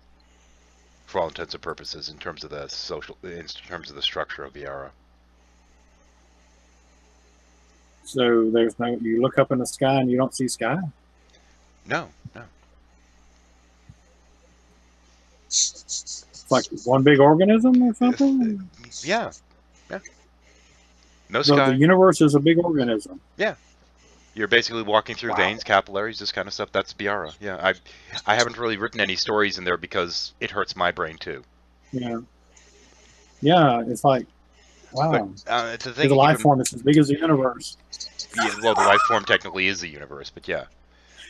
[SPEAKER 1] for all intents and purposes, in terms of the structure of Biara.
[SPEAKER 5] So there's no. You look up in the sky and you don't see sky.
[SPEAKER 1] No.
[SPEAKER 5] It's like one big organism or something.
[SPEAKER 1] Yeah. No sky.
[SPEAKER 5] The universe is a big organism.
[SPEAKER 1] Yeah. You're basically walking through veins, capillaries, this kind of stuff. That's Biara. Yeah, I haven't really written any stories in there because it hurts my brain too.
[SPEAKER 5] Yeah. Yeah, it's like, wow.
[SPEAKER 1] But, the thing,
[SPEAKER 5] the life form is as big as the universe.
[SPEAKER 1] Yeah, well, the life form technically is the universe, but yeah.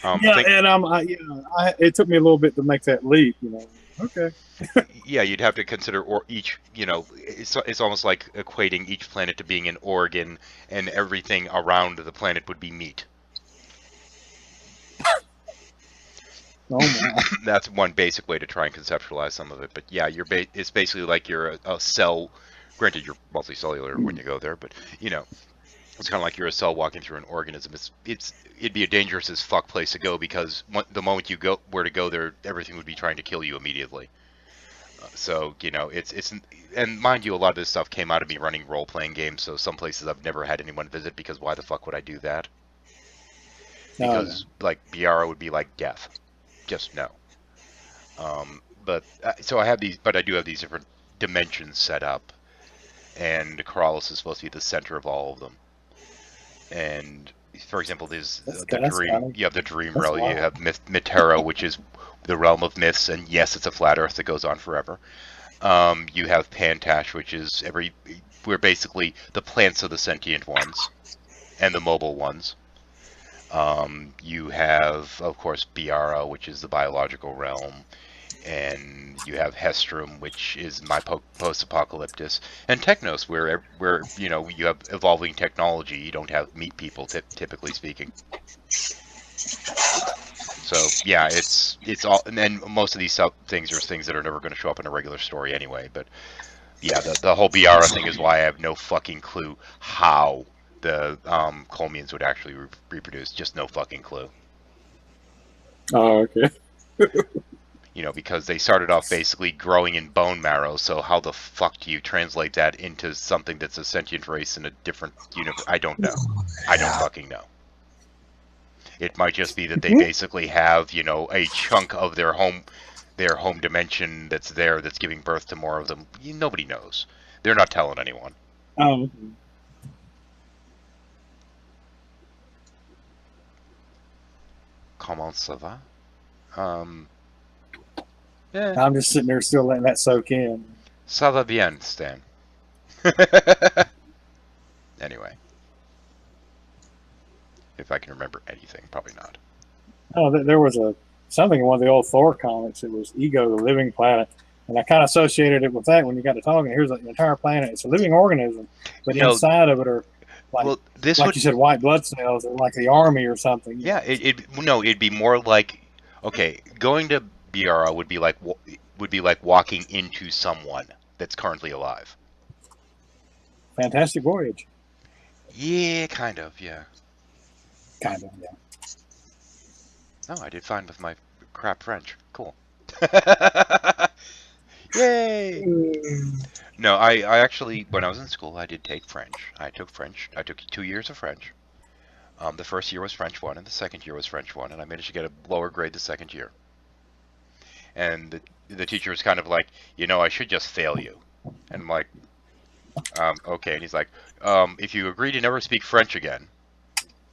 [SPEAKER 5] It took me a little bit to make that leap. Okay.
[SPEAKER 1] Yeah, you'd have to consider each. It's almost like equating each planet to being an organ, and everything around the planet would be meat.
[SPEAKER 5] Oh my.
[SPEAKER 1] That's one basic way to try and conceptualize some of it. But yeah, it's basically like you're a cell. Granted, you're multicellular when you go there, but it's kind of like you're a cell walking through an organism. It'd be a dangerous as fuck place to go because the moment you were to go there, everything would be trying to kill you immediately. So and mind you, a lot of this stuff came out of me running role-playing games. So some places I've never had anyone visit because why the fuck would I do that? Because like Biara would be like death, just no. So I do have these different dimensions set up, and Corallus is supposed to be the center of all of them. And for example, there's the dream. You have the dream realm. You have Mytera, which is the realm of myths, and yes, it's a flat Earth that goes on forever. You have Pantash, which is we're basically the plants of the sentient ones, and the mobile ones. You have, of course, Biara, which is the biological realm. And you have Hestrum, which is my post-apocalyptus, and Technos, where you have evolving technology. You don't have meat people, typically speaking. So yeah, it's all, and then most of these things are things that are never going to show up in a regular story anyway. But yeah, the whole Biara thing is why I have no fucking clue how the Colmians would actually reproduce. Just no fucking clue.
[SPEAKER 5] Oh, okay.
[SPEAKER 1] Because they started off basically growing in bone marrow, so how the fuck do you translate that into something that's a sentient race in a different universe? I don't know. I don't fucking know. It might just be that they basically have, a chunk of their home dimension that's giving birth to more of them. Nobody knows. They're not telling anyone.
[SPEAKER 5] Oh.
[SPEAKER 1] Comment ça va?
[SPEAKER 5] Yeah. I'm just sitting there still letting that soak in.
[SPEAKER 1] Ça va bien, Stan. Anyway. If I can remember anything, probably not.
[SPEAKER 5] Oh, there was something in one of the old Thor comics. It was Ego, the living planet. And I kind of associated it with that when you got to talking. Here's an entire planet. It's a living organism. But inside of it are, you said, white blood cells, or like the army or something.
[SPEAKER 1] Yeah, it'd be more like, okay, going to Biara would be like walking into someone that's currently alive.
[SPEAKER 5] Fantastic Voyage.
[SPEAKER 1] Yeah, kind of, yeah.
[SPEAKER 5] Kind of, yeah.
[SPEAKER 1] No, I did fine with my crap French. Cool. Yay! No, I actually, when I was in school, I did take French. I took French. I took 2 years of French. The first year was French 1, and the second year was French 1, and I managed to get a lower grade the second year. And the teacher was kind of like, I should just fail you. And I'm like, okay. And he's like, if you agree to never speak French again,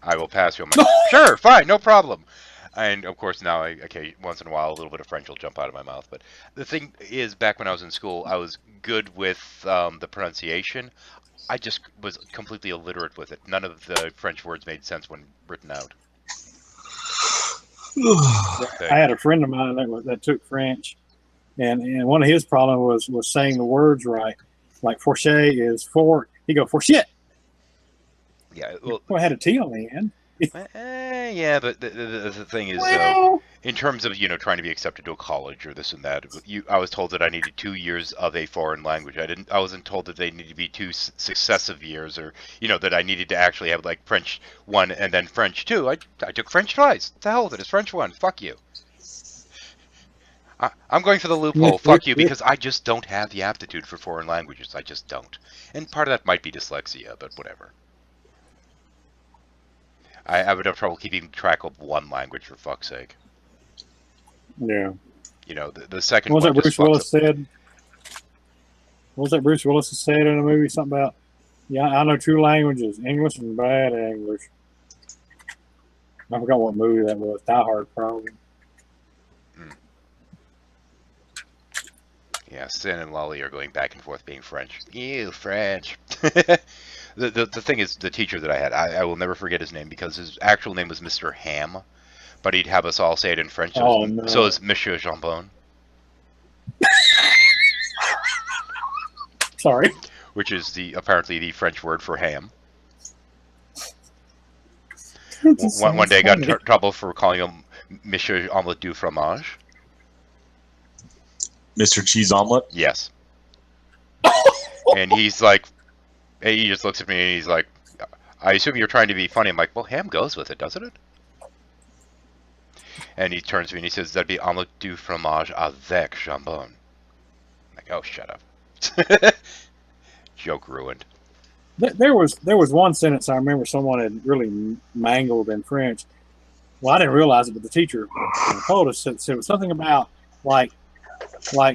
[SPEAKER 1] I will pass you. I'm like, sure, fine, no problem. And of course now, once in a while, a little bit of French will jump out of my mouth. But the thing is, back when I was in school, I was good with the pronunciation. I just was completely illiterate with it. None of the French words made sense when written out.
[SPEAKER 5] I had a friend of mine that took French, and one of his problems was saying the words right. Like fourcher is for, he go fourchette.
[SPEAKER 1] Yeah, well,
[SPEAKER 5] I had a T on the end.
[SPEAKER 1] Yeah, but the thing is, in terms of trying to be accepted to a college or this and that, I was told that I needed 2 years of a foreign language. I wasn't told that they needed to be 2 successive years, or that I needed to actually have like French 1 and then French 2. I took French twice. The hell with it? It's French 1. Fuck you. I'm going for the loophole. Fuck you, because I just don't have the aptitude for foreign languages. I just don't. And part of that might be dyslexia, but whatever. I would have trouble keeping track of one language, for fuck's sake.
[SPEAKER 5] Yeah.
[SPEAKER 1] The second
[SPEAKER 5] what was
[SPEAKER 1] one
[SPEAKER 5] that Bruce Willis said? What was that Bruce Willis said in a movie? Something about, I know 2 languages, English and bad English. I forgot what movie that was. Die Hard, probably.
[SPEAKER 1] Yeah, Sin and Lolly are going back and forth being French. Ew, French. The thing is, the teacher that I had, I will never forget his name, because his actual name was Mr. Ham, but he'd have us all say it in French. So it's Monsieur Jambon.
[SPEAKER 5] Sorry.
[SPEAKER 1] Which is apparently the French word for ham. One day I got in trouble for calling him Monsieur Omelette du Fromage.
[SPEAKER 3] Mr. Cheese Omelette?
[SPEAKER 1] Yes. And he's like, he just looks at me and he's like, I assume you're trying to be funny. I'm like, well, ham goes with it, doesn't it? And he turns to me and he says, that'd be omelette du fromage avec jambon. I'm like, oh, shut up. Joke ruined.
[SPEAKER 5] There was one sentence I remember someone had really mangled in French. Well, I didn't realize it, but the teacher told us it was something about like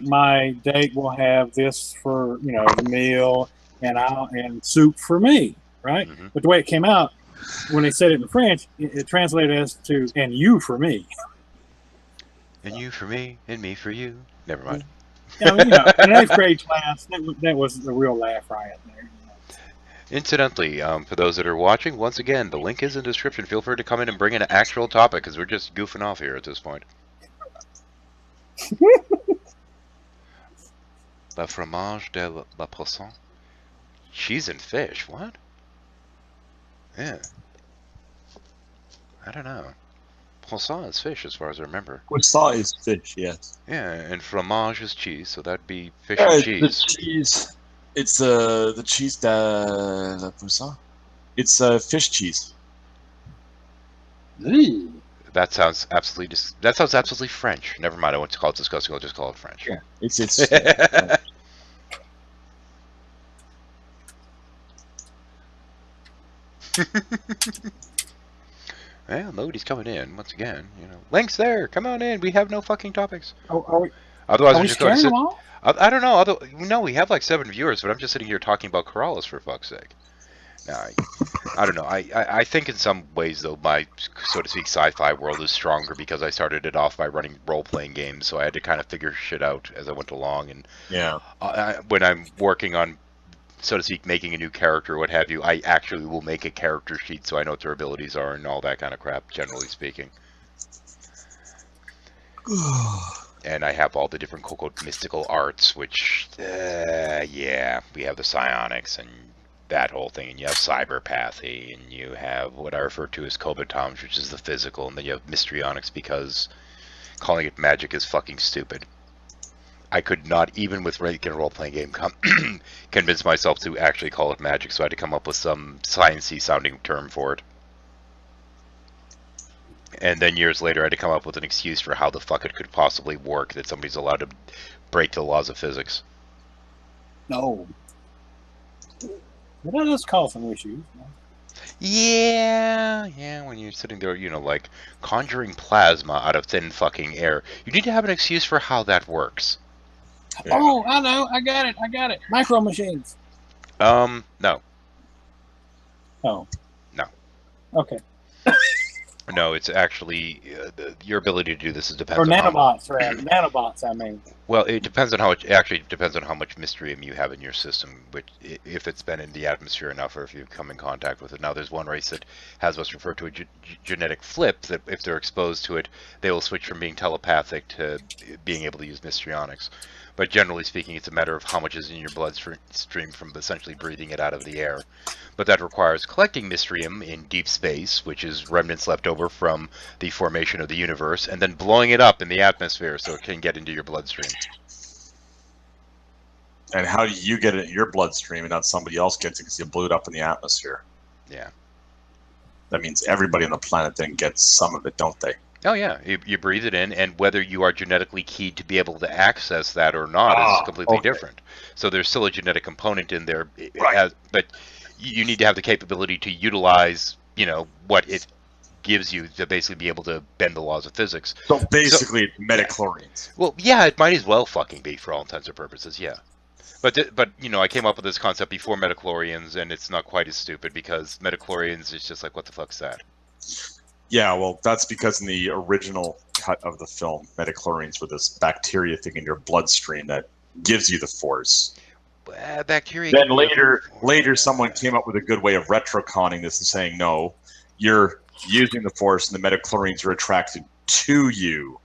[SPEAKER 5] my date will have this for the meal and soup for me, right? Mm-hmm. But the way it came out when they said it in French, it translated as to and you for me.
[SPEAKER 1] And you for me, and me for you. Never mind.
[SPEAKER 5] Yeah, in 8th grade class, that was a real laugh riot there.
[SPEAKER 1] Incidentally, for those that are watching, once again, the link is in the description. Feel free to come in and bring in an actual topic, because we're just goofing off here at this point. La fromage de la poisson. Cheese and fish, what? Yeah. I don't know. Poisson is fish, as far as I remember.
[SPEAKER 3] Poisson is fish, yes.
[SPEAKER 1] Yeah, and fromage is cheese, so that'd be fish and cheese.
[SPEAKER 3] The cheese. It's the cheese de la poisson. It's fish cheese.
[SPEAKER 1] That sounds absolutely French. Never mind, I won't call it disgusting. I'll just call it French.
[SPEAKER 3] Yeah, it's
[SPEAKER 1] Well, nobody's coming in once again. Link's there. Come on in. We have no fucking topics.
[SPEAKER 5] Otherwise,
[SPEAKER 1] we're just going to sit. I don't know. No, we have like 7 viewers, but I'm just sitting here talking about Corrales, for fuck's sake. Now, I don't know. I think in some ways, though, my, so to speak, sci-fi world is stronger because I started it off by running role-playing games, so I had to kind of figure shit out as I went along. And
[SPEAKER 3] yeah,
[SPEAKER 1] when I'm working on, so to speak, making a new character or what have you, I actually will make a character sheet so I know what their abilities are and all that kind of crap, generally speaking. And I have all the different quote-unquote mystical arts, which, yeah, we have the psionics and that whole thing, and you have cyberpathy, and you have what I refer to as Kobatoms, which is the physical, and then you have mystrionics because calling it magic is fucking stupid. I could not, even with making a role-playing game, convince myself to actually call it magic, so I had to come up with some science-y sounding term for it. And then years later, I had to come up with an excuse for how the fuck it could possibly work, that somebody's allowed to break the laws of physics.
[SPEAKER 5] No. But that does cause some issues.
[SPEAKER 1] Yeah, when you're sitting there, like conjuring plasma out of thin fucking air, you need to have an excuse for how that works.
[SPEAKER 3] Yeah.
[SPEAKER 5] Oh, I know. I got it. Micro machines.
[SPEAKER 1] No.
[SPEAKER 5] Oh.
[SPEAKER 1] No.
[SPEAKER 5] Okay.
[SPEAKER 1] No, it's actually your ability to do this is
[SPEAKER 5] Or
[SPEAKER 1] depends on
[SPEAKER 5] nanobots, right? Nanobots, I mean.
[SPEAKER 1] Well, it depends on how it actually depends on how much Mystrium you have in your system, which if it's been in the atmosphere enough, or if you come in contact with it. Now, there's one race that has what's referred to a genetic flip. That if they're exposed to it, they will switch from being telepathic to being able to use Mystrionics. But generally speaking, it's a matter of how much is in your bloodstream from essentially breathing it out of the air. But that requires collecting Mystrium in deep space, which is remnants left over from the formation of the universe, and then blowing it up in the atmosphere so it can get into your bloodstream.
[SPEAKER 3] And how do you get it in your bloodstream and not somebody else gets it because you blew it up in the atmosphere?
[SPEAKER 1] Yeah.
[SPEAKER 3] That means everybody on the planet then gets some of it, don't they?
[SPEAKER 1] Oh yeah, you breathe it in, and whether you are genetically keyed to be able to access that or not is completely different. So there's still a genetic component in there, but you need to have the capability to utilize, what it gives you to basically be able to bend the laws of physics.
[SPEAKER 3] So basically, it's metachlorines.
[SPEAKER 1] Well, yeah, it might as well fucking be for all intents and purposes, yeah. But I came up with this concept before metachlorians, and it's not quite as stupid because metachlorians is just like, what the fuck's that?
[SPEAKER 3] Yeah, well, that's because in the original cut of the film, metachlorines were this bacteria thing in your bloodstream that gives you the force.
[SPEAKER 1] Bacteria.
[SPEAKER 3] Then later, someone came up with a good way of retroconning this and saying, no, you're using the force, and the metachlorines are attracted to you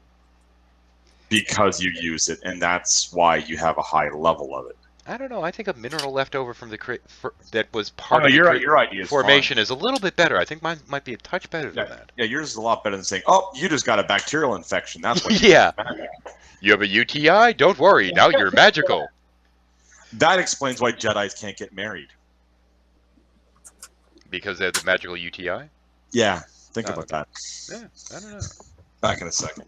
[SPEAKER 3] because you use it, and that's why you have a high level of it.
[SPEAKER 1] I don't know. I think a mineral left over from the that was part of
[SPEAKER 3] your idea is
[SPEAKER 1] formation
[SPEAKER 3] fine.
[SPEAKER 1] is a little bit better. I think mine might be a touch better than that.
[SPEAKER 3] Yeah, yours is a lot better than saying, "Oh, you just got a bacterial infection." That's what.
[SPEAKER 1] Yeah. You have a UTI? Don't worry. Now you're magical.
[SPEAKER 3] That explains why Jedis can't get married.
[SPEAKER 1] Because they have the magical UTI?
[SPEAKER 3] Yeah. Think about that.
[SPEAKER 1] Yeah, I don't know.
[SPEAKER 3] Back in a second.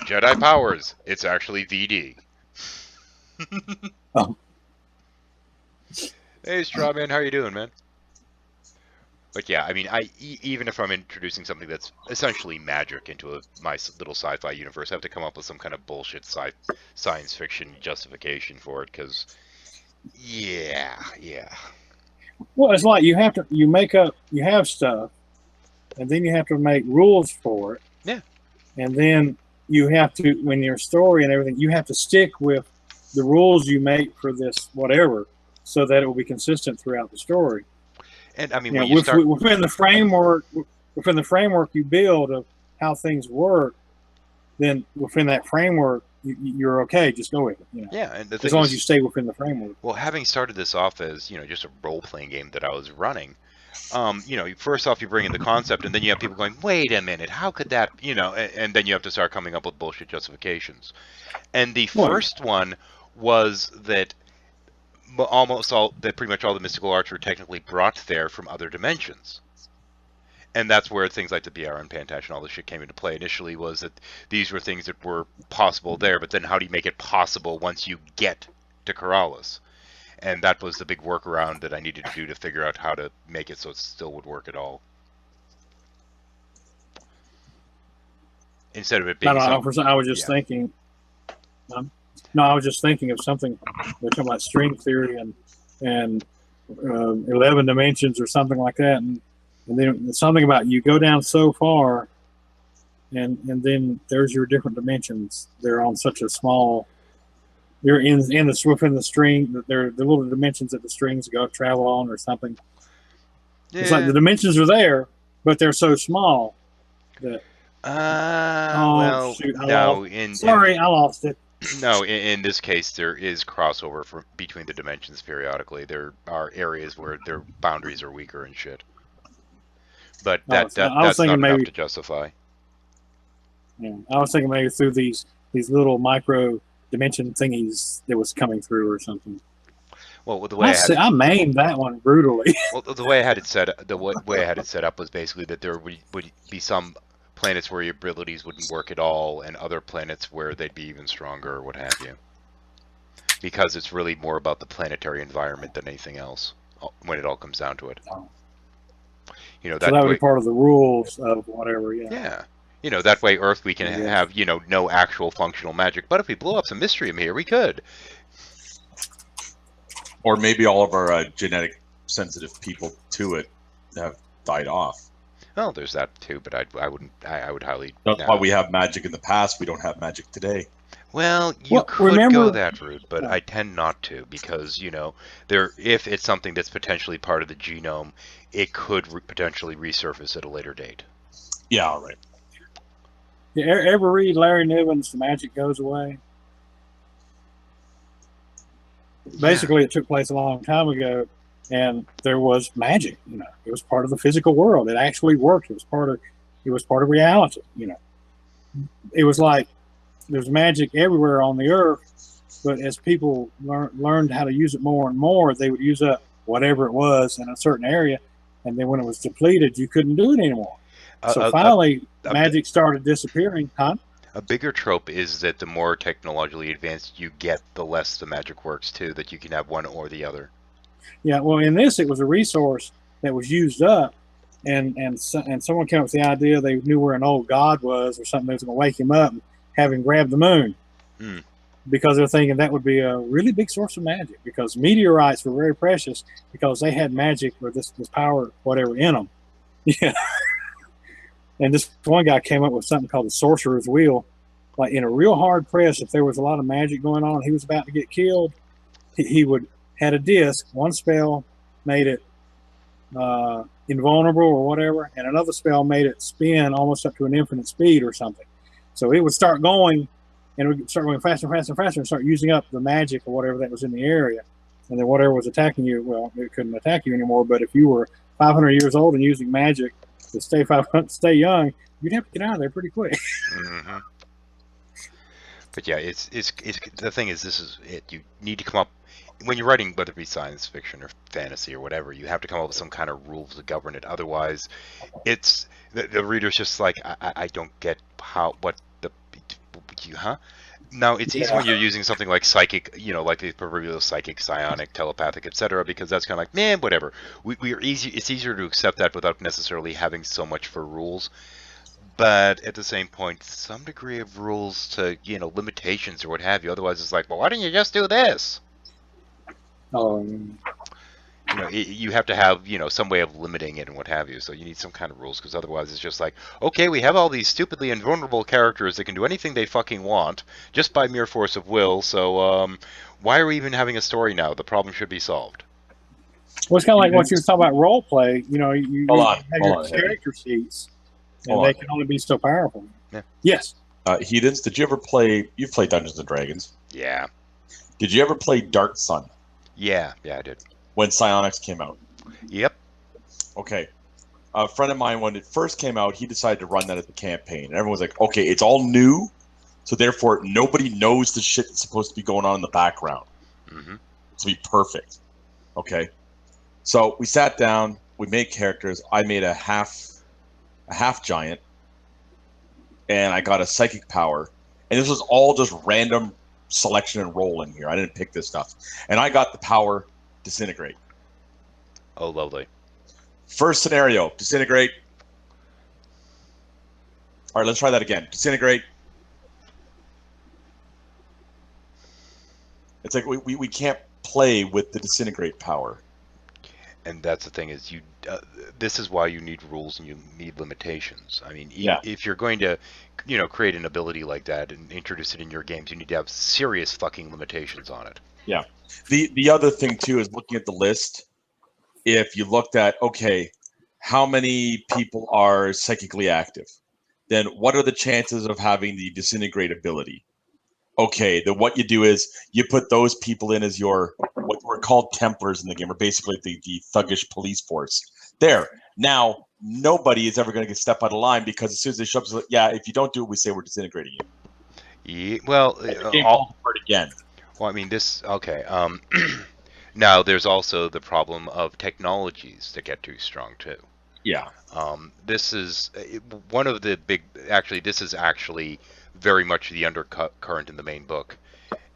[SPEAKER 1] Jedi powers. It's actually VD.
[SPEAKER 5] Oh.
[SPEAKER 1] Hey, Strawman, how you doing, man? But yeah, I mean, even if I'm introducing something that's essentially magic into my little sci-fi universe, I have to come up with some kind of bullshit science fiction justification for it, because, yeah.
[SPEAKER 5] Well, it's like you have stuff, and then you have to make rules for it.
[SPEAKER 1] Yeah.
[SPEAKER 5] And then you have to, when your story and everything, you have to stick with the rules you make for this whatever, so that it will be consistent throughout the story.
[SPEAKER 1] And I mean,
[SPEAKER 5] within the framework you build of how things work, then within that framework you're okay. Just go with it.
[SPEAKER 1] Yeah, and
[SPEAKER 5] as long as you stay within the framework.
[SPEAKER 1] Well, having started this off as just a role-playing game that I was running, first off you bring in the concept, and then you have people going, "Wait a minute, how could that?" And then you have to start coming up with bullshit justifications. And the first one was that pretty much all the mystical arts were technically brought there from other dimensions. And that's where things like the BR and Pantash and all this shit came into play. Initially was that these were things that were possible there, but then how do you make it possible once you get to Corrales? And that was the big workaround that I needed to do to figure out how to make it so it still would work at all. Instead of it being
[SPEAKER 5] I was just thinking. I was just thinking of something. They're talking about string theory and 11 dimensions or something like that, and then something about you go down so far, and then there's your different dimensions. They're on such a small. You're within the string. They're the little dimensions that the strings travel on or something. Yeah. It's like the dimensions are there, but they're so small that.
[SPEAKER 1] I
[SPEAKER 5] lost it.
[SPEAKER 1] No, in this case, there is crossover between the dimensions periodically. There are areas where their boundaries are weaker and shit. But that's not enough to justify.
[SPEAKER 5] Yeah, I was thinking maybe through these little micro dimension thingies that was coming through or something.
[SPEAKER 1] Well, the way
[SPEAKER 5] I maimed that one brutally.
[SPEAKER 1] Well, the way I had it set up was basically that there would be some planets where your abilities wouldn't work at all, and other planets where they'd be even stronger or what have you. Because it's really more about the planetary environment than anything else, when it all comes down to it. You know,
[SPEAKER 5] So that would
[SPEAKER 1] way,
[SPEAKER 5] be part of the rules of whatever. Yeah.
[SPEAKER 1] yeah. You know, that way Earth we can
[SPEAKER 5] Yeah.
[SPEAKER 1] have, you know, no actual functional magic. But if we blow up some Mystrium here, we could.
[SPEAKER 3] Or maybe all of our genetic sensitive people to it have died off.
[SPEAKER 1] Well, there's that too, but I would highly.
[SPEAKER 3] That's why we have magic in the past. We don't have magic today.
[SPEAKER 1] Well, you could go that route, but I tend not to because, you know, if it's something that's potentially part of the genome, it could potentially resurface at a later date.
[SPEAKER 3] Yeah, all right.
[SPEAKER 5] You ever read Larry Niven's The Magic Goes Away? Basically, it took place a long time ago, and there was magic. You know, it was part of the physical world. It actually worked. It was part of reality. You know, it was like there's magic everywhere on the earth, but as people learned how to use it more and more, they would use up whatever it was in a certain area, and then when it was depleted, you couldn't do it anymore. So finally, magic started disappearing. Huh?
[SPEAKER 1] A bigger trope is that the more technologically advanced you get, the less the magic works too, that you can have one or the other.
[SPEAKER 5] Yeah, well, in this, it was a resource that was used up, and someone came up with the idea they knew where an old god was or something. They was going to wake him up and have him grab the moon, because they're thinking that would be a really big source of magic, because meteorites were very precious because they had magic or this power, whatever, in them. Yeah. And this one guy came up with something called the Sorcerer's Wheel. Like in a real hard press, if there was a lot of magic going on, he was about to get killed, he would had a disc. One spell made it invulnerable or whatever, and another spell made it spin almost up to an infinite speed or something. So it would start going, and it would start going faster and faster and faster and start using up the magic or whatever that was in the area. And then whatever was attacking you, well, it couldn't attack you anymore. But if you were 500 years old and using magic to stay young, you'd have to get out of there pretty quick.
[SPEAKER 1] Mm-hmm. But yeah, it's the thing is, this is it. You need to come up when you're writing, whether it be science fiction or fantasy or whatever. You have to come up with some kind of rules to govern it. Otherwise, it's the reader's just like, I don't get Now it's easy when you're using something like psychic, you know, like the proverbial psychic, psionic, telepathic, etc., because that's kind of like, man, whatever. It's easier to accept that without necessarily having so much for rules. But at the same point, some degree of rules to, you know, limitations or what have you. Otherwise, it's like, well, why don't you just do this? You know, you have to have, you know, some way of limiting it and what have you. So you need some kind of rules, because otherwise it's just like, okay, we have all these stupidly invulnerable characters that can do anything they fucking want just by mere force of will. So why are we even having a story now? The problem should be solved.
[SPEAKER 5] Well, it's kind of like what you were talking about role play. You know, you have your character sheets, and they can only be so powerful.
[SPEAKER 1] Yeah.
[SPEAKER 5] Yes.
[SPEAKER 3] Heathens, did you ever play? You've played Dungeons and Dragons.
[SPEAKER 1] Yeah.
[SPEAKER 3] Did you ever play Dark Sun?
[SPEAKER 1] Yeah, I did.
[SPEAKER 3] When Psionics came out.
[SPEAKER 1] Yep.
[SPEAKER 3] Okay. A friend of mine, when it first came out, he decided to run that as a campaign. And everyone was like, okay, it's all new, so therefore nobody knows the shit that's supposed to be going on in the background.
[SPEAKER 1] Mm-hmm.
[SPEAKER 3] To be perfect. Okay. So we sat down, we made characters. I made a half giant, and I got a psychic power. And this was all just random selection and roll in here. I didn't pick this stuff. And I got the power Disintegrate.
[SPEAKER 1] Oh, lovely.
[SPEAKER 3] First scenario, disintegrate. All right, let's try that again. Disintegrate. It's like we can't play with the disintegrate power.
[SPEAKER 1] And that's the thing is, this is why you need rules and you need limitations. I mean, if you're going to, you know, create an ability like that and introduce it in your games, you need to have serious fucking limitations on it.
[SPEAKER 3] Yeah. The other thing too is looking at the list. If you looked at, okay, how many people are psychically active? Then what are the chances of having the disintegrate ability? Okay, then what you do is you put those people in as your, what were called Templars in the game, or basically the thuggish police force. There. Now, nobody is ever going to step out of line, because as soon as they show up, it's like, yeah, if you don't do it, we say we're disintegrating you.
[SPEAKER 1] Yeah, well,
[SPEAKER 3] the game falls apart again.
[SPEAKER 1] Well, I mean, okay. Now, there's also the problem of technologies that get too strong, too.
[SPEAKER 3] Yeah.
[SPEAKER 1] This is one of the big... Actually, this is actually very much the undercurrent in the main book,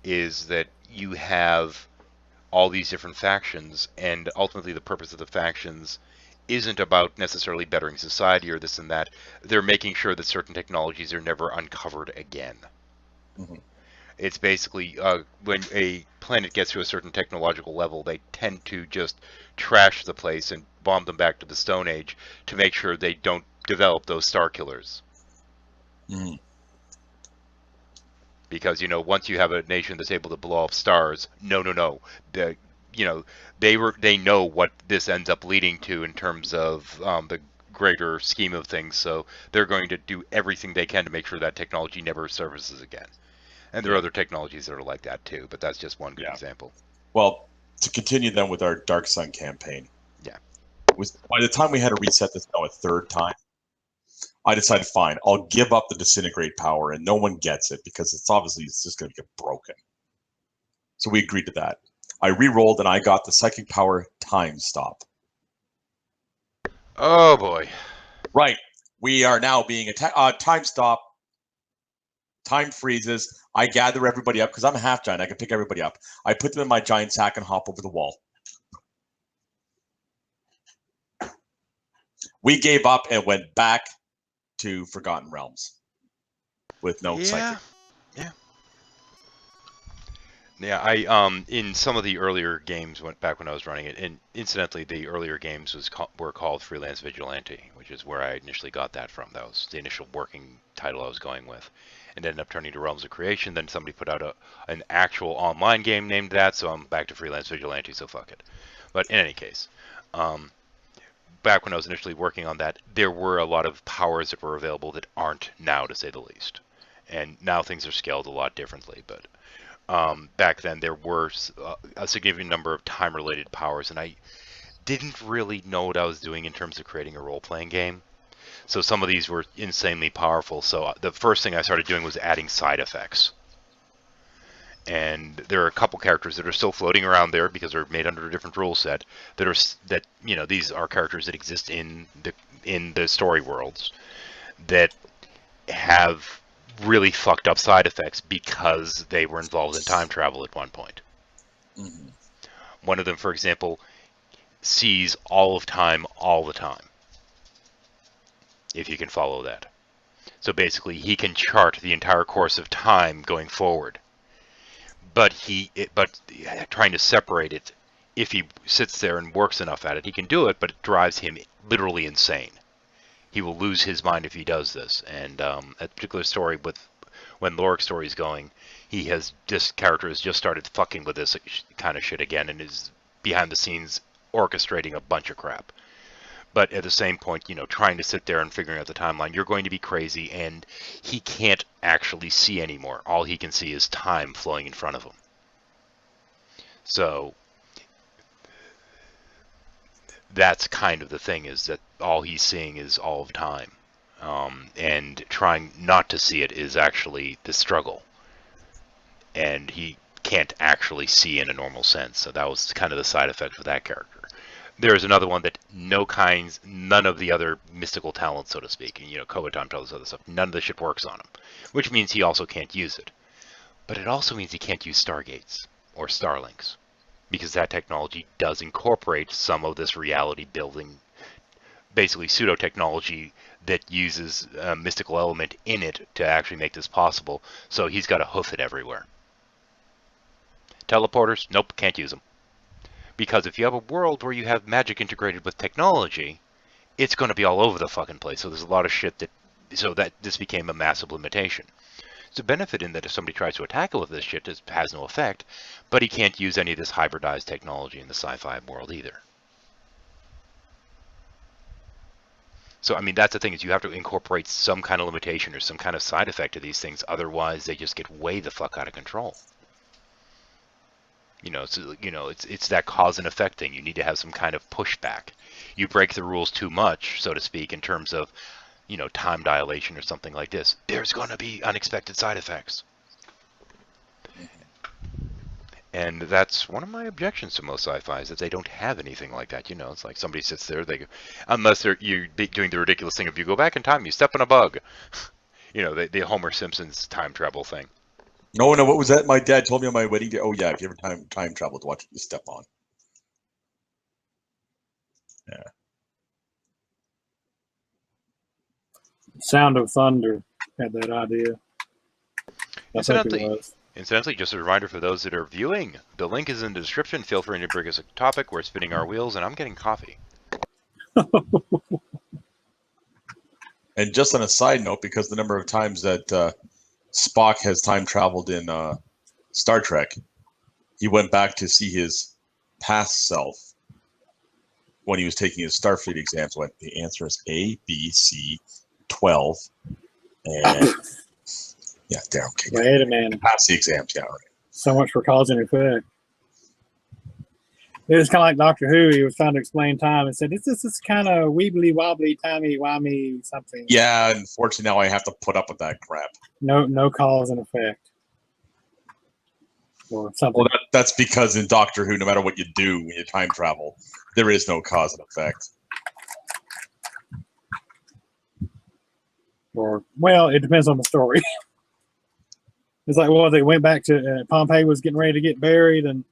[SPEAKER 1] is that you have all these different factions, and ultimately the purpose of the factions isn't about necessarily bettering society or this and that. They're making sure that certain technologies are never uncovered again.
[SPEAKER 3] Mm-hmm.
[SPEAKER 1] It's basically when a planet gets to a certain technological level, they tend to just trash the place and bomb them back to the Stone Age to make sure they don't develop those star killers.
[SPEAKER 3] Mm-hmm.
[SPEAKER 1] Because, you know, once you have a nation that's able to blow up stars, no. You know, they know what this ends up leading to in terms of the greater scheme of things, so they're going to do everything they can to make sure that technology never surfaces again. And there are other technologies that are like that too, but that's just one good example.
[SPEAKER 3] Well, to continue then with our Dark Sun campaign.
[SPEAKER 1] Yeah.
[SPEAKER 3] By the time we had to reset this now a third time, I decided, fine, I'll give up the disintegrate power, and no one gets it because it's just going to get broken. So we agreed to that. I re-rolled and I got the psychic power time stop.
[SPEAKER 1] Oh boy.
[SPEAKER 3] Right. We are now being attacked. Time stop. Time freezes. I gather everybody up because I'm a half giant. I can pick everybody up. I put them in my giant sack and hop over the wall. We gave up and went back to Forgotten Realms with no psychic.
[SPEAKER 1] Yeah, I in some of the earlier games back when I was running it, and incidentally, the earlier games were called Freelance Vigilante, which is where I initially got that from. That was the initial working title I was going with, and ended up turning to Realms of Creation. Then somebody put out an actual online game named that, so I'm back to Freelance Vigilante. So fuck it. But in any case, back when I was initially working on that, there were a lot of powers that were available that aren't now, to say the least. And now things are scaled a lot differently, but. Back then there were a significant number of time-related powers, and I didn't really know what I was doing in terms of creating a role-playing game. So some of these were insanely powerful, so the first thing I started doing was adding side effects. And there are a couple characters that are still floating around there because they're made under a different rule set that you know, these are characters that exist in the story worlds that have really fucked up side effects because they were involved in time travel at one point.
[SPEAKER 3] Mm-hmm.
[SPEAKER 1] One of them, for example, sees all of time all the time, if you can follow that. So basically, he can chart the entire course of time going forward, but trying to separate it, if he sits there and works enough at it, he can do it, but it drives him literally insane. He will lose his mind if he does this. And a particular story with when Loric's story is going, this character has just started fucking with this kind of shit again and is behind the scenes orchestrating a bunch of crap. But at the same point, you know, trying to sit there and figuring out the timeline, you're going to be crazy, and he can't actually see anymore. All he can see is time flowing in front of him. So that's kind of the thing, is that all he's seeing is all of time. And trying not to see it is actually the struggle. And he can't actually see in a normal sense. So that was kind of the side effect for that character. There's another one that none of the other mystical talents, so to speak, and, you know, Kovaton, all this other stuff, none of the shit works on him. Which means he also can't use it. But it also means he can't use Stargates or Starlinks, because that technology does incorporate some of this reality building, basically pseudo-technology that uses a mystical element in it to actually make this possible, so he's got to hoof it everywhere. Teleporters? Nope, can't use them. Because if you have a world where you have magic integrated with technology, it's going to be all over the fucking place, so there's a lot of shit so that this became a massive limitation. It's a benefit in that if somebody tries to attack it with this shit, it has no effect, but he can't use any of this hybridized technology in the sci-fi world either. So, I mean, that's the thing, is you have to incorporate some kind of limitation or some kind of side effect to these things, otherwise they just get way the fuck out of control. You know, so, you know, it's that cause and effect thing. You need to have some kind of pushback. You break the rules too much, so to speak, in terms of, you know, time dilation or something like this, there's going to be unexpected side effects. And that's one of my objections to most sci-fi, is that they don't have anything like that. You know, it's like somebody sits there, unless you're doing the ridiculous thing of you go back in time, you step on a bug. You know, the Homer Simpson's time travel thing.
[SPEAKER 3] No, what was that? My dad told me on my wedding day. Oh yeah, if you ever time travel, to watch what you step on. Yeah.
[SPEAKER 5] Sound of Thunder had that idea. I think it was.
[SPEAKER 1] Incidentally, just a reminder for those that are viewing, the link is in the description. Feel free to bring us a topic. We're spinning our wheels, and I'm getting coffee.
[SPEAKER 3] And just on a side note, because the number of times that Spock has time traveled in Star Trek, he went back to see his past self when he was taking his Starfleet exams. Went, the answer is A, B, C, 12, and yeah, damn. Okay,
[SPEAKER 5] Wait a minute.
[SPEAKER 3] Pass the exams, yeah, right.
[SPEAKER 5] So much for cause and effect. It was kind of like Doctor Who. He was trying to explain time and said, "It's this kind of weebly wobbly, timey wimey something."
[SPEAKER 3] Yeah, unfortunately, now I have to put up with that crap.
[SPEAKER 5] No cause and effect, or something.
[SPEAKER 3] Well, that's because in Doctor Who, no matter what you do when you time travel, there is no cause and effect.
[SPEAKER 5] Or, well, it depends on the story. It's like, well, they went back to Pompeii was getting ready to get buried, and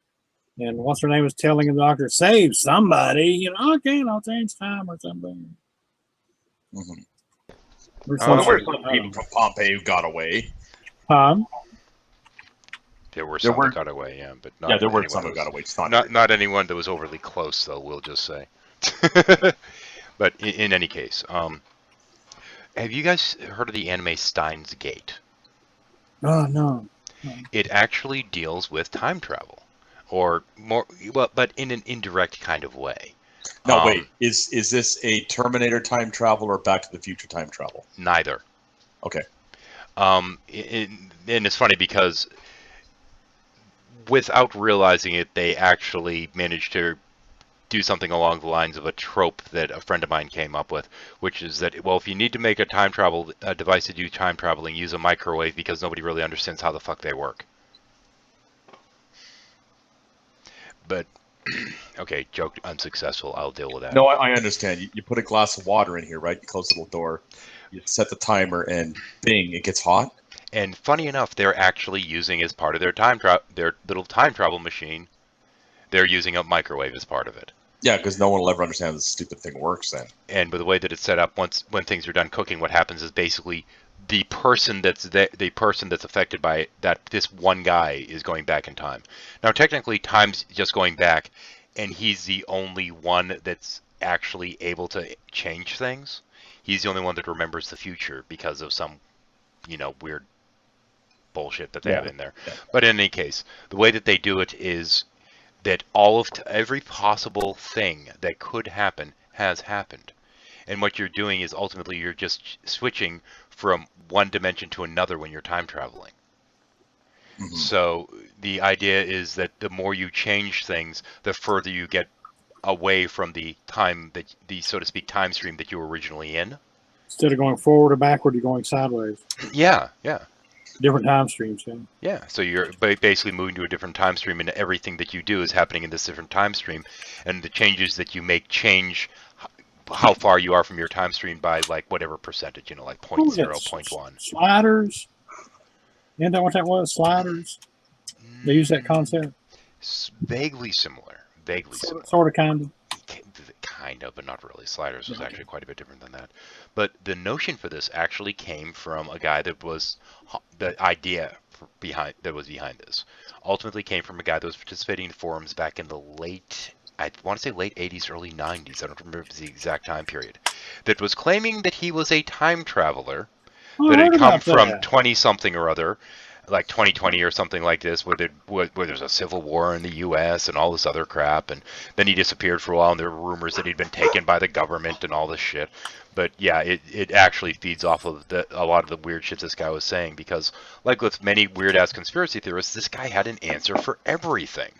[SPEAKER 5] what's her name was telling the doctor, save somebody, okay, I'll change time or something.
[SPEAKER 3] Mm-hmm.
[SPEAKER 5] Or
[SPEAKER 3] There were some people from Pompeii who got away.
[SPEAKER 1] There were some that got away, yeah, but not
[SPEAKER 3] there were some who got away. It's
[SPEAKER 1] not anyone that was overly close, though. We'll just say. But in any case, have you guys heard of the anime Steins Gate?
[SPEAKER 5] Oh no.
[SPEAKER 1] It actually deals with time travel, or more, well, but in an indirect kind of way.
[SPEAKER 3] No, wait. Is this a Terminator time travel or Back to the Future time travel?
[SPEAKER 1] Neither.
[SPEAKER 3] Okay.
[SPEAKER 1] And it's funny because without realizing it, they actually managed to do something along the lines of a trope that a friend of mine came up with, which is that, well, if you need to make a time travel device to do time traveling, use a microwave because nobody really understands how the fuck they work. But, okay, joke unsuccessful. I'll deal with that.
[SPEAKER 3] No, I understand. You put a glass of water in here, right? You close the little door. You set the timer, and bing, it gets hot.
[SPEAKER 1] And funny enough, they're actually using as part of their their little time travel machine, they're using a microwave as part of it.
[SPEAKER 3] Yeah, because no one will ever understand how this stupid thing works then.
[SPEAKER 1] And by the way that it's set up, when things are done cooking, what happens is basically the person that's affected by it, that this one guy is going back in time. Now, technically, time's just going back, and he's the only one that's actually able to change things. He's the only one that remembers the future because of some, weird bullshit that they have in there. Yeah. But in any case, the way that they do it is that every possible thing that could happen has happened. And what you're doing is ultimately you're just switching from one dimension to another when you're time traveling. Mm-hmm. So the idea is that the more you change things, the further you get away from the so to speak, time stream that you were originally in.
[SPEAKER 5] Instead of going forward or backward, you're going sideways.
[SPEAKER 1] Yeah.
[SPEAKER 5] Different time streams, yeah.
[SPEAKER 1] Yeah, so you're basically moving to a different time stream, and everything that you do is happening in this different time stream, and the changes that you make change how far you are from your time stream by like whatever percentage, like 0.0, 0.1.
[SPEAKER 5] Sliders? Isn't that what that was? Sliders? They use that concept?
[SPEAKER 1] Vaguely similar.
[SPEAKER 5] Sort of, kind of.
[SPEAKER 1] Kind of, but not really. Sliders was actually quite a bit different than that. But the notion for this actually came from a guy that was the idea behind this. Ultimately came from a guy that was participating in forums back in the late 80s, early 90s. I don't remember the exact time period. That was claiming that he was a time traveler that had come from 20-something or other, like 2020 or something like this, where there's a civil war in the U.S. and all this other crap, and then he disappeared for a while, and there were rumors that he'd been taken by the government and all this shit. But yeah, it actually feeds off of a lot of the weird shit this guy was saying, because like with many weird-ass conspiracy theorists, this guy had an answer for everything.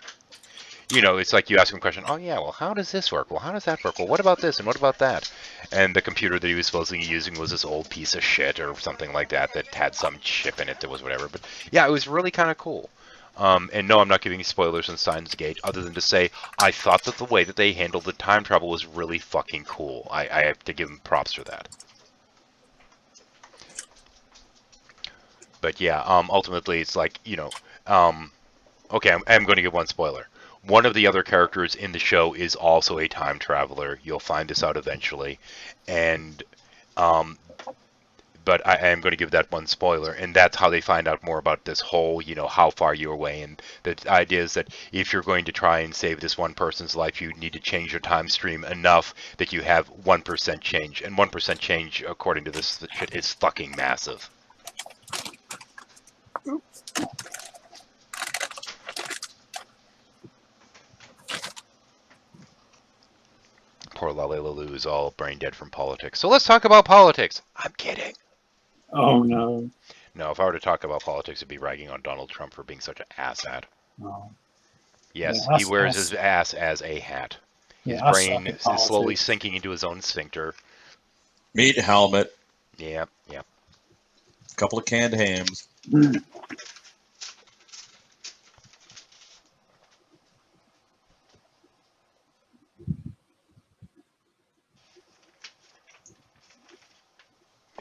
[SPEAKER 1] It's like you ask him a question, oh yeah, well, how does this work? Well, how does that work? Well, what about this and what about that? And the computer that he was supposedly using was this old piece of shit or something like that had some chip in it that was whatever. But yeah, it was really kind of cool. And no, I'm not giving spoilers on Steins Gate, other than to say I thought that the way that they handled the time travel was really fucking cool. I have to give them props for that. But yeah, ultimately it's like, okay, I'm going to give one spoiler. One of the other characters in the show is also a time traveler. You'll find this out eventually. And but I am going to give that one spoiler, and that's how they find out more about this whole, you know, how far you're away. And the idea is that if you're going to try and save this one person's life, you need to change your time stream enough that you have 1% change. And 1% change, according to this shit, is fucking massive. Poor Lale is all brain dead from politics. So let's talk about politics. I'm kidding.
[SPEAKER 5] Oh no.
[SPEAKER 1] No, if I were to talk about politics, it'd be ragging on Donald Trump for being such an asshat.
[SPEAKER 5] No.
[SPEAKER 1] Yes,
[SPEAKER 5] Yeah,
[SPEAKER 1] he wears his ass as a hat. His
[SPEAKER 5] Yeah, I
[SPEAKER 1] brain
[SPEAKER 5] suck at
[SPEAKER 1] is slowly
[SPEAKER 5] politics.
[SPEAKER 1] sinking into his own sphincter.
[SPEAKER 3] Meat helmet,
[SPEAKER 1] Yep, yep.
[SPEAKER 3] couple of canned hams.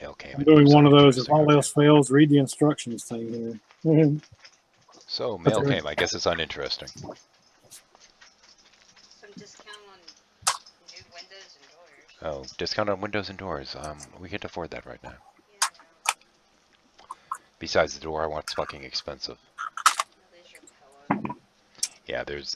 [SPEAKER 1] Okay,
[SPEAKER 5] I'm doing one of those. If all else fails, read the instructions thing here.
[SPEAKER 1] So, mail came. I guess it's uninteresting.
[SPEAKER 11] Some discount on new windows and doors.
[SPEAKER 1] Oh, discount on windows and doors. We can't afford that right now.
[SPEAKER 11] Yeah, no.
[SPEAKER 1] Besides, the door I want's fucking expensive.
[SPEAKER 11] There's your pillow.
[SPEAKER 1] Yeah, there's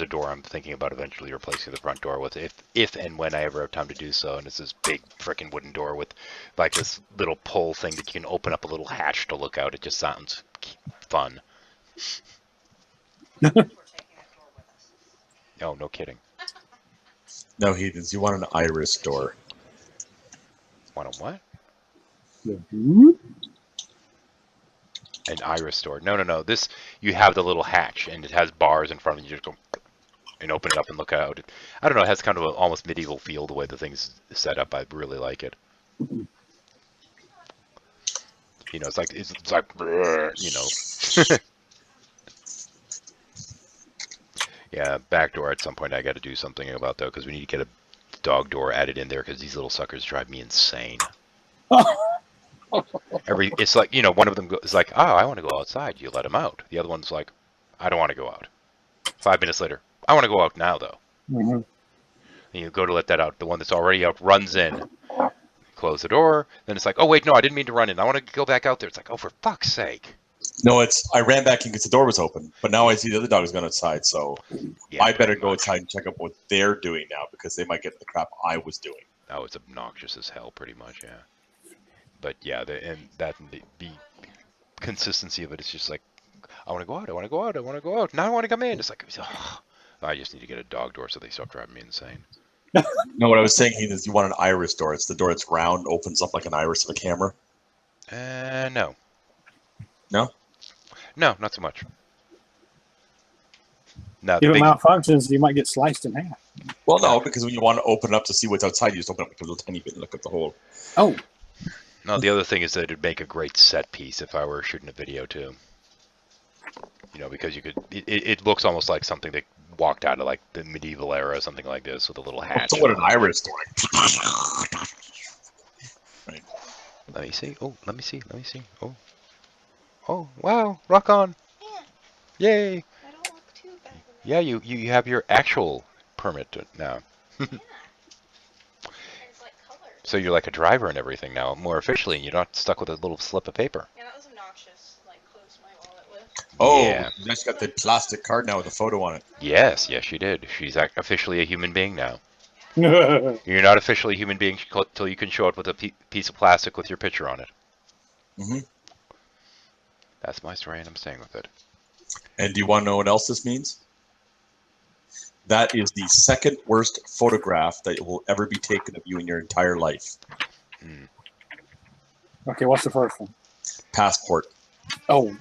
[SPEAKER 1] a door I'm thinking about eventually replacing the front door with, if and when I ever have time to do so. And it's this big frickin' wooden door with like this little pull thing that you can open up a little hatch to look out. It just sounds fun.
[SPEAKER 11] We're taking that door with us.
[SPEAKER 1] Oh, no kidding.
[SPEAKER 3] No, heathens, you want an iris door.
[SPEAKER 1] Want a what?
[SPEAKER 5] Yeah.
[SPEAKER 1] An iris door. No. This, you have the little hatch, and it has bars in front of you. You just go and open it up and look out. I don't know. It has kind of an almost medieval feel the way the thing's set up. I really like it. You know, it's like you know. Yeah, back door at some point I got to do something about though, because we need to get a dog door added in there because these little suckers drive me insane. It's like, you know, one of them is like, oh, I want to go outside. You let him out. The other one's like, I don't want to go out. 5 minutes later, I want to go out now though.
[SPEAKER 5] Mm-hmm.
[SPEAKER 1] And you go to let that out. The one that's already out runs in. Close the door. Then it's like, oh wait, no, I didn't mean to run in. I want to go back out there. It's like, oh, for fuck's sake.
[SPEAKER 3] No, I ran back in because the door was open, but now I see the other dog has gone outside, so
[SPEAKER 1] Yeah,
[SPEAKER 3] I better go outside and check out what they're doing now because they might get the crap I was doing.
[SPEAKER 1] Oh, it's obnoxious as hell, pretty much, yeah. But yeah, the consistency of it is just like, I want to go out, I want to go out, I want to go out. Now I want to come in. It's like, oh, I just need to get a dog door so they stop driving me insane.
[SPEAKER 3] No, what I was saying is you want an iris door. It's the door that's round, opens up like an iris of a camera.
[SPEAKER 1] No.
[SPEAKER 3] No?
[SPEAKER 1] No, not so much. No,
[SPEAKER 5] If
[SPEAKER 1] the
[SPEAKER 5] it
[SPEAKER 1] big,
[SPEAKER 5] malfunctions, you might get sliced in half.
[SPEAKER 3] Well, no, because when you want to open up to see what's outside, you just open up a little tiny bit and look at the whole.
[SPEAKER 5] Oh.
[SPEAKER 1] no, the other thing is that it'd make a great set piece if I were shooting a video too. You know, because you could, it looks almost like something that walked out of like the medieval era or something like this with a little hatch.
[SPEAKER 3] So what an iris door. Right.
[SPEAKER 1] Let me see. Oh, let me see. Oh. Oh, wow. Rock on.
[SPEAKER 11] Yeah,
[SPEAKER 1] Yay.
[SPEAKER 11] I don't look too bad.
[SPEAKER 1] Yeah, you have your actual permit now.
[SPEAKER 11] Yeah. It's like color.
[SPEAKER 1] So you're like a driver and everything now, more officially, and you're not stuck with a little slip of paper.
[SPEAKER 11] Yeah, that was obnoxious. Like, close my wallet with.
[SPEAKER 3] Oh,
[SPEAKER 1] Yeah.
[SPEAKER 3] you just got the plastic card now with a photo on it.
[SPEAKER 1] Yes, she did. She's officially a human being now.
[SPEAKER 5] Yeah.
[SPEAKER 1] You're not officially a human being till you can show it with a piece of plastic with your picture on it.
[SPEAKER 3] Mm-hmm.
[SPEAKER 1] That's my story, and I'm staying with it.
[SPEAKER 3] And do you want to know what else this means? That is the second worst photograph that will ever be taken of you in your entire life.
[SPEAKER 5] Okay, what's the first one?
[SPEAKER 3] Passport.
[SPEAKER 5] Oh.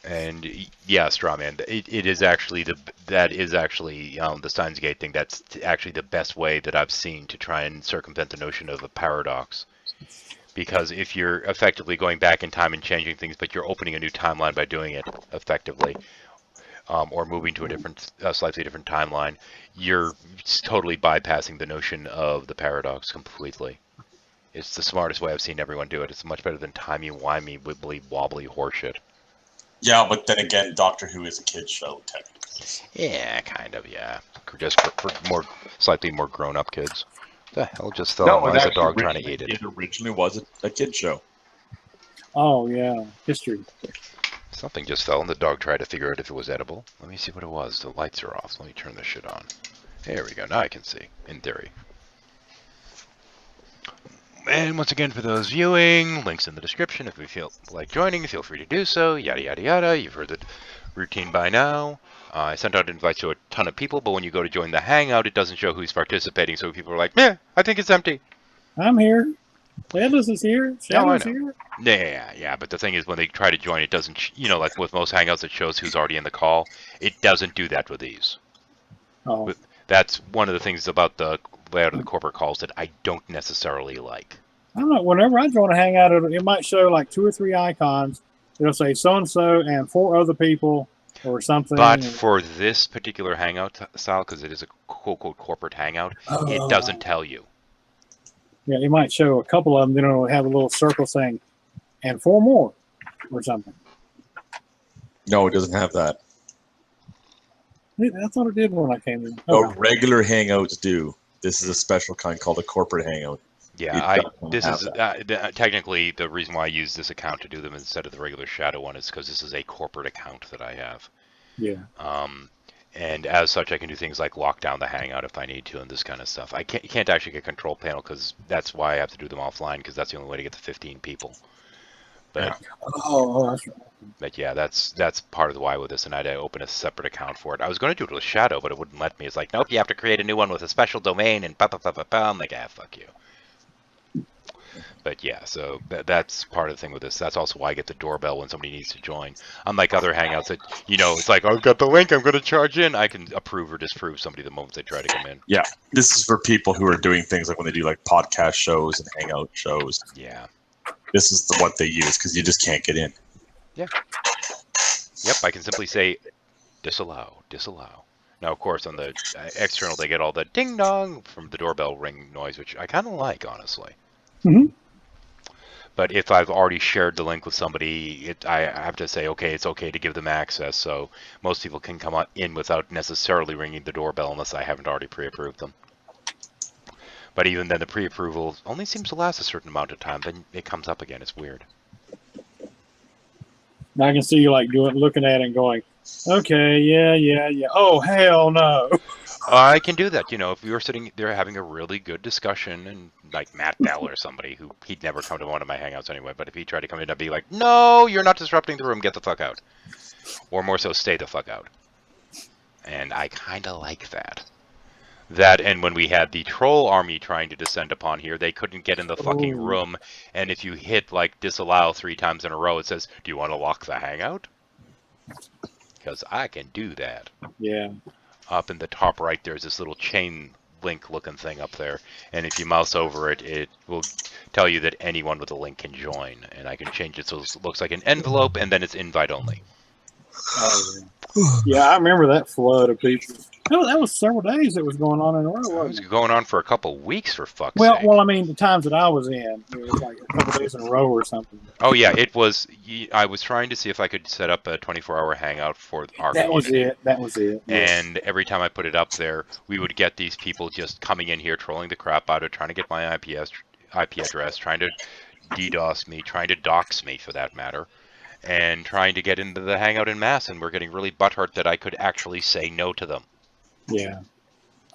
[SPEAKER 1] And yeah, Strawman, it is actually the Steins Gate thing. That's actually the best way that I've seen to try and circumvent the notion of a paradox. Because if you're effectively going back in time and changing things, but you're opening a new timeline by doing it effectively, or moving to a slightly different timeline, you're totally bypassing the notion of the paradox completely. It's the smartest way I've seen everyone do it. It's much better than timey-wimey, wibbly wobbly horseshit.
[SPEAKER 3] Yeah, but then again, Doctor Who is a kid's show, technically.
[SPEAKER 1] Yeah, kind of, yeah. Just for more, slightly more grown-up kids. The hell just fell?
[SPEAKER 3] No,
[SPEAKER 1] Why
[SPEAKER 3] it
[SPEAKER 1] is a
[SPEAKER 3] actually
[SPEAKER 1] dog trying to eat it?
[SPEAKER 3] It originally was a kid show.
[SPEAKER 5] Oh yeah, history.
[SPEAKER 1] Something just fell and the dog tried to figure out if it was edible. Let me see what it was. The lights are off. Let me turn this shit on. There we go. Now I can see, in theory. And once again, for those viewing, links in the description. If you feel like joining, feel free to do so. Yada, yada, yada. You've heard the routine by now. I sent out invites to a ton of people, but when you go to join the Hangout, it doesn't show who's participating, so people are like, "Yeah, I think it's empty."
[SPEAKER 5] I'm here. Atlas is here. Shadow's
[SPEAKER 1] know.
[SPEAKER 5] here.
[SPEAKER 1] Yeah, but the thing is, when they try to join, it doesn't, like with most Hangouts, it shows who's already in the call. It doesn't do that with these.
[SPEAKER 5] Oh.
[SPEAKER 1] That's one of the things about the layout of the corporate calls that I don't necessarily like.
[SPEAKER 5] I don't know. Whenever I join a Hangout, it might show like 2 or 3 icons. It'll say so-and-so and 4 other people or something.
[SPEAKER 1] But for this particular Hangout style, because it is a quote-unquote corporate Hangout, it doesn't tell you.
[SPEAKER 5] Yeah, it might show a couple of them, then it'll have a little circle saying, and 4 more, or something.
[SPEAKER 3] No, it doesn't have that.
[SPEAKER 5] I thought it did when I came in.
[SPEAKER 3] No, regular Hangouts do. This is a special kind called a corporate Hangout.
[SPEAKER 1] Yeah, technically the reason why I use this account to do them instead of the regular Shadow one is because this is a corporate account that I have.
[SPEAKER 5] Yeah.
[SPEAKER 1] And as such, I can do things like lock down the Hangout if I need to and this kind of stuff. I can't actually get control panel because that's why I have to do them offline because that's the only way to get to 15 people. But
[SPEAKER 5] that's right.
[SPEAKER 1] But yeah, that's part of the why with this, and I had to open a separate account for it. I was going to do it with Shadow, but it wouldn't let me. It's like, nope, you have to create a new one with a special domain and I'm like, fuck you. But yeah, so that's part of the thing with this. That's also why I get the doorbell when somebody needs to join. Unlike other Hangouts that, it's like, I've got the link, I'm going to charge in. I can approve or disapprove somebody the moment they try to come in.
[SPEAKER 3] Yeah, this is for people who are doing things like when they do like podcast shows and Hangout shows.
[SPEAKER 1] Yeah.
[SPEAKER 3] This is what they use because you just can't get in.
[SPEAKER 1] Yeah. Yep, I can simply say, disallow. Now, of course, on the external, they get all the ding-dong from the doorbell ring noise, which I kind of like, honestly.
[SPEAKER 5] Mm-hmm.
[SPEAKER 1] But if I've already shared the link with somebody, I have to say, okay, it's okay to give them access, so most people can come in without necessarily ringing the doorbell unless I haven't already pre-approved them. But even then, the pre-approval only seems to last a certain amount of time, then it comes up again. It's weird.
[SPEAKER 5] I can see you like looking at it and going, okay, yeah. Oh, hell no.
[SPEAKER 1] I can do that. If we were sitting there having a really good discussion, and like Matt Bell or somebody he'd never come to one of my Hangouts anyway, but if he tried to come in, I'd be like, no, you're not disrupting the room. Get the fuck out. Or more so, stay the fuck out. And I kind of like that. That, and when we had the troll army trying to descend upon here, they couldn't get in the fucking room, and if you hit, like, disallow 3 times in a row, it says, do you want to lock the Hangout? Because I can do that.
[SPEAKER 5] Yeah.
[SPEAKER 1] Up in the top right, there's this little chain link looking thing up there, and if you mouse over it, it will tell you that anyone with a link can join, and I can change it so it looks like an envelope, and then it's invite only.
[SPEAKER 5] Oh, yeah, I remember that flood of people. No, that was several days it was going on in a row.
[SPEAKER 1] It was going on for a couple weeks, for fuck's
[SPEAKER 5] sake.
[SPEAKER 1] sake.
[SPEAKER 5] Well, I mean, the times that I was in, it was like a couple days in a row or something.
[SPEAKER 1] Oh, yeah, it was. I was trying to see if I could set up a 24-hour Hangout for our community.
[SPEAKER 5] That was it.
[SPEAKER 1] And every time I put it up there, we would get these people just coming in here, trolling the crap out of, trying to get my IP address, trying to DDoS me, trying to dox me, for that matter, and trying to get into the Hangout en masse, and we're getting really butthurt that I could actually say no to them.
[SPEAKER 5] Yeah.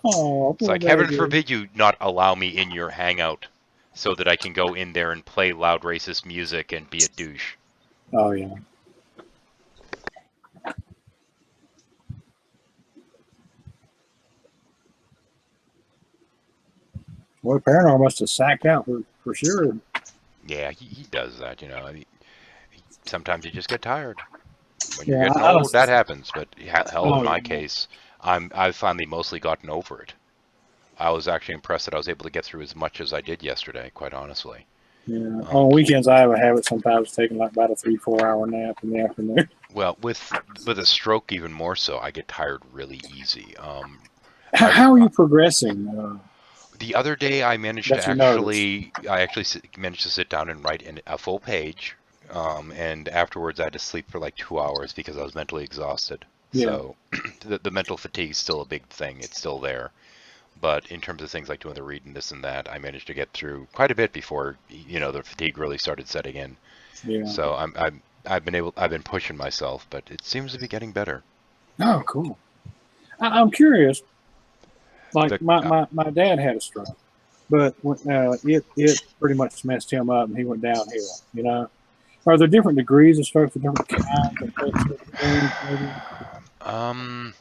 [SPEAKER 5] Oh,
[SPEAKER 1] it's like, heaven forbid you not allow me in your Hangout so that I can go in there and play loud racist music and be a douche.
[SPEAKER 5] Oh, yeah. Boy, Paranormal must have sacked out for sure.
[SPEAKER 1] Yeah, he does that, I mean, sometimes you just get tired. When
[SPEAKER 5] Yeah,
[SPEAKER 1] you're getting old, that happens, but hell, in my case, I've finally mostly gotten over it. I was actually impressed that I was able to get through as much as I did yesterday, quite honestly.
[SPEAKER 5] Yeah. On weekends, I have a habit sometimes taking like about a 3-4 hour nap in the afternoon.
[SPEAKER 1] Well, with a stroke even more so, I get tired really easy.
[SPEAKER 5] How are you progressing?
[SPEAKER 1] The other day, I managed to managed to sit down and write a full page, and afterwards I had to sleep for like 2 hours because I was mentally exhausted.
[SPEAKER 5] Yeah.
[SPEAKER 1] So the mental fatigue is still a big thing. It's still there. But in terms of things like doing the read and this and that, I managed to get through quite a bit before the fatigue really started setting in.
[SPEAKER 5] Yeah.
[SPEAKER 1] So I've been pushing myself, but it seems to be getting better.
[SPEAKER 5] Oh, cool. I'm curious. Like my dad had a stroke, but it pretty much messed him up, and he went downhill. You know, are there different degrees of stroke for different kinds of things? Maybe?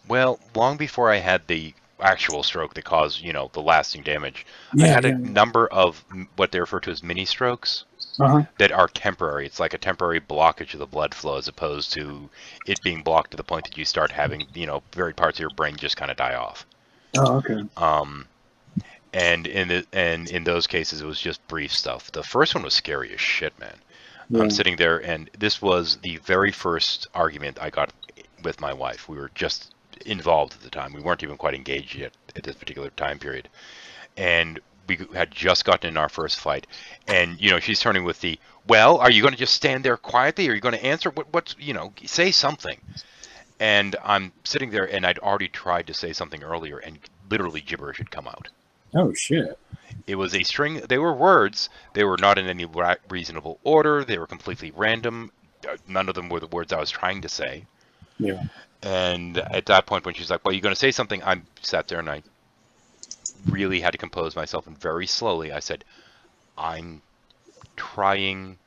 [SPEAKER 1] Well, long before I had the actual stroke that caused the lasting damage, I had a number of what they refer to as mini strokes. That are temporary. It's like a temporary blockage of the blood flow, as opposed to it being blocked to the point that you start having, very parts of your brain just kind of die off.
[SPEAKER 5] Oh, okay.
[SPEAKER 1] And in those cases, it was just brief stuff. The first one was scary as shit, man.
[SPEAKER 5] Yeah.
[SPEAKER 1] I'm sitting there, and this was the very first argument I got with my wife. We were just involved at the time. We weren't even quite engaged yet at this particular time period, and we had just gotten in our first fight, and she's turning with the, well, are you going to just stand there quietly? Are you going to answer? What's say something? And I'm sitting there, and I'd already tried to say something earlier, and literally gibberish had come out.
[SPEAKER 5] Oh shit!
[SPEAKER 1] It was a string. They were words. They were not in any reasonable order. They were completely random. None of them were the words I was trying to say.
[SPEAKER 5] Yeah.
[SPEAKER 1] And at that point, when she's like, well, you're going to say something, I sat there and I really had to compose myself, and very slowly I said, I'm trying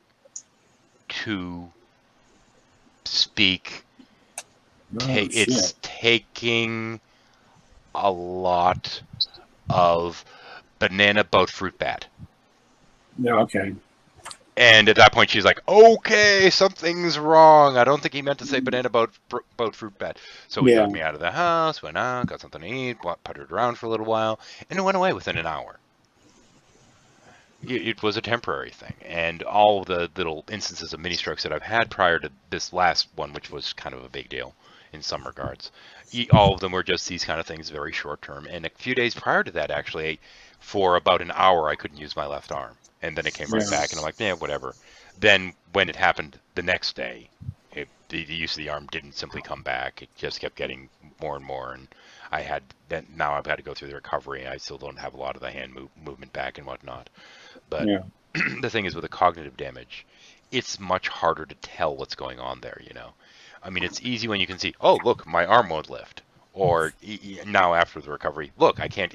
[SPEAKER 1] to speak. It's taking a lot of banana boat fruit bat.
[SPEAKER 5] Yeah, okay.
[SPEAKER 1] And at that point, she's like, okay, something's wrong. I don't think he meant to say banana boat fruit bat. So he took me out of the house, went out, got something to eat, puttered around for a little while, and it went away within an hour. It was a temporary thing. And all the little instances of mini strokes that I've had prior to this last one, which was kind of a big deal in some regards, all of them were just these kind of things, very short term. And a few days prior to that, actually, for about an hour, I couldn't use my left arm. And then it came right back, and I'm like, yeah, whatever. Then when it happened the next day, the use of the arm didn't simply come back. It just kept getting more and more, and now I've had to go through the recovery. I still don't have a lot of the hand movement back and whatnot. But the thing is, with the cognitive damage, it's much harder to tell what's going on there, I mean, it's easy when you can see, oh, look, my arm won't lift. Or now after the recovery, look, I can't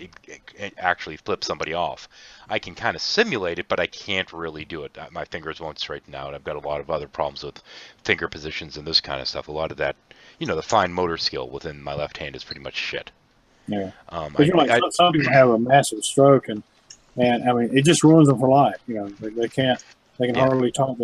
[SPEAKER 1] actually flip somebody off. I can kind of simulate it, but I can't really do it. My fingers won't straighten out. I've got a lot of other problems with finger positions and this kind of stuff. A lot of that, the fine motor skill within my left hand is pretty much shit.
[SPEAKER 5] Yeah. Some people have a massive stroke, and I mean, it just ruins them for life. They can hardly talk. A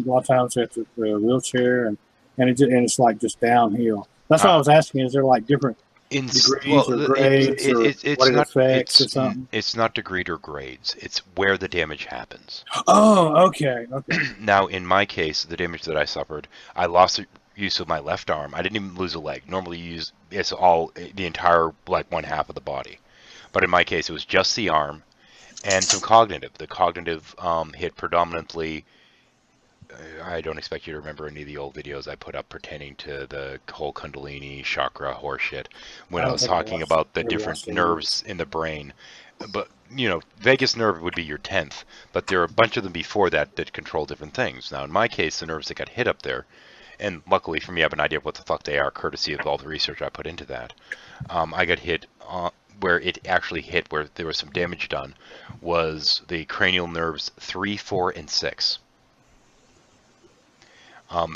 [SPEAKER 5] lot of times they have to a wheelchair, and it's like just downhill. That's why I was asking, is there like different degrees or grades or what it affects or something?
[SPEAKER 1] It's not degree or grades. It's where the damage happens.
[SPEAKER 5] Oh, okay.
[SPEAKER 1] Now, in my case, the damage that I suffered, I lost the use of my left arm. I didn't even lose a leg. Normally, it's all the entire, like, one half of the body. But in my case, it was just the arm and some cognitive. The cognitive hit predominantly... I don't expect you to remember any of the old videos I put up pertaining to the whole Kundalini chakra horseshit when I was talking about the different nerves in the brain. But, vagus nerve would be your 10th, but there are a bunch of them before that control different things. Now, in my case, the nerves that got hit up there, and luckily for me, I have an idea of what the fuck they are, courtesy of all the research I put into that. I got hit where it actually hit, where there was some damage done, was the cranial nerves 3, 4, and 6.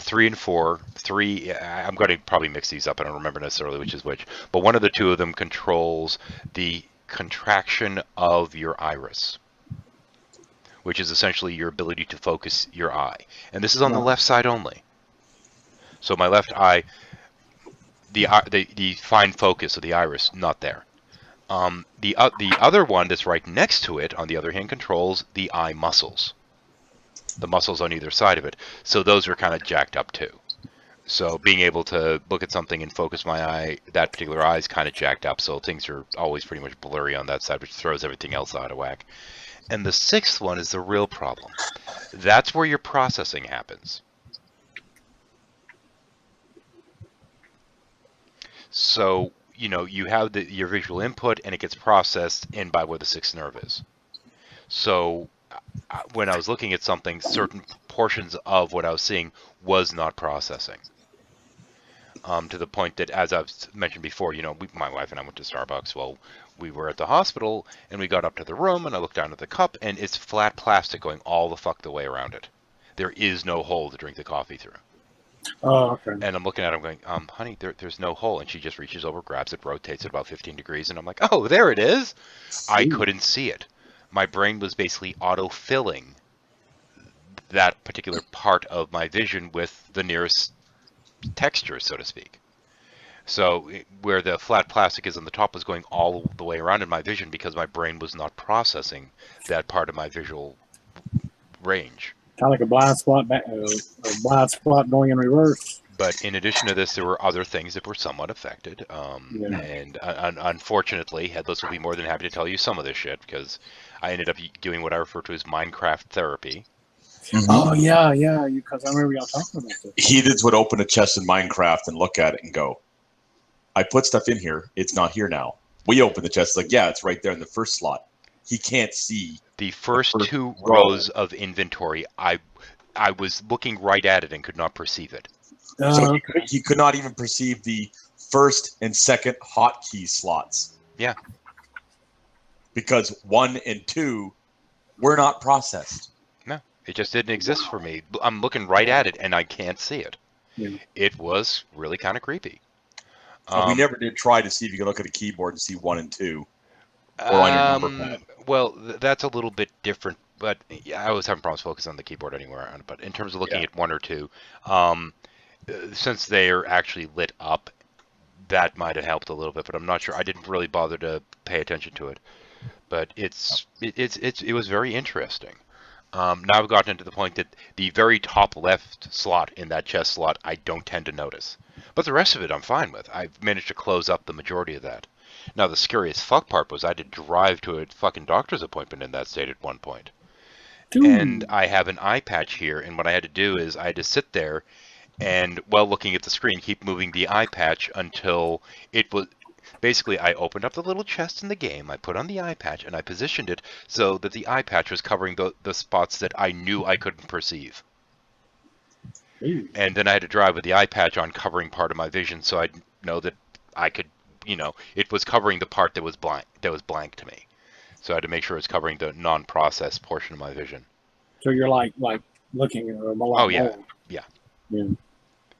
[SPEAKER 1] 3 and 4, 3, I'm going to probably mix these up. I don't remember necessarily which is which. But one of the two of them controls the contraction of your iris, which is essentially your ability to focus your eye. And this is on the left side only. So my left eye, the fine focus of the iris, not there. The other one that's right next to it, on the other hand, controls the eye muscles. The muscles on either side of it. So those are kind of jacked up too. So being able to look at something and focus my eye, that particular eye is kind of jacked up. So things are always pretty much blurry on that side, which throws everything else out of whack. And the 6th one is the real problem. That's where your processing happens. So you know, you have your visual input and it gets processed in by where the sixth nerve is. So when I was looking at something, certain portions of what I was seeing was not processing. To the point that, as I've mentioned before, you know, my wife and I went to Starbucks. Well, we were at the hospital, and we got up to the room, and I looked down at the cup, and it's flat plastic going all the way around it. There is no hole to drink the coffee through.
[SPEAKER 5] Oh, okay.
[SPEAKER 1] And I'm looking at her going, honey, there's no hole. And she just reaches over, grabs it, rotates it about 15 degrees, and I'm like, oh, there it is. I couldn't see it. My brain was basically auto-filling that particular part of my vision with the nearest texture, so to speak. So where the flat plastic is on the top was going all the way around in my vision because my brain was not processing that part of my visual range.
[SPEAKER 5] Kind of like a blind spot going in reverse.
[SPEAKER 1] But in addition to this, there were other things that were somewhat affected. And unfortunately, Headless will be more than happy to tell you some of this shit because I ended up doing what I refer to as Minecraft therapy.
[SPEAKER 5] Mm-hmm. Oh, yeah, because I remember y'all talking about this.
[SPEAKER 3] Heathens would open a chest in Minecraft and look at it and go, I put stuff in here. It's not here now. We open the chest. Like, yeah, it's right there in the first slot. He can't see.
[SPEAKER 1] The first two rows of inventory, I was looking right at it and could not perceive it.
[SPEAKER 3] So he could not even perceive the first and second hotkey slots.
[SPEAKER 1] Yeah.
[SPEAKER 3] Because 1 and 2 were not processed.
[SPEAKER 1] No, it just didn't exist for me. I'm looking right at it and I can't see it.
[SPEAKER 5] Yeah.
[SPEAKER 1] It was really kind of creepy.
[SPEAKER 3] We never did try to see if you could look at a keyboard and see 1 and 2. Or on your number pad.
[SPEAKER 1] Well, that's a little bit different, but yeah, I was having problems focusing on the keyboard anywhere. But in terms of looking at 1 or 2, since they're actually lit up, that might have helped a little bit. But I'm not sure. I didn't really bother to pay attention to it. But it was very interesting. Now I've gotten to the point that the very top left slot in that chest slot I don't tend to notice, but the rest of it I'm fine with. I've managed to close up the majority of that. Now the scariest fuck part was I had to drive to a fucking doctor's appointment in that state at one point. And I have an eye patch here, and what I had to do is I had to sit there and, while looking at the screen, keep moving the eye patch until it was... Basically, I opened up the little chest in the game, I put on the eye patch, and I positioned it so that the eye patch was covering the spots that I knew I couldn't perceive. And then I had to drive with the eye patch on, covering part of my vision, so I'd know that I could, you know, it was covering the part that was blank to me. So I had to make sure it was covering the non-processed portion of my vision.
[SPEAKER 5] So you're like looking at a lot.
[SPEAKER 1] Oh yeah, yeah.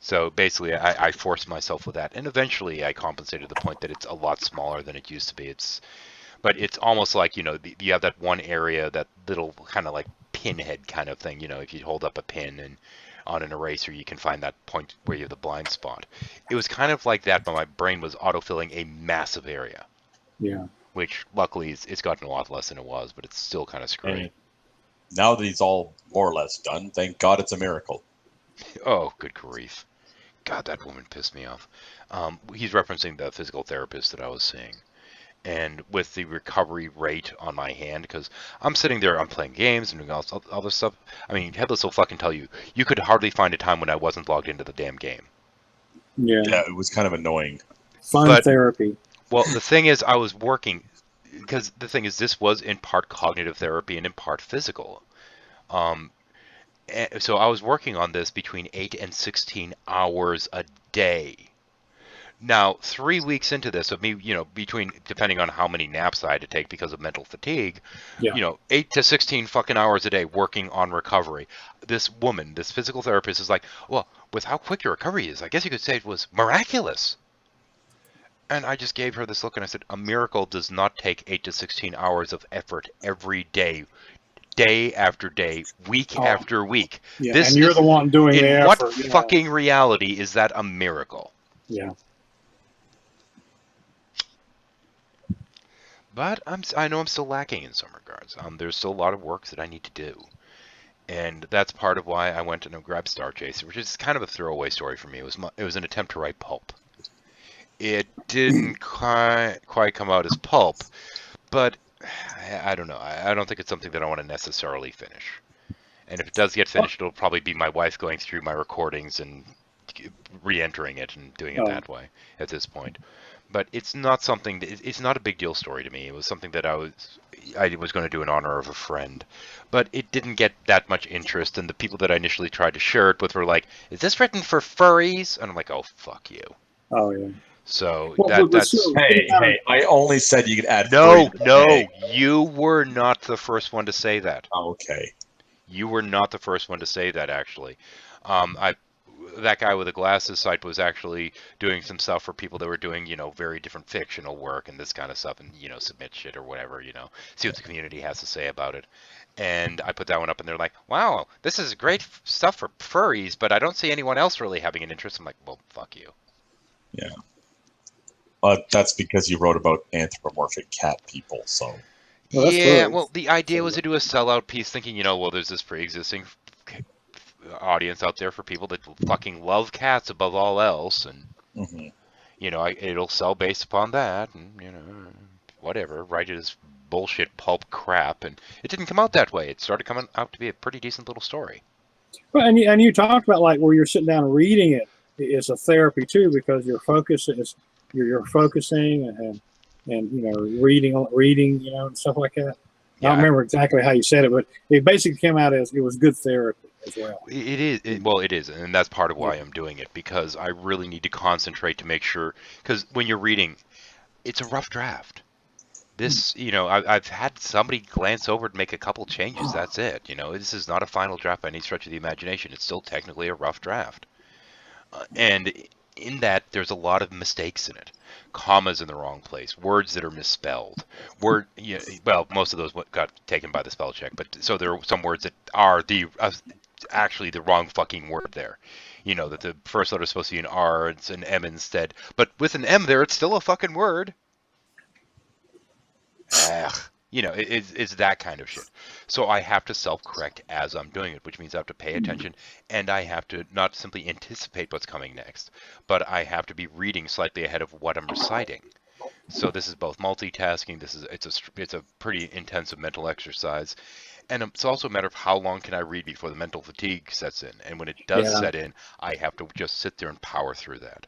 [SPEAKER 1] So basically, I forced myself with that, and eventually I compensated to the point that it's a lot smaller than it used to be. But it's almost like, you know, you have that one area, that little kind of like pinhead kind of thing. You know, if you hold up a pin and on an eraser, you can find that point where you have the blind spot. It was kind of like that, but my brain was autofilling a massive area.
[SPEAKER 5] Yeah.
[SPEAKER 1] Which luckily it's gotten a lot less than it was, but it's still kind of screwy.
[SPEAKER 3] And now that he's all more or less done, thank God it's a miracle.
[SPEAKER 1] Oh, good grief. God, that woman pissed me off. He's referencing the physical therapist that I was seeing. And with the recovery rate on my hand, because I'm sitting there, I'm playing games and doing all this stuff. I mean, Headless will fucking tell you, you could hardly find a time when I wasn't logged into the damn game.
[SPEAKER 5] Yeah.
[SPEAKER 3] Yeah, it was kind of annoying.
[SPEAKER 5] Fun therapy.
[SPEAKER 1] Well, the thing is, I was working, because the thing is, this was in part cognitive therapy and in part physical. So I was working on this between 8 and 16 hours a day. Now, 3 weeks into this, of me, you know, depending on how many naps I had to take because of mental fatigue,
[SPEAKER 5] Yeah.
[SPEAKER 1] you know, 8 to 16 fucking hours a day working on recovery. This woman, this physical therapist, is like, well, with how quick your recovery is, I guess you could say it was miraculous. And I just gave her this look and I said, a miracle does not take 8 to 16 hours of effort every day. Day after day, week after week.
[SPEAKER 5] Yeah, and you're the one doing the effort.
[SPEAKER 1] In what fucking reality is that a miracle?
[SPEAKER 5] Yeah.
[SPEAKER 1] But I know I'm still lacking in some regards. There's still a lot of work that I need to do. And that's part of why I went and grabbed Star Chaser, which is kind of a throwaway story for me. It was an attempt to write pulp. It didn't quite come out as pulp, but I don't know. I don't think it's something that I want to necessarily finish. And if it does get finished, it'll probably be my wife going through my recordings and re-entering it and doing it that way at this point. But it's not something. It's not a big deal story to me. It was something that I was going to do in honor of a friend, but it didn't get that much interest. And the people that I initially tried to share it with were like, "Is this written for furries?" And I'm like, "Oh, fuck you."
[SPEAKER 5] Oh yeah.
[SPEAKER 1] So
[SPEAKER 5] that's
[SPEAKER 3] Hey! I only said you could add.
[SPEAKER 1] No, you were not the first one to say that.
[SPEAKER 3] Okay.
[SPEAKER 1] You were not the first one to say that, actually. That guy with the glasses site was actually doing some stuff for people that were doing, very different fictional work and this kind of stuff, and submit shit or whatever, see what the community has to say about it. And I put that one up, and they're like, "Wow, this is great stuff for furries, but I don't see anyone else really having an interest." I'm like, "Well, fuck you."
[SPEAKER 3] Yeah. That's because you wrote about anthropomorphic cat people, so.
[SPEAKER 1] Well, the idea was to do a sellout piece, thinking, there's this pre-existing audience out there for people that fucking love cats above all else, and it'll sell based upon that, and whatever, write it as bullshit pulp crap, and it didn't come out that way. It started coming out to be a pretty decent little story.
[SPEAKER 5] Well, and you talked about like where you're sitting down and reading it is a therapy too, because your focus is you're focusing and reading and stuff like that. I don't remember exactly how you said it, but it basically came out as it was good therapy as well.
[SPEAKER 1] It is. It is, and that's part of why I'm doing it, because I really need to concentrate to make sure, because when you're reading, it's a rough draft. This, I've had somebody glance over and make a couple changes. That's it. This is not a final draft by any stretch of the imagination. It's still technically a rough draft. And in that, there's a lot of mistakes in it. Commas in the wrong place, words that are misspelled. Most of those got taken by the spell check, but so there are some words that are actually the wrong fucking word there. That the first letter is supposed to be an R, it's an M instead. But with an M there, it's still a fucking word. It's that kind of shit. So I have to self-correct as I'm doing it, which means I have to pay attention, and I have to not simply anticipate what's coming next, but I have to be reading slightly ahead of what I'm reciting. So this is both multitasking. It's a pretty intensive mental exercise, and it's also a matter of how long can I read before the mental fatigue sets in. And when it does set in, I have to just sit there and power through that.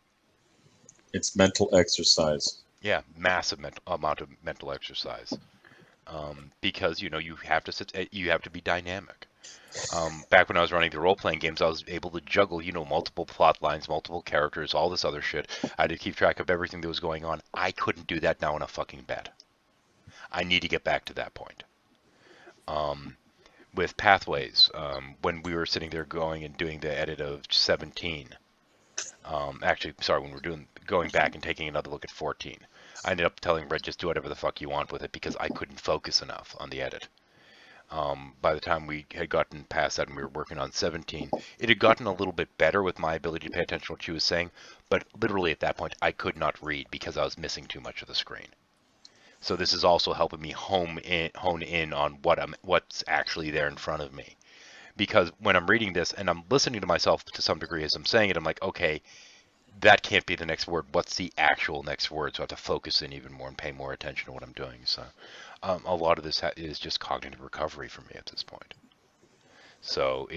[SPEAKER 3] It's mental exercise.
[SPEAKER 1] Yeah, massive amount of mental exercise. Because you have to you have to be dynamic. Back when I was running the role-playing games, I was able to juggle, multiple plot lines, multiple characters, all this other shit. I had to keep track of everything that was going on. I couldn't do that now in a fucking bed. I need to get back to that point. With Pathways, when we were sitting there going and doing the edit of 17, when we're going back and taking another look at 14. I ended up telling Red, just do whatever the fuck you want with it, because I couldn't focus enough on the edit. By the time we had gotten past that and we were working on 17, it had gotten a little bit better with my ability to pay attention to what she was saying, but literally at that point I could not read because I was missing too much of the screen. So this is also helping me hone in on what's actually there in front of me. Because when I'm reading this and I'm listening to myself to some degree as I'm saying it, I'm like, okay, that can't be the next word. What's the actual next word? So I have to focus in even more and pay more attention to what I'm doing. So a lot of this is just cognitive recovery for me at this point. So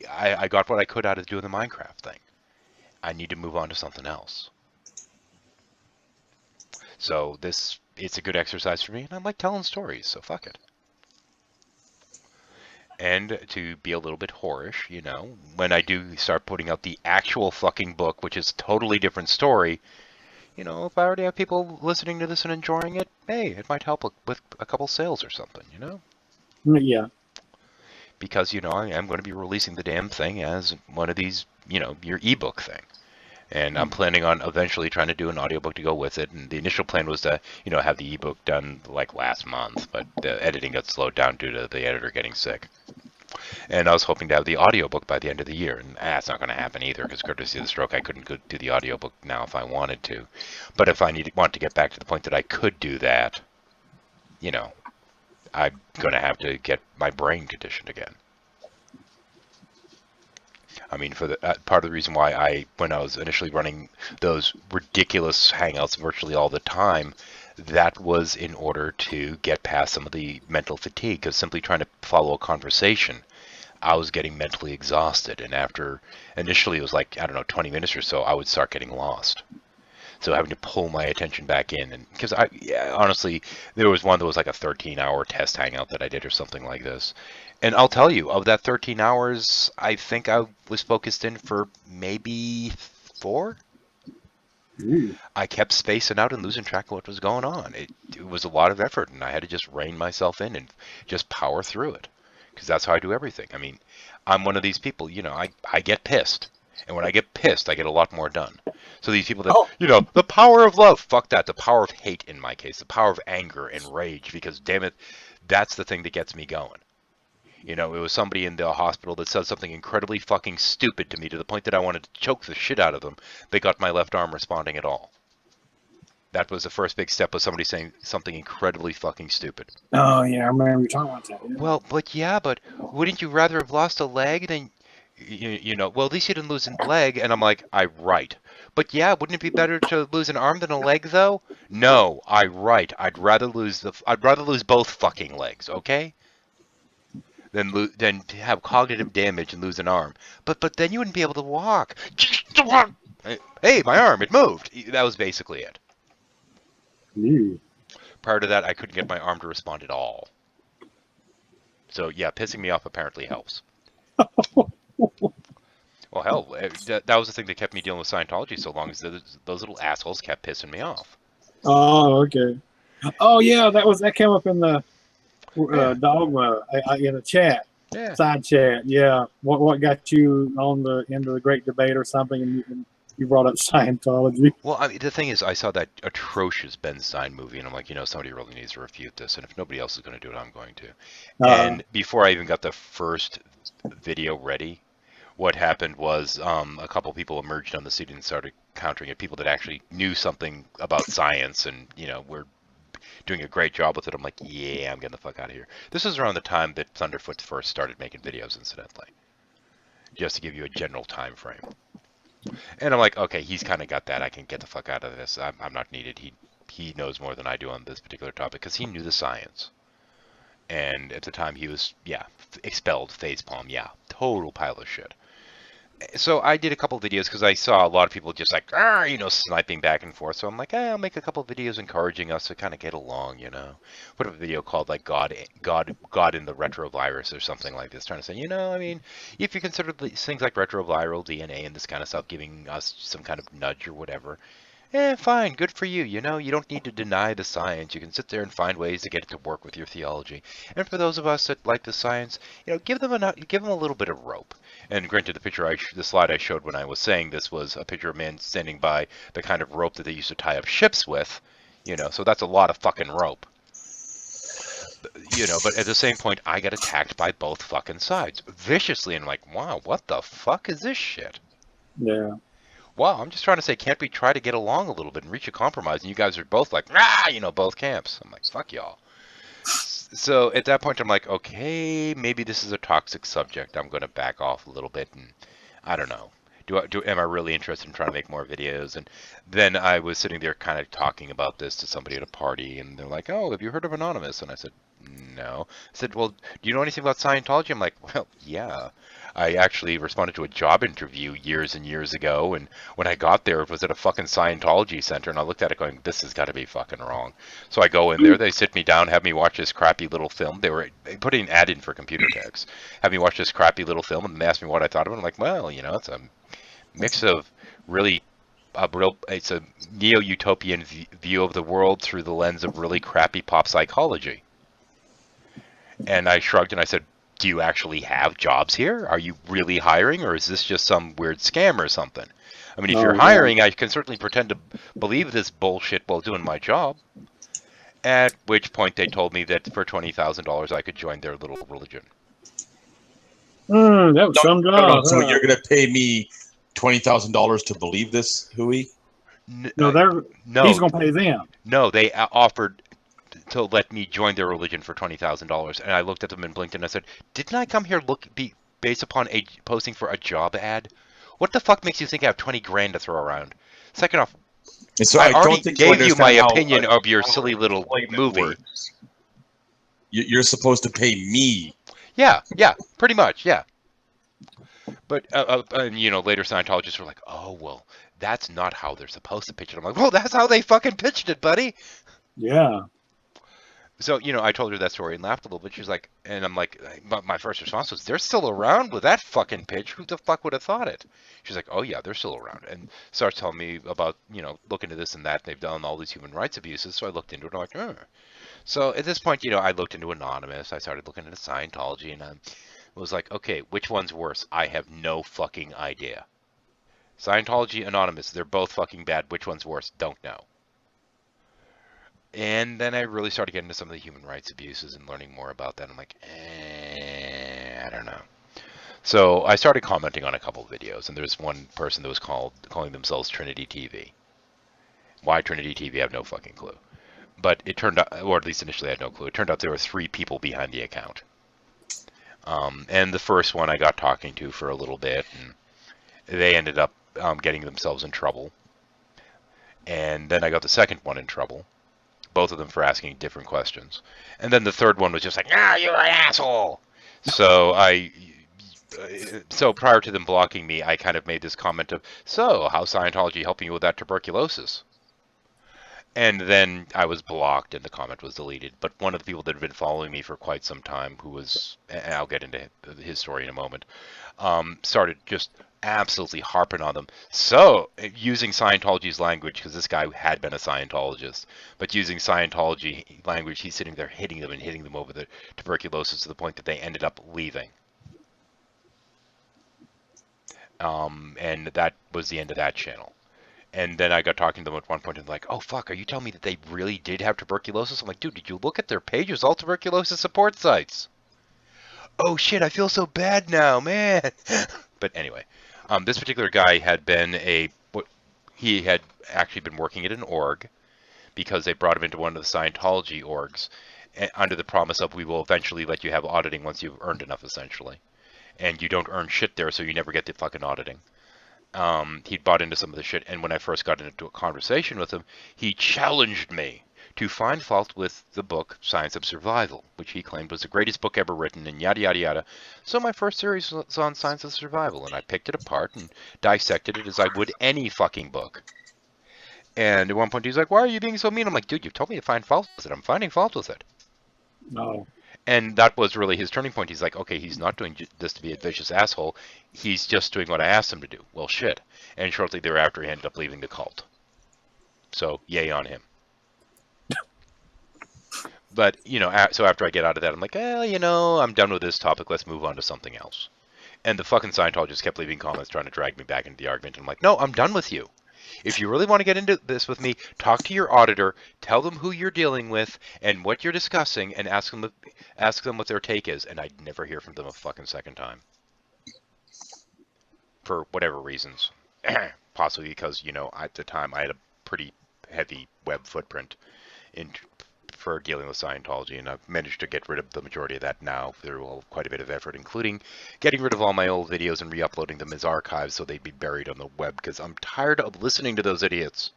[SPEAKER 1] I got what I could out of doing the Minecraft thing. I need to move on to something else. So it's a good exercise for me, and I like telling stories, so fuck it. And to be a little bit whorish, when I do start putting out the actual fucking book, which is a totally different story, if I already have people listening to this and enjoying it, hey, it might help with a couple sales or something,
[SPEAKER 5] Yeah.
[SPEAKER 1] Because, I am going to be releasing the damn thing as one of these, your ebook thing. And I'm planning on eventually trying to do an audiobook to go with it. And the initial plan was to, have the ebook done like last month, but the editing got slowed down due to the editor getting sick. And I was hoping to have the audiobook by the end of the year. And that's not going to happen either, because courtesy of the stroke, I couldn't do the audiobook now if I wanted to. But if I want to get back to the point that I could do that, I'm going to have to get my brain conditioned again. I mean, for the part of the reason why when I was initially running those ridiculous hangouts virtually all the time, that was in order to get past some of the mental fatigue, because simply trying to follow a conversation, I was getting mentally exhausted. And after, initially it was like, I don't know, 20 minutes or so, I would start getting lost. So having to pull my attention back in. And because honestly, there was one that was like a 13-hour test hangout that I did or something like this. And I'll tell you, of that 13 hours, I think I was focused in for maybe 4.
[SPEAKER 5] Ooh.
[SPEAKER 1] I kept spacing out and losing track of what was going on. It was a lot of effort, and I had to just rein myself in and just power through it, because that's how I do everything. I mean, I'm one of these people, you know, I get pissed, and when I get pissed, I get a lot more done. So these people that, you know, the power of love, fuck that, the power of hate in my case, the power of anger and rage, because damn it, that's the thing that gets me going. You know, it was somebody in the hospital that said something incredibly fucking stupid to me to the point that I wanted to choke the shit out of them. They got my left arm responding at all. That was the first big step, was somebody saying something incredibly fucking stupid.
[SPEAKER 5] Oh, yeah, I remember you talking about that. Yeah.
[SPEAKER 1] Well, but wouldn't you rather have lost a leg than, you know, well, at least you didn't lose a leg. And I'm like, right. But yeah, wouldn't it be better to lose an arm than a leg, though? No, right. I'd rather lose both fucking legs, okay? Than have cognitive damage and lose an arm. But then you wouldn't be able to walk. Hey, my arm, it moved. That was basically it.
[SPEAKER 5] Ooh.
[SPEAKER 1] Prior to that, I couldn't get my arm to respond at all. So yeah, pissing me off apparently helps. Well, hell, that was the thing that kept me dealing with Scientology so long, as those little assholes kept pissing me off.
[SPEAKER 5] Oh, okay. Oh, yeah, that came up in the Dogma in the chat, side chat. Yeah, what got you on the end of the great debate or something, and you brought up Scientology.
[SPEAKER 1] Well, I mean, the thing is, I saw that atrocious Ben Stein movie, and I'm like, you know, somebody really needs to refute this, and if nobody else is going to do it, I'm going to. And before I even got the first video ready, what happened was a couple people emerged on the scene and started countering it. People that actually knew something about science and, you know, were doing a great job with it. I'm like, yeah, I'm getting the fuck out of here. This was around the time that Thunderfoot first started making videos, incidentally, just to give you a general time frame. And I'm like, okay, he's kind of got that. I can get the fuck out of this. I'm not needed. He knows more than I do on this particular topic because he knew the science. And at the time he was, expelled, facepalm, total pile of shit. So I did a couple videos because I saw a lot of people just like, you know, sniping back and forth. So I'm like, I'll make a couple videos encouraging us to kind of get along, you know. Put up a video called like God in the retrovirus or something like this, trying to say, you know, I mean, if you consider things like retroviral DNA and this kind of stuff giving us some kind of nudge or whatever, fine, good for you. You know, you don't need to deny the science. You can sit there and find ways to get it to work with your theology. And for those of us that like the science, you know, give them a little bit of rope. And granted, the slide I showed when I was saying this was a picture of a man standing by the kind of rope that they used to tie up ships with, you know, so that's a lot of fucking rope. You know, but at the same point, I got attacked by both fucking sides viciously, and I'm like, wow, what the fuck is this shit?
[SPEAKER 5] Yeah.
[SPEAKER 1] Wow, I'm just trying to say, can't we try to get along a little bit and reach a compromise? And you guys are both like, you know, both camps. I'm like, fuck y'all. So at that point, I'm like, okay, maybe this is a toxic subject. I'm going to back off a little bit, and I don't know. Am I really interested in trying to make more videos? And then I was sitting there kind of talking about this to somebody at a party, and they're like, oh, have you heard of Anonymous? And I said, no. I said, well, do you know anything about Scientology? I'm like, well, yeah. I actually responded to a job interview years and years ago, and when I got there, it was at a fucking Scientology center, and I looked at it going, this has got to be fucking wrong. So I go in there, they sit me down, have me watch this crappy little film. They put an ad in for computer techs, have me watch this crappy little film, and they asked me what I thought of it. I'm like, well, you know, it's a mix of it's a neo-utopian view of the world through the lens of really crappy pop psychology. And I shrugged and I said, do you actually have jobs here? Are you really hiring, or is this just some weird scam or something? I mean, if you're hiring, I can certainly pretend to believe this bullshit while doing my job. At which point they told me that for $20,000 I could join their little religion.
[SPEAKER 5] That was some job.
[SPEAKER 3] So you're going to pay me $20,000 to believe this, Hui?
[SPEAKER 5] No, he's going to pay them.
[SPEAKER 1] No, they offered to let me join their religion for $20,000, and I looked at them and blinked, and I said, "Didn't I come here based upon posting for a job ad? What the fuck makes you think I have 20 grand to throw around? Second off,
[SPEAKER 3] so
[SPEAKER 1] I already gave you my opinion of your silly little movie.
[SPEAKER 3] You're supposed to pay me.
[SPEAKER 1] Yeah, pretty much, yeah. But and later Scientologists were like, "Oh well, that's not how they're supposed to pitch it." I'm like, "Well, that's how they fucking pitched it, buddy."
[SPEAKER 5] Yeah.
[SPEAKER 1] So I told her that story and laughed a little bit. She's like, and I'm like, my first response was, "They're still around with that fucking pitch. Who the fuck would have thought it?" She's like, "Oh yeah, they're still around," and starts telling me about look into this and that. They've done all these human rights abuses. So I looked into it. I'm like, So at this point, I looked into Anonymous. I started looking into Scientology, and I was like, okay, which one's worse? I have no fucking idea. Scientology, Anonymous, they're both fucking bad. Which one's worse? Don't know. And then I really started getting into some of the human rights abuses and learning more about that. I'm like, I don't know. So I started commenting on a couple of videos, and there's one person that was calling themselves Trinity TV. Why Trinity TV? I have no fucking clue. But it turned out, or at least initially I had no clue, it turned out there were 3 people behind the account. And the first one I got talking to for a little bit, and they ended up getting themselves in trouble. And then I got the second one in trouble, both of them for asking different questions. And then the third one was just like, you're an asshole! So prior to them blocking me, I kind of made this comment of, so how's Scientology helping you with that tuberculosis? And then I was blocked and the comment was deleted. But one of the people that had been following me for quite some time, who was, and I'll get into his story in a moment, started just absolutely harping on them. So, using Scientology's language, because this guy had been a Scientologist, but using Scientology language, he's sitting there hitting them over the tuberculosis to the point that they ended up leaving. And that was the end of that channel. And then I got talking to them at one point and like, oh fuck, are you telling me that they really did have tuberculosis? I'm like, dude, did you look at their pages? All tuberculosis support sites. Oh shit, I feel so bad now, man. But anyway, this particular guy had been he had actually been working at an org because they brought him into one of the Scientology orgs under the promise of, we will eventually let you have auditing once you've earned enough, essentially. And you don't earn shit there, so you never get the fucking auditing. He'd bought into some of the shit, and when I first got into a conversation with him, he challenged me to find fault with the book Science of Survival, which he claimed was the greatest book ever written, and yada yada yada. So my first series was on Science of Survival, and I picked it apart and dissected it as I would any fucking book. And at one point he's like, why are you being so mean? I'm like, dude, you've told me to find fault with it. I'm finding fault with it.
[SPEAKER 5] No.
[SPEAKER 1] And that was really his turning point. He's like, okay, he's not doing this to be a vicious asshole. He's just doing what I asked him to do. Well, shit. And shortly thereafter, he ended up leaving the cult. So, yay on him. But, so after I get out of that, I'm like, I'm done with this topic. Let's move on to something else. And the fucking Scientologists kept leaving comments trying to drag me back into the argument. And I'm like, no, I'm done with you. If you really want to get into this with me, talk to your auditor, tell them who you're dealing with and what you're discussing, and ask them what their take is. And I'd never hear from them a fucking second time. For whatever reasons. Possibly because, at the time I had a pretty heavy web footprint for dealing with Scientology, and I've managed to get rid of the majority of that now through quite a bit of effort, including getting rid of all my old videos and re-uploading them as archives so they'd be buried on the web, because I'm tired of listening to those idiots.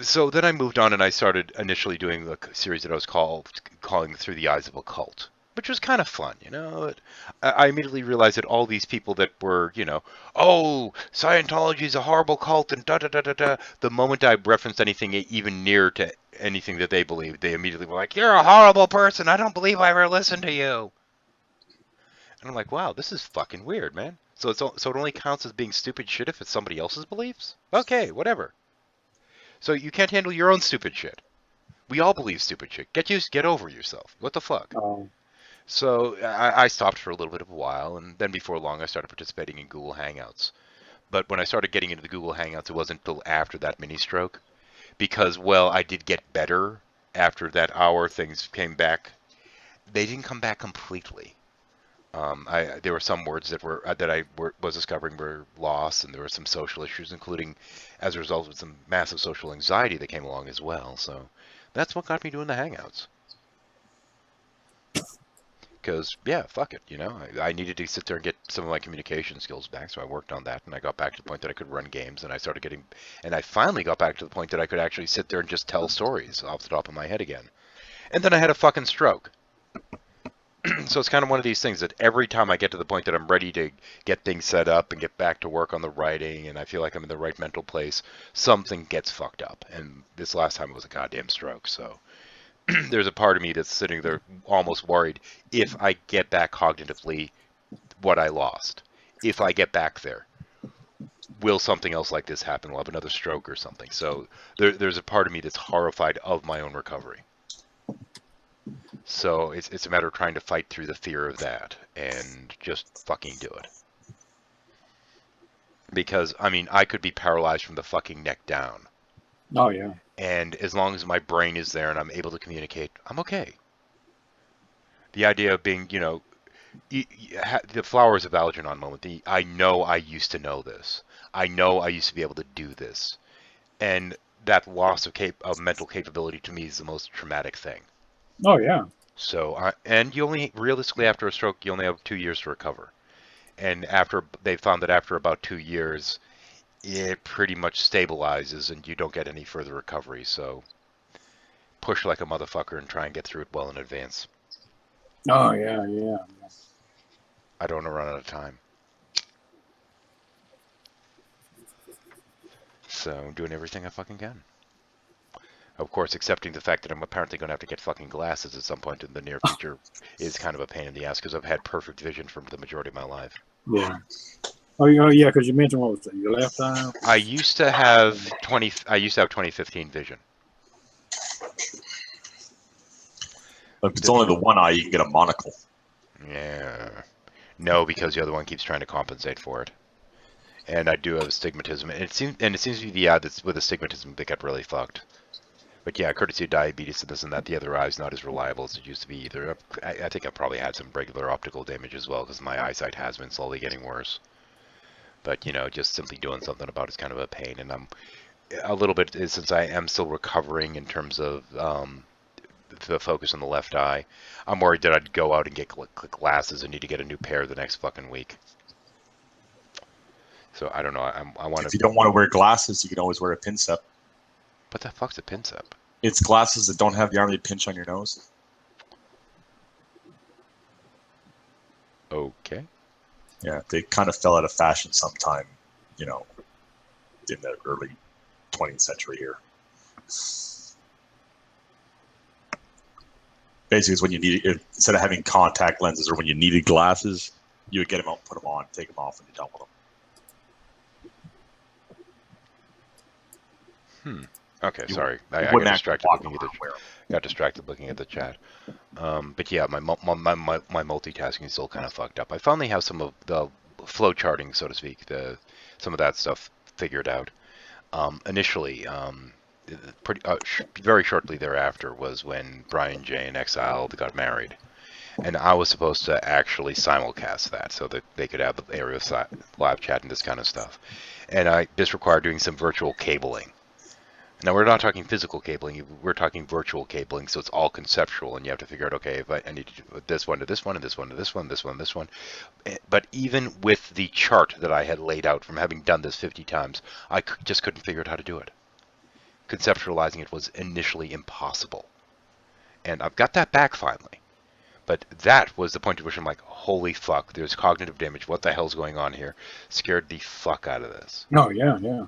[SPEAKER 1] So then I moved on and I started initially doing the series that I was calling Through the Eyes of a Cult, which was kind of fun, I immediately realized that all these people that were, oh, Scientology is a horrible cult and da-da-da-da-da, the moment I referenced anything even near to anything that they believed, they immediately were like, you're a horrible person, I don't believe I ever listened to you. And I'm like, wow, this is fucking weird, man. So it only counts as being stupid shit if it's somebody else's beliefs? Okay, whatever. So you can't handle your own stupid shit. We all believe stupid shit. Get over yourself. What the fuck? So I stopped for a little bit of a while, and then before long I started participating in Google Hangouts. But when I started getting into the Google Hangouts, it wasn't until after that mini stroke, because, well, I did get better after that hour. Things came back. They didn't come back completely. There were some words that I was discovering were lost, and there were some social issues, including as a result of some massive social anxiety that came along as well. So that's what got me doing the Hangouts. Because, yeah, fuck it, I needed to sit there and get some of my communication skills back, so I worked on that, and I got back to the point that I could run games, and I finally got back to the point that I could actually sit there and just tell stories off the top of my head again. And then I had a fucking stroke. So it's kind of one of these things that every time I get to the point that I'm ready to get things set up and get back to work on the writing, and I feel like I'm in the right mental place, something gets fucked up. And this last time it was a goddamn stroke. So there's a part of me that's sitting there almost worried if I get back cognitively what I lost. If I get back there, will something else like this happen? Will I have another stroke or something? So there's a part of me that's horrified of my own recovery. So it's a matter of trying to fight through the fear of that and just fucking do it. Because, I mean, I could be paralyzed from the fucking neck down.
[SPEAKER 5] Oh, yeah.
[SPEAKER 1] And as long as my brain is there and I'm able to communicate, I'm okay. The idea of being, you know, the flowers of Algernon moment, I know I used to know this. I know I used to be able to do this. And that loss of mental capability to me is the most traumatic thing.
[SPEAKER 5] Oh, yeah.
[SPEAKER 1] So, and you only, realistically, after a stroke, you only have 2 years to recover. And they found that after about 2 years, it pretty much stabilizes and you don't get any further recovery. So, push like a motherfucker and try and get through it well in advance.
[SPEAKER 5] Oh, yeah, yeah.
[SPEAKER 1] I don't want to run out of time. So, I'm doing everything I fucking can. Of course, accepting the fact that I'm apparently going to have to get fucking glasses at some point in the near future is kind of a pain in the ass because I've had perfect vision for the majority of my life.
[SPEAKER 5] Yeah. Oh, yeah, because you mentioned, what was it, your left eye?
[SPEAKER 1] I used to have 2015 vision.
[SPEAKER 3] If it's only the one eye, you can get a monocle.
[SPEAKER 1] Yeah. No, because the other one keeps trying to compensate for it. And I do have astigmatism. And it seems to be the eye that's with astigmatism that got really fucked. But yeah, courtesy of diabetes and this and that, the other eye's not as reliable as it used to be either. I think I probably had some regular optical damage as well because my eyesight has been slowly getting worse. But, you know, just simply doing something about it's kind of a pain. And I'm a little bit, since I am still recovering in terms of the focus on the left eye, I'm worried that I'd go out and get glasses and need to get a new pair the next fucking week. So I don't know. I want to.
[SPEAKER 3] If you don't want to wear glasses, you can always wear a pincep.
[SPEAKER 1] What the fuck's a pincep?
[SPEAKER 3] It's glasses that don't have the arm they pinch on your nose.
[SPEAKER 1] Okay.
[SPEAKER 3] Yeah, they kind of fell out of fashion sometime, you know, in the early 20th century here. Basically, it's when you need, instead of having contact lenses or when you needed glasses, you would get them out, put them on, take them off, and you're done with them.
[SPEAKER 1] Okay, sorry. I got distracted looking at the chat. But yeah, my multitasking is still kind of fucked up. I finally have some of the flow charting, so to speak, some of that stuff figured out. Initially, very shortly thereafter was when Brian J and Exile got married. And I was supposed to actually simulcast that so that they could have the area live chat and this kind of stuff. And this required doing some virtual cabling. Now, we're not talking physical cabling, we're talking virtual cabling, so it's all conceptual, and you have to figure out, okay, if I need to do this one to this one, and this one to this one, this one, this one. But even with the chart that I had laid out from having done this 50 times, I just couldn't figure out how to do it. Conceptualizing it was initially impossible. And I've got that back finally. But that was the point at which I'm like, holy fuck, there's cognitive damage, what the hell's going on here? Scared the fuck out of this.
[SPEAKER 5] Oh, yeah, yeah.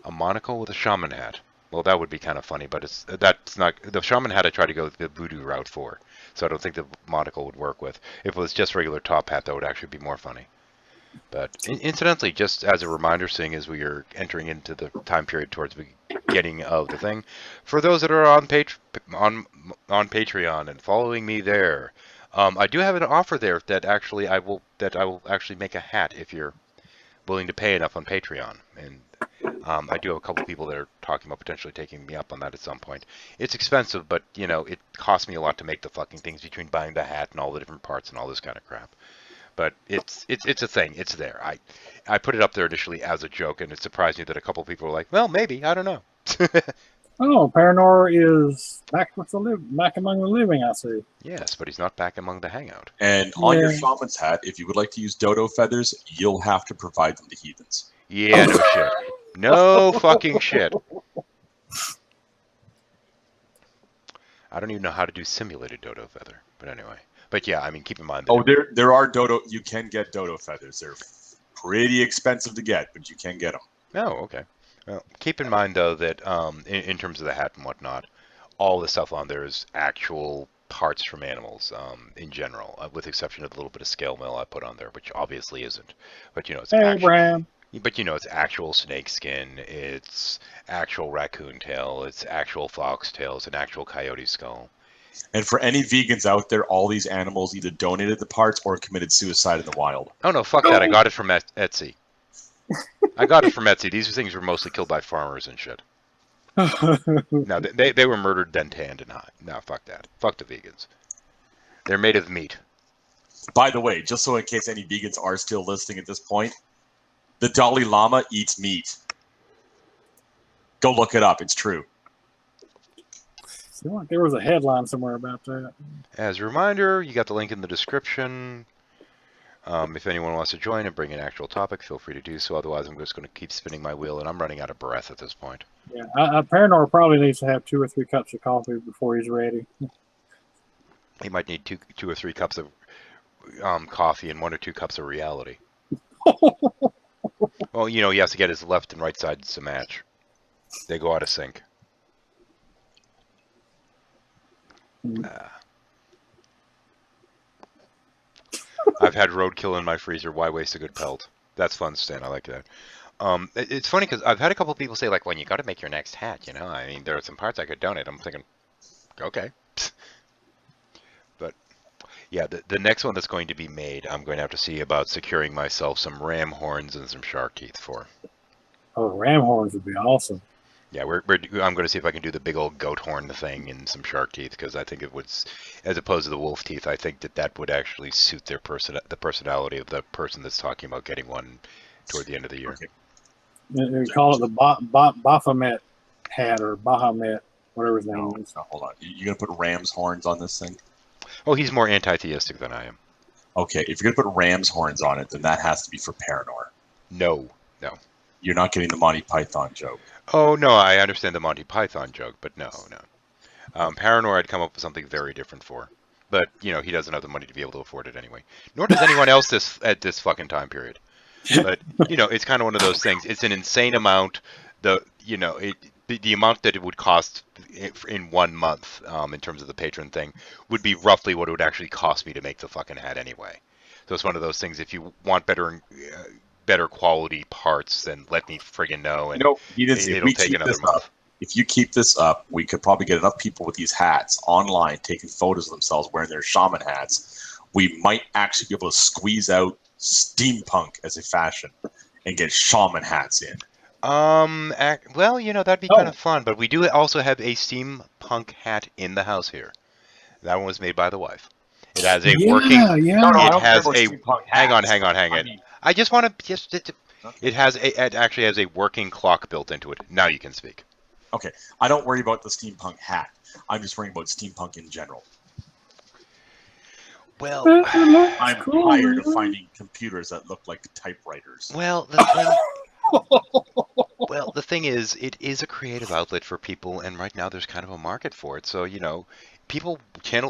[SPEAKER 1] A monocle with a shaman hat. Well, that would be kind of funny, but that's not the shaman hat. I tried to go the voodoo route for, so I don't think the monocle would work with. If it was just regular top hat, that would actually be more funny. But incidentally, just as a reminder, seeing as we are entering into the time period towards the beginning of the thing, for those that are on Patreon and following me there, I do have an offer there that actually I will actually make a hat if you're willing to pay enough on Patreon. And I do have a couple people that are talking about potentially taking me up on that at some point. It's expensive, but, you know, it costs me a lot to make the fucking things between buying the hat and all the different parts and all this kind of crap. But it's a thing. It's there. I put it up there initially as a joke, and it surprised me that a couple people were like, well, maybe. I don't know.
[SPEAKER 5] Oh, Paranor is back among the living, I see.
[SPEAKER 1] Yes, but he's not back among the hangout.
[SPEAKER 3] And on your shaman's hat, if you would like to use dodo feathers, you'll have to provide them to heathens.
[SPEAKER 1] Yeah, no shit. No fucking shit. I don't even know how to do simulated dodo feather, but anyway. But yeah, I mean, keep in mind that.
[SPEAKER 3] Oh, there are dodo. You can get dodo feathers. They're pretty expensive to get, but you can get them.
[SPEAKER 1] Oh, okay. Well, keep in mind though that in terms of the hat and whatnot, all the stuff on there is actual parts from animals in general, with the exception of the little bit of scale mail I put on there, which obviously isn't. But it's
[SPEAKER 5] Abraham.
[SPEAKER 1] But it's actual snake skin, it's actual raccoon tail, it's actual fox tail, it's an actual coyote skull.
[SPEAKER 3] And for any vegans out there, all these animals either donated the parts or committed suicide in the wild.
[SPEAKER 1] Oh no, fuck that! I got it from Etsy. I got it from Etsy. These things were mostly killed by farmers and shit. No, they were murdered, then tanned and hot. No, fuck that. Fuck the vegans. They're made of meat.
[SPEAKER 3] By the way, just so in case any vegans are still listening at this point, the Dalai Lama eats meat. Go look it up. It's true.
[SPEAKER 5] Feel like there was a headline somewhere about that.
[SPEAKER 1] As a reminder, you got the link in the description. If anyone wants to join and bring an actual topic, feel free to do so. Otherwise, I'm just going to keep spinning my wheel, and I'm running out of breath at this point.
[SPEAKER 5] Yeah, Paranor probably needs to have 2 or 3 cups of coffee before he's ready.
[SPEAKER 1] He might need two or three cups of coffee and 1 or 2 cups of reality. Well, he has to get his left and right sides to match. They go out of sync. I've had roadkill in my freezer. Why waste a good pelt? That's fun, Stan. I like that. It's funny because I've had a couple of people say, like, well, you got to make your next hat, I mean, there are some parts I could donate. I'm thinking, okay. But, yeah, the next one that's going to be made, I'm going to have to see about securing myself some ram horns and some shark teeth for.
[SPEAKER 5] Oh, ram horns would be awesome.
[SPEAKER 1] Yeah, I'm going to see if I can do the big old goat horn thing and some shark teeth, because I think it would, as opposed to the wolf teeth, I think that would actually suit the personality of the person that's talking about getting one toward the end of the year.
[SPEAKER 3] Okay.
[SPEAKER 5] They call it the Baphomet hat, or Bahamut, whatever his name is.
[SPEAKER 3] No, hold on. You're going to put ram's horns on this thing?
[SPEAKER 1] Oh, he's more anti-theistic than I am.
[SPEAKER 3] Okay, if you're going to put ram's horns on it, then that has to be for Paranor.
[SPEAKER 1] No.
[SPEAKER 3] You're not getting the Monty Python joke.
[SPEAKER 1] Oh, no, I understand the Monty Python joke, but no. Paranor I'd come up with something very different for. But, he doesn't have the money to be able to afford it anyway. Nor does anyone else at this fucking time period. But, it's kind of one of those things. It's an insane amount. The amount that it would cost in 1 month, in terms of the patron thing, would be roughly what it would actually cost me to make the fucking hat anyway. So it's one of those things, if you want better quality parts, then let me friggin' know. And it'll take another month.
[SPEAKER 3] If you keep this up, we could probably get enough people with these hats online taking photos of themselves wearing their shaman hats. We might actually be able to squeeze out steampunk as a fashion and get shaman hats in.
[SPEAKER 1] Well, that'd be kind of fun, but we do also have a steampunk hat in the house here. That one was made by the wife. It has a working. It has a. Hang on. I just want to It actually has a working clock built into it. Now you can speak.
[SPEAKER 3] Okay, I don't worry about the steampunk hat. I'm just worrying about steampunk in general.
[SPEAKER 1] Well,
[SPEAKER 3] I'm tired of finding computers that look like typewriters.
[SPEAKER 1] Well, the thing is, it is a creative outlet for people, and right now there's kind of a market for it. So, people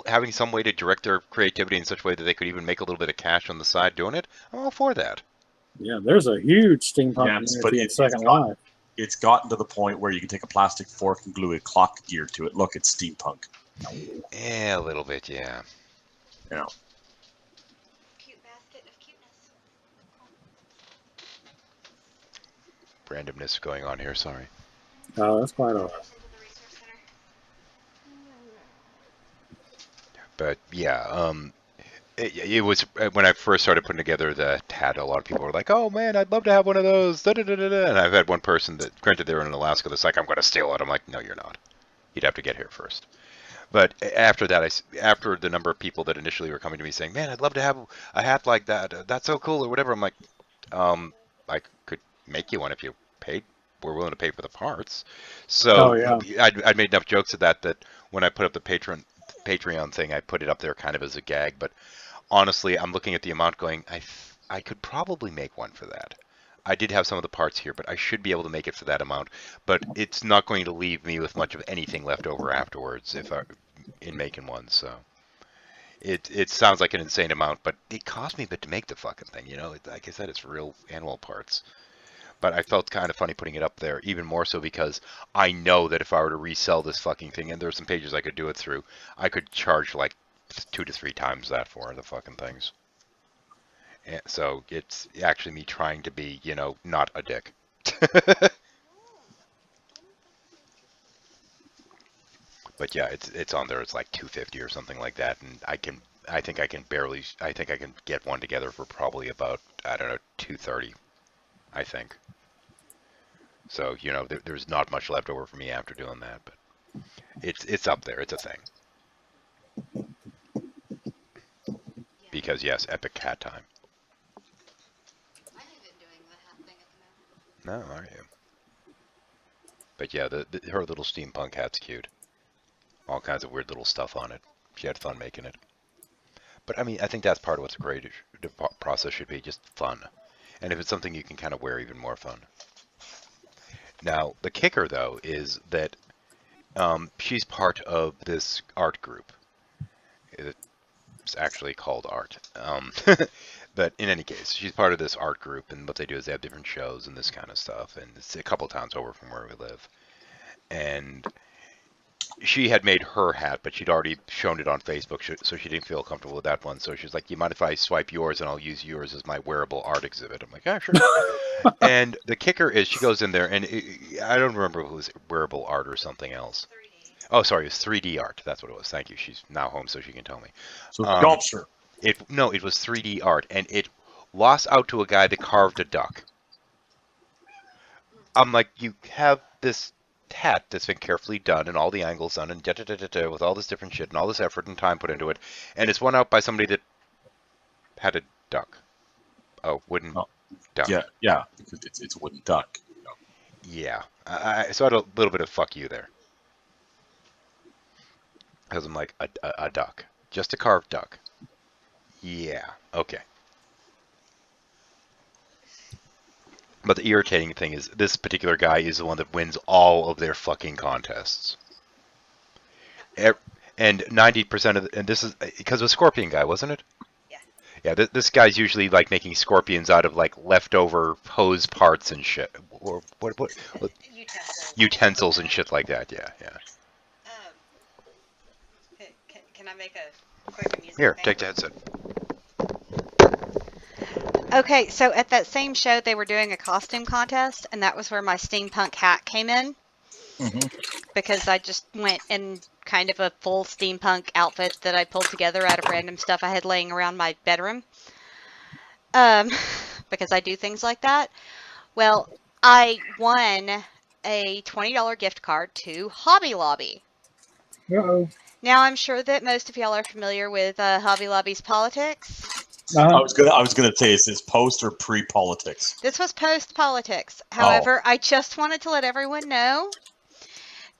[SPEAKER 1] having some way to direct their creativity in such a way that they could even make a little bit of cash on the side doing it, I'm all for that.
[SPEAKER 5] Yeah, there's a huge steampunk community in Second Life.
[SPEAKER 3] It's gotten to the point where you can take a plastic fork and glue a clock gear to it. Look, it's steampunk.
[SPEAKER 1] Yeah, a little bit, yeah.
[SPEAKER 11] Cute basket of cuteness.
[SPEAKER 1] Randomness going on here, sorry.
[SPEAKER 5] Oh, that's quite all right.
[SPEAKER 1] But yeah, it was when I first started putting together the hat. A lot of people were like, "Oh man, I'd love to have one of those." Da, da, da, da, da. And I've had one person that, granted they're in Alaska, that's like, "I'm going to steal it." I'm like, "No, you're not. You'd have to get here first." But after that, after the number of people that initially were coming to me saying, "Man, I'd love to have a hat like that. That's so cool," or whatever, I'm like, I could make you one if you paid. We're willing to pay for the parts. So I'd made enough jokes of that when I put up the Patreon thing, I put it up there kind of as a gag. But honestly, I'm looking at the amount going, I could probably make one for that. I did have some of the parts here, but I should be able to make it for that amount. But it's not going to leave me with much of anything left over afterwards in making one. So it sounds like an insane amount, but it cost me a bit to make the fucking thing. You know, like I said, it's real animal parts. But I felt kind of funny putting it up there, even more so because I know that if I were to resell this fucking thing, and there's some pages I could do it through, I could charge like 2 to 3 times that for the fucking things. And so it's actually me trying to be, you know, not a dick. But yeah, it's on there. It's like $250 or something like that, and I think I can get one together for probably about, I don't know, $230. I think. So, you know, there's not much left over for me after doing that, but it's up there. It's a thing. Because yes, epic cat time. No, are you? But yeah, her little steampunk hat's cute. All kinds of weird little stuff on it. She had fun making it. But I mean, I think that's part of what's great. The process should be just fun. And if it's something you can kind of wear, even more fun. Now, the kicker, though, is that she's part of this art group. It's actually called art. But in any case, she's part of this art group, and what they do is they have different shows and this kind of stuff. And it's a couple towns over from where we live. And she had made her hat, but she'd already shown it on Facebook, so she didn't feel comfortable with that one. So she's like, you mind if I swipe yours and I'll use yours as my wearable art exhibit? I'm like, yeah, sure. And the kicker is she goes in there, and I don't remember if it was wearable art or something else. 3D. Oh, sorry, it was 3D art. That's what it was. Thank you. She's now home, so she can tell me.
[SPEAKER 3] So sculpture.
[SPEAKER 1] No, it was 3D art, and it lost out to a guy that carved a duck. I'm like, you have this hat that's been carefully done and all the angles done and with all this different shit and all this effort and time put into it, and it's won out by somebody that had a duck, a wooden duck.
[SPEAKER 3] Yeah, because it's a wooden duck. You know.
[SPEAKER 1] Yeah, so I had a little bit of fuck you there, because I'm like a duck, just a carved duck. Yeah, okay. But the irritating thing is, this particular guy is the one that wins all of their fucking contests. And 90% of and this is because of a scorpion guy, wasn't it?
[SPEAKER 11] Yeah.
[SPEAKER 1] Yeah, this guy's usually like making scorpions out of like leftover hose parts and shit, or what utensils and shit like that. Yeah.
[SPEAKER 11] Can I make a quick music
[SPEAKER 1] Here,
[SPEAKER 11] thing?
[SPEAKER 1] take the headset.
[SPEAKER 11] Okay, so at that same show, they were doing a costume contest, and that was where my steampunk hat came in. Because I just went in kind of a full steampunk outfit that I pulled together out of random stuff I had laying around my bedroom. Because I do things like that. Well, I won a $20 gift card to Hobby Lobby.
[SPEAKER 5] Uh-oh.
[SPEAKER 11] Now, I'm sure that most of y'all are familiar with Hobby Lobby's politics.
[SPEAKER 3] I was gonna say, is this post or pre-politics?
[SPEAKER 11] This was post-politics. However, I just wanted to let everyone know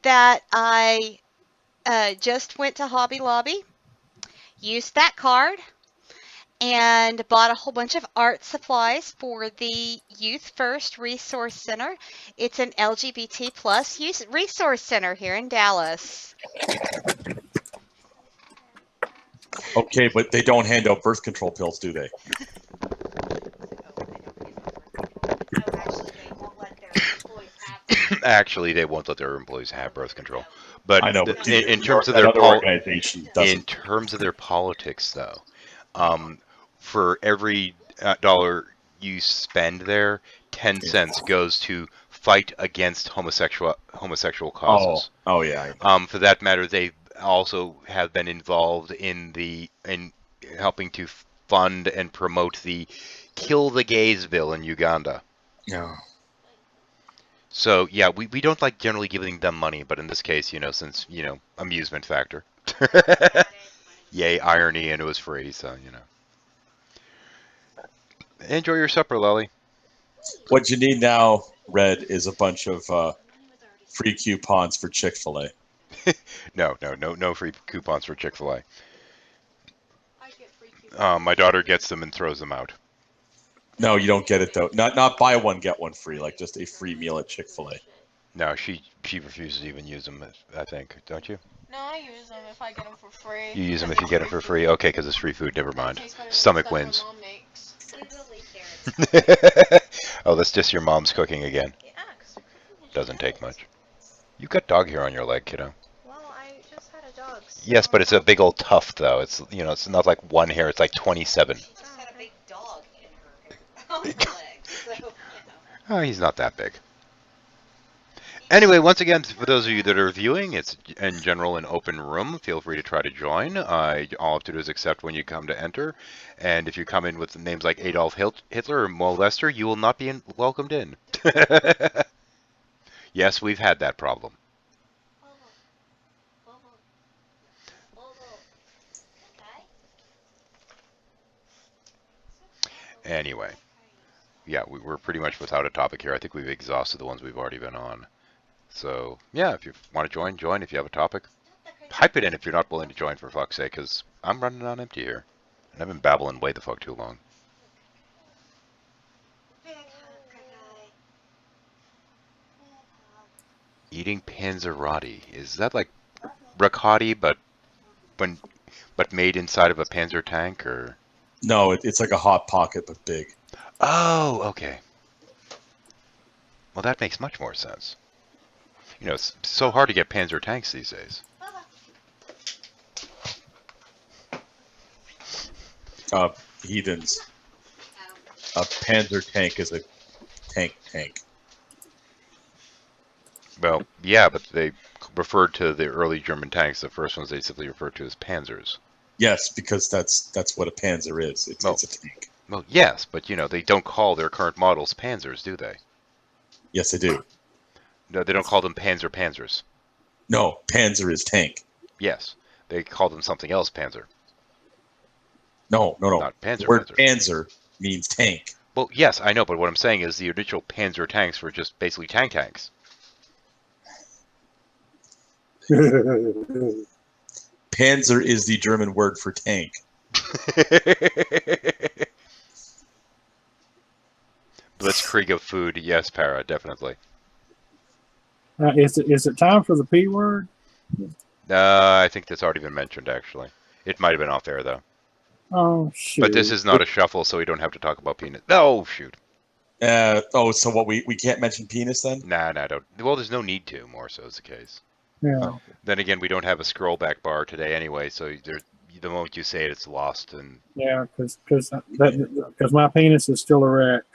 [SPEAKER 11] that I just went to Hobby Lobby, used that card, and bought a whole bunch of art supplies for the Youth First Resource Center. It's an LGBT plus resource center here in Dallas.
[SPEAKER 3] Okay, but they don't hand out birth control pills, do they?
[SPEAKER 1] Actually, they won't let their employees have birth control. But
[SPEAKER 3] I know.
[SPEAKER 1] In terms of their politics, though, for every dollar you spend there, 10 cents goes to fight against homosexual causes.
[SPEAKER 3] Oh yeah.
[SPEAKER 1] For that matter, they also have been involved in helping to fund and promote the Kill the Gays bill in Uganda.
[SPEAKER 3] Yeah.
[SPEAKER 1] So yeah, we don't like generally giving them money, but in this case, since amusement factor. Yay, irony, and it was free, so Enjoy your supper, Lolly.
[SPEAKER 3] What you need now, Red, is a bunch of free coupons for Chick-fil-A.
[SPEAKER 1] No free coupons for Chick-fil-A. My daughter gets them and throws them out.
[SPEAKER 3] No, you don't get it though. Not buy one get one free, like just a free meal at Chick-fil-A.
[SPEAKER 1] No, she refuses to even use them. I think, don't you?
[SPEAKER 12] No, I use them if I get them for free.
[SPEAKER 1] You use them if you get them for free. Okay, because it's free food. Never mind. Stomach wins. Oh, that's just your mom's cooking again. Doesn't take much. You've got dog hair on your leg, kiddo.
[SPEAKER 12] Well, I just had a dog. So
[SPEAKER 1] Yes, but it's a big old tuft, though. It's it's not like one hair. It's like 27.
[SPEAKER 11] She just had a big dog in her on her leg, so
[SPEAKER 1] Oh, he's not that big. Anyway, once again, for those of you that are viewing, it's in general an open room. Feel free to try to join. All you have to do is accept when you come to enter. And if you come in with names like Adolf Hitler or Molester, you will not be welcomed in. Yes, we've had that problem. Anyway, yeah, we're pretty much without a topic here. I think we've exhausted the ones we've already been on. So, yeah, if you want to join, join. If you have a topic, hype it in if you're not willing to join, for fuck's sake, because I'm running on empty here. And I've been babbling way the fuck too long. Eating panzerotti. Is that like ricotti, but made inside of a panzer tank, or?
[SPEAKER 3] No, it's like a Hot Pocket, but big.
[SPEAKER 1] Oh, okay. Well, that makes much more sense. You know, it's so hard to get panzer tanks these days.
[SPEAKER 3] Heathens. A panzer tank is a tank.
[SPEAKER 1] Well, yeah, but they referred to the early German tanks. The first ones they simply referred to as panzers.
[SPEAKER 3] Yes, because that's what a panzer is. It's a tank.
[SPEAKER 1] Well, yes, but they don't call their current models panzers, do they?
[SPEAKER 3] Yes, they do.
[SPEAKER 1] No, they don't call them panzers.
[SPEAKER 3] No, panzer is tank.
[SPEAKER 1] Yes, they call them something else, panzer.
[SPEAKER 3] No.
[SPEAKER 1] Not panzer.
[SPEAKER 3] The word panzer means tank.
[SPEAKER 1] Well, yes, I know, but what I'm saying is the initial panzer tanks were just basically tanks.
[SPEAKER 3] Panzer is the German word for tank.
[SPEAKER 1] Blitzkrieg of food, yes, Para, definitely.
[SPEAKER 5] Is it time for the P word?
[SPEAKER 1] I think that's already been mentioned, actually. It might have been off air, though.
[SPEAKER 5] Oh, shoot.
[SPEAKER 1] But this is not a shuffle, so we don't have to talk about penis. No, shoot.
[SPEAKER 3] So what, we can't mention penis then?
[SPEAKER 1] Nah, don't. Well, there's no need to, more so is the case.
[SPEAKER 5] Yeah.
[SPEAKER 1] Then again, we don't have a scroll back bar today anyway, so the moment you say it, it's lost. And
[SPEAKER 5] yeah, because my penis is still erect.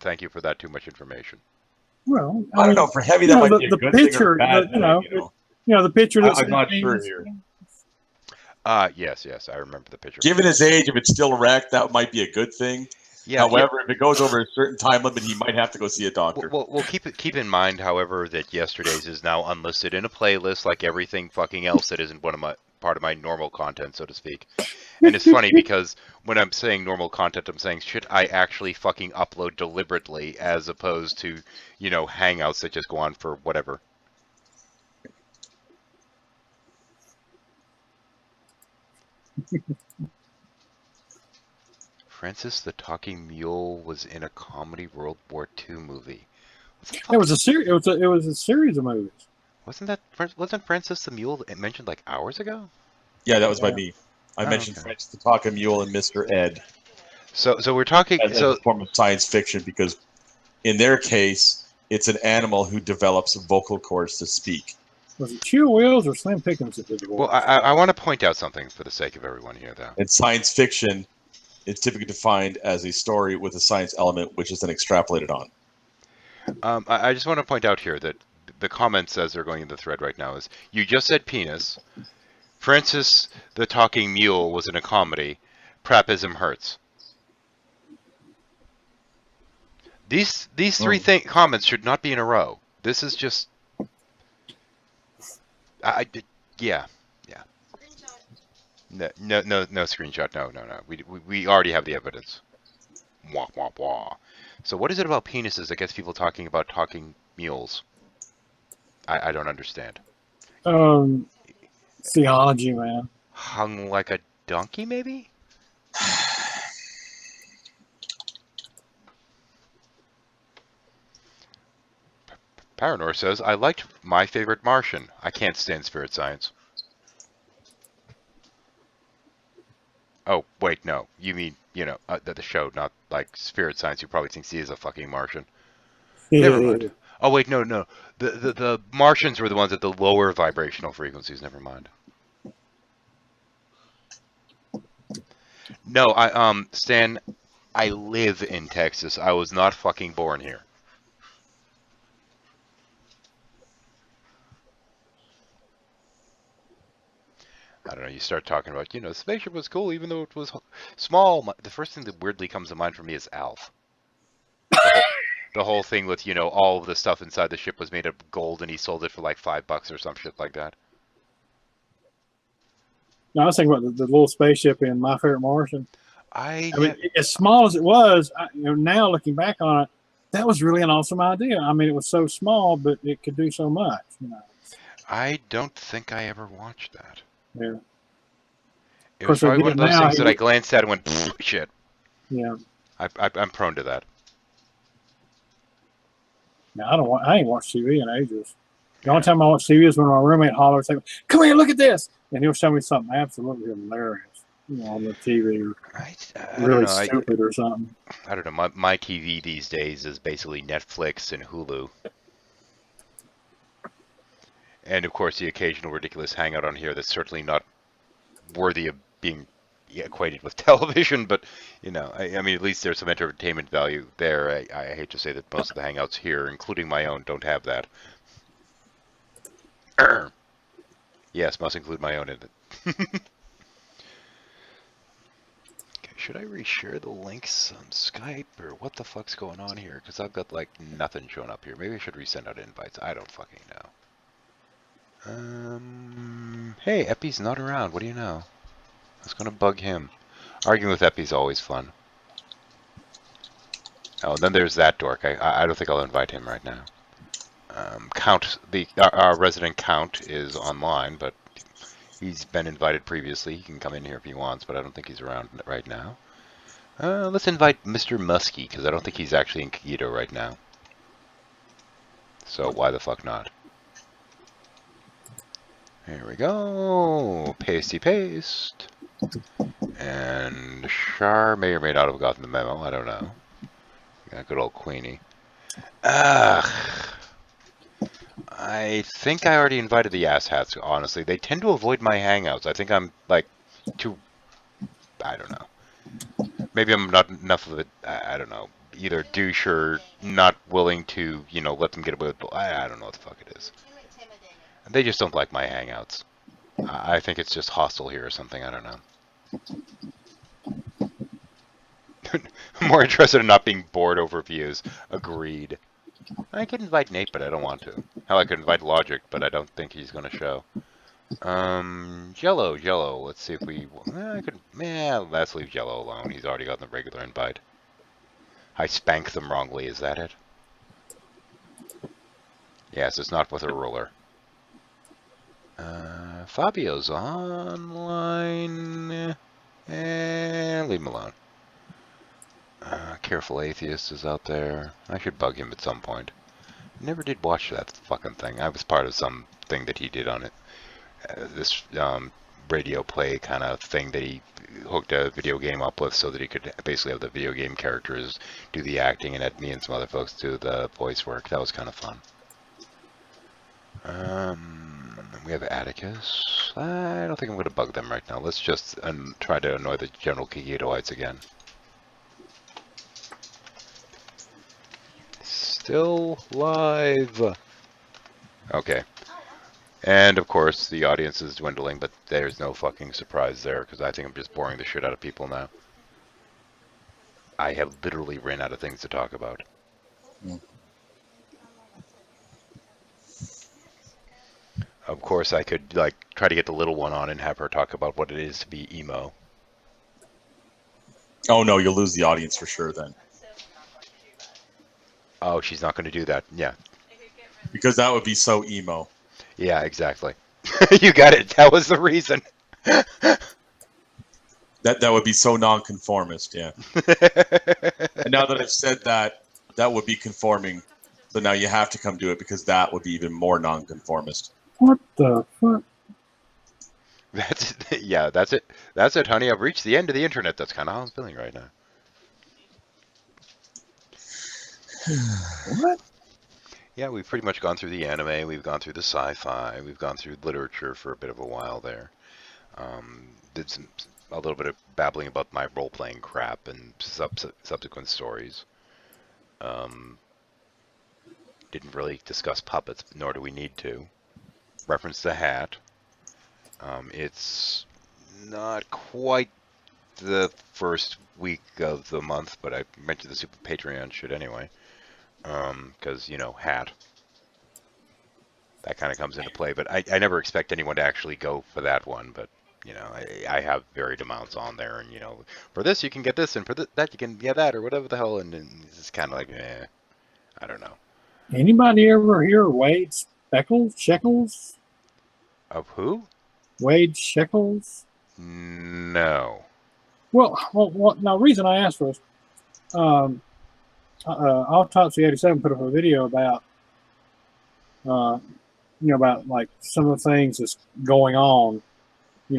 [SPEAKER 1] thank you for that. Too much information.
[SPEAKER 5] Well,
[SPEAKER 3] I don't know. For heavy, that might be a good
[SPEAKER 5] picture,
[SPEAKER 3] thing or bad thing,
[SPEAKER 5] the picture. That's
[SPEAKER 3] I'm not sure here.
[SPEAKER 1] Yes, I remember the picture.
[SPEAKER 3] Given his age, if it's still erect, that might be a good thing.
[SPEAKER 1] Yeah,
[SPEAKER 3] however, if it goes over a certain time limit, he might have to go see a doctor.
[SPEAKER 1] Well, keep in mind, however, that yesterday's is now unlisted in a playlist like everything fucking else that isn't part of my normal content, so to speak. And it's funny because when I'm saying normal content, I'm saying shit I actually fucking upload deliberately, as opposed to hangouts that just go on for whatever. Francis the Talking Mule was in a comedy World War II movie.
[SPEAKER 5] It was a series. It was a series of movies.
[SPEAKER 1] Wasn't Francis the Mule mentioned like hours ago?
[SPEAKER 3] Yeah, that was by me. I mentioned Francis the Talking Mule and Mr. Ed.
[SPEAKER 1] So we're talking
[SPEAKER 3] as a form of science fiction, because in their case, it's an animal who develops vocal cords to speak.
[SPEAKER 5] Was it Chew Wheels or Slim Pickens that did the voice?
[SPEAKER 1] Well, I want to point out something for the sake of everyone here, though.
[SPEAKER 3] In science fiction, it's typically defined as a story with a science element, which is then extrapolated on.
[SPEAKER 1] I just want to point out here that the comments as they're going in the thread right now is, you just said penis, Francis the Talking Mule was in a comedy, Prapism hurts. These three comments should not be in a row. This is just... Yeah. No screenshot. No. We already have the evidence. Wah, wah, wah. So what is it about penises that gets people talking about talking mules? I don't understand.
[SPEAKER 5] Theology, man.
[SPEAKER 1] Hung like a donkey, maybe? Paranor says, I liked My Favorite Martian. I can't stand Spirit Science. Oh, wait, no. You mean, the show, not like Spirit Science. You probably think he is a fucking Martian. Never mind. Oh, wait, no. The Martians were the ones at the lower vibrational frequencies. Never mind. No, Stan, I live in Texas. I was not fucking born here. I don't know, you start talking about, the spaceship was cool even though it was small. The first thing that weirdly comes to mind for me is Alf. The whole thing with, all of the stuff inside the ship was made of gold and he sold it for like $5 or some shit like that.
[SPEAKER 5] No, I was thinking about the little spaceship in My Favorite Martian.
[SPEAKER 1] I
[SPEAKER 5] mean, as small as it was, now looking back on it, that was really an awesome idea. I mean, it was so small, but it could do so much,
[SPEAKER 1] I don't think I ever watched that.
[SPEAKER 5] Yeah.
[SPEAKER 1] It was probably one of those things that I glanced at and went, shit.
[SPEAKER 5] Yeah.
[SPEAKER 1] I'm prone to that.
[SPEAKER 5] No, I ain't watched TV in ages. The only time I watch TV is when my roommate hollers, like, "Come here, look at this," and he'll show me something absolutely hilarious, on the TV, or really stupid or something.
[SPEAKER 1] I don't know. My TV these days is basically Netflix and Hulu, and of course the occasional ridiculous hangout on here that's certainly not worthy of being equated with television, but I mean, at least there's some entertainment value there. I hate to say that most of the hangouts here, including my own, don't have that. Yes, must include my own in it. Okay, should I reshare the links on Skype, or what the fuck's going on here? Because I've got like nothing showing up here. Maybe I should resend out invites. I don't fucking know. Hey, Epi's not around. What do you know? I was gonna bug him. Arguing with Epi's always fun. Oh, and then there's that dork. I don't think I'll invite him right now. Count, our resident Count is online, but he's been invited previously. He can come in here if he wants, but I don't think he's around right now. Let's invite Mr. Muskie, because I don't think he's actually in Kagito right now. So why the fuck not? Here we go. Pasty paste. And Char may or may not have gotten the memo. I don't know. Yeah, good old Queenie. I think I already invited the asshats, honestly. They tend to avoid my hangouts. I think I'm, like, too... I don't know. Maybe I'm not enough of it, I don't know, either douche or not willing to, let them get away with... I don't know what the fuck it is. They just don't like my hangouts. I think it's just hostile here or something, I don't know. I'm more interested in not being bored over views. Agreed. I could invite Nate, but I don't want to. Hell, I could invite Logic, but I don't think he's going to show. Jello. Let's see if we... let's leave Jello alone. He's already got the regular invite. I spanked them wrongly, is that it? Yes, it's not with a ruler. Fabio's online. Leave him alone. Careful Atheist is out there. I should bug him at some point. Never did watch that fucking thing. I was part of some thing that he did on it. This radio play kind of thing that he hooked a video game up with so that he could basically have the video game characters do the acting and let me and some other folks do the voice work. That was kind of fun. We have Atticus. I don't think I'm going to bug them right now. Let's just try to annoy the general Kikitoites again. Still live. Okay. And of course the audience is dwindling, but there's no fucking surprise there because I think I'm just boring the shit out of people now. I have literally ran out of things to talk about. Of course I could try to get the little one on and have her talk about what it is to be emo.
[SPEAKER 3] Oh no, you'll lose the audience for sure then.
[SPEAKER 1] Oh, she's not going to do that. Yeah.
[SPEAKER 3] Because that would be so emo.
[SPEAKER 1] Yeah, exactly. You got it. That was the reason.
[SPEAKER 3] That would be so nonconformist, yeah. And now that I've said that, that would be conforming. So now you have to come do it because that would be even more nonconformist.
[SPEAKER 5] What the fuck?
[SPEAKER 1] That's it. Yeah, that's it. That's it, honey. I've reached the end of the internet. That's kind of how I'm feeling right now.
[SPEAKER 5] What?
[SPEAKER 1] Yeah, we've pretty much gone through the anime. We've gone through the sci-fi. We've gone through literature for a bit of a while there. Did a little bit of babbling about my role-playing crap and subsequent stories. Didn't really discuss puppets, nor do we need to. Reference the hat. It's not quite the first week of the month, but I mentioned the Super Patreon shit anyway. Because, you know, hat. That kind of comes into play, but I never expect anyone to actually go for that one, but, you know, I have varied amounts on there, and, you know, for this you can get this, and for that you can get that, or whatever the hell, and it's just kind of like, I don't know.
[SPEAKER 5] Anybody ever hear of Wade Shekels?
[SPEAKER 1] Of who?
[SPEAKER 5] Wade Shekels?
[SPEAKER 1] No.
[SPEAKER 5] Well, now the reason I asked was, Autopsy 87 put up a video about, about like some of the things that's going on,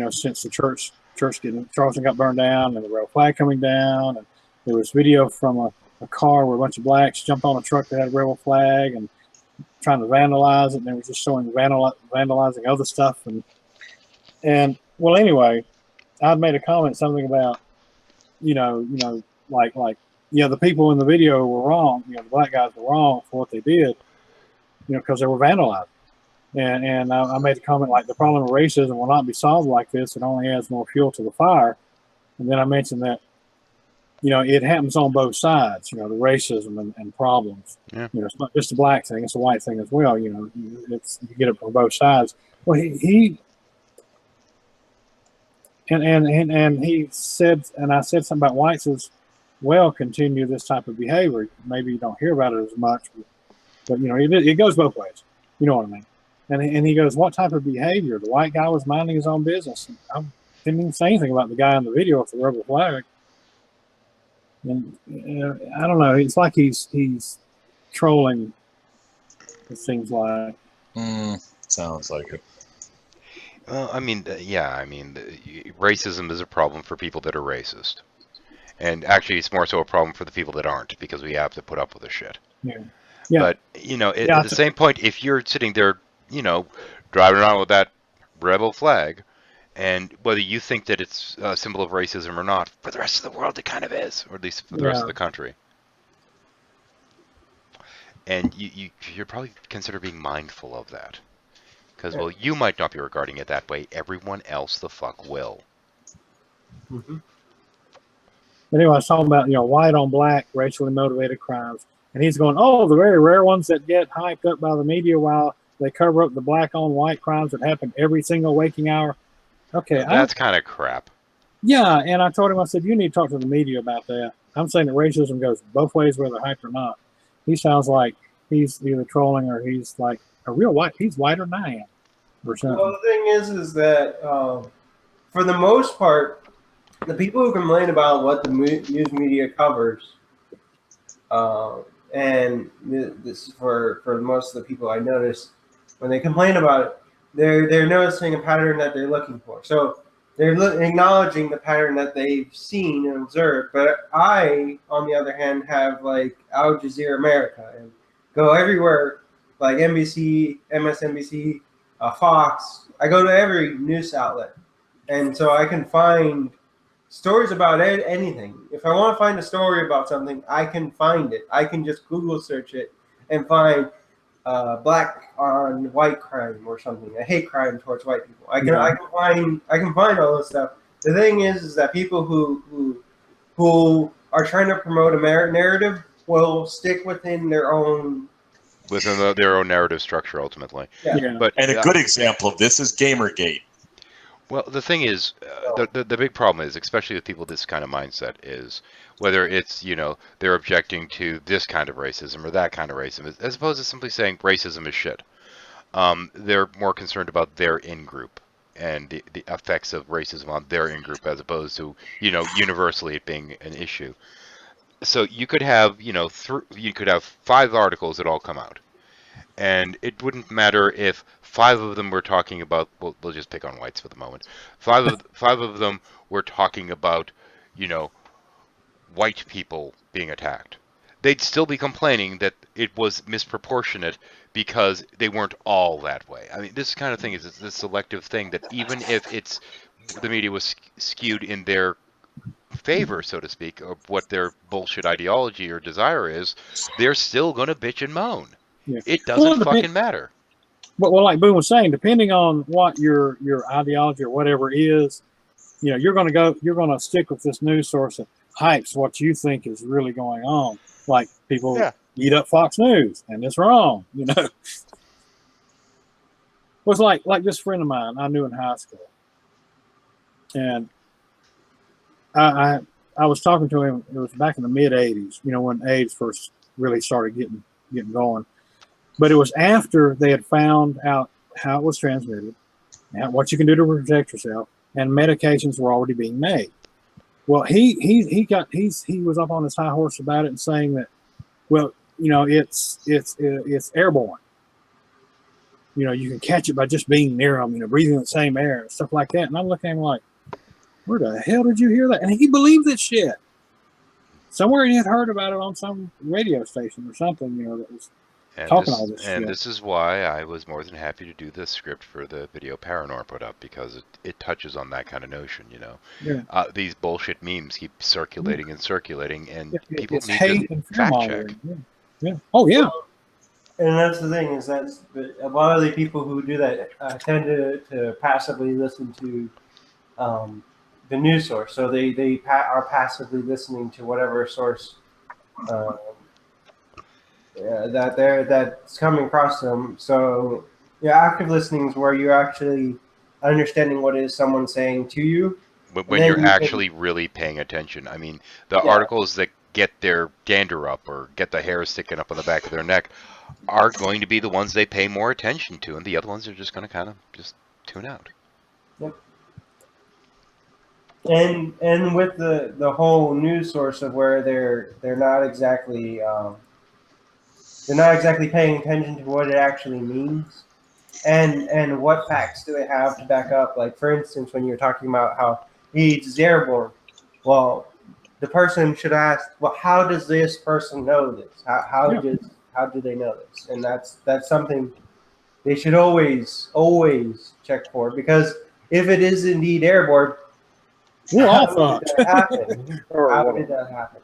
[SPEAKER 5] since the church Charleston got burned down and the rebel flag coming down, and there was video from a car where a bunch of blacks jumped on a truck that had a rebel flag and trying to vandalize it, and they were just showing vandalizing other stuff, and well, anyway, I'd made a comment something about, the people in the video were wrong, the black guys were wrong for what they did, because they were vandalizing. And I made a comment like the problem of racism will not be solved like this. It only adds more fuel to the fire. And then I mentioned that, it happens on both sides, the racism and problems.
[SPEAKER 1] Yeah.
[SPEAKER 5] It's not just a black thing, it's a white thing as well. You get it from both sides. Well, he said, and I said something about whites as well continue this type of behavior. Maybe you don't hear about it as much, but it goes both ways. You know what I mean? And he goes, what type of behavior? The white guy was minding his own business. And I didn't even say anything about the guy in the video with the rebel flag. And I don't know. It's like he's trolling. It seems like.
[SPEAKER 3] Sounds like it.
[SPEAKER 1] Well, racism is a problem for people that are racist. And actually, it's more so a problem for the people that aren't, because we have to put up with the shit.
[SPEAKER 5] Yeah.
[SPEAKER 1] But, at the same point, if you're sitting there, driving around with that rebel flag, and whether you think that it's a symbol of racism or not, for the rest of the world it kind of is, or at least for the rest of the country. And you're probably consider being mindful of that. Because, well, you might not be regarding it that way. Everyone else the fuck will.
[SPEAKER 5] Mm-hmm. Anyway, I was talking about, white on black, racially motivated crimes. And he's going, oh, the very rare ones that get hyped up by the media while they cover up the black on white crimes that happen every single waking hour. Okay.
[SPEAKER 1] That's kind of crap.
[SPEAKER 5] Yeah, and I told him, I said, you need to talk to the media about that. I'm saying that racism goes both ways, whether hyped or not. He sounds like he's either trolling or he's like a real white. He's whiter than I am. Or something.
[SPEAKER 13] Well, the thing is that for the most part, the people who complain about what the news media covers, and this is for most of the people I notice, when they complain about it, they're noticing a pattern that they're looking for. So they're acknowledging the pattern that they've seen and observed. But I, on the other hand, have like Al Jazeera America and go everywhere, like NBC, MSNBC, Fox. I go to every news outlet, and so I can find stories about anything. If I want to find a story about something, I can find it. I can just Google search it and find black on white crime or something, a hate crime towards white people. I can find all this stuff. The thing is that people who are trying to promote a narrative will stick within their own
[SPEAKER 1] narrative structure ultimately.
[SPEAKER 5] Yeah.
[SPEAKER 1] But
[SPEAKER 3] and a good example of this is Gamergate.
[SPEAKER 1] Well, the thing is, the big problem is, especially with people with this kind of mindset, is whether it's, they're objecting to this kind of racism or that kind of racism, as opposed to simply saying racism is shit. They're more concerned about their in-group and the effects of racism on their in-group, as opposed to, universally it being an issue. So you could have, you know, you could have 5 articles that all come out, and it wouldn't matter if 5 of them were talking about. Well, we'll just pick on whites for the moment. 5 of them were talking about, you know, white people being attacked. They'd still be complaining that it was misproportionate because they weren't all that way. I mean, this kind of thing is this selective thing that even if it's the media was skewed in their favor, so to speak, of what their bullshit ideology or desire is, they're still going to bitch and moan.
[SPEAKER 5] Yeah.
[SPEAKER 1] It doesn't fucking matter.
[SPEAKER 5] But well, like Boone was saying, depending on what your ideology or whatever is, you know, you're going to stick with this news source that hypes what you think is really going on. Like people eat up Fox News, and it's wrong. You know, it was like this friend of mine I knew in high school, and I was talking to him. It was back in the mid '80s. You know, when AIDS first really started getting going. But it was after they had found out how it was transmitted, and what you can do to protect yourself, and medications were already being made. Well, he was up on his high horse about it and saying that, well, you know, it's airborne. You know, you can catch it by just being near them, you know, breathing the same air and stuff like that. And I'm looking at him like, where the hell did you hear that? And he believed this shit. Somewhere he had heard about it on some radio station or something, you know, that was talking all this shit.
[SPEAKER 1] And this is why I was more than happy to do the script for the video Paranor put up, because it touches on that kind of notion, you know.
[SPEAKER 5] Yeah.
[SPEAKER 1] These bullshit memes keep circulating and circulating, and people
[SPEAKER 5] it's
[SPEAKER 1] need
[SPEAKER 5] hate
[SPEAKER 1] to
[SPEAKER 5] and
[SPEAKER 1] fact
[SPEAKER 5] fear-mongering.
[SPEAKER 1] check.
[SPEAKER 5] Yeah. Oh, yeah.
[SPEAKER 13] And that's the thing, is that a lot of the people who do that tend to passively listen to the news source. So they are passively listening to whatever source that's coming across them. So active listening is where you're actually understanding what it is someone's saying to you.
[SPEAKER 1] When you're actually really paying attention. I mean, the articles that get their dander up or get the hair sticking up on the back of their neck are going to be the ones they pay more attention to, and the other ones are just going to kind of just tune out.
[SPEAKER 13] Yep. And with the whole news source of where they're not exactly paying attention to what it actually means, and what facts do they have to back up. Like, for instance, when you're talking about how AIDS is airborne, well, the person should ask, well, how does this person know this? How do they know this? And that's something they should always check for, because if it is indeed airborne, how did that happen? How did that happen?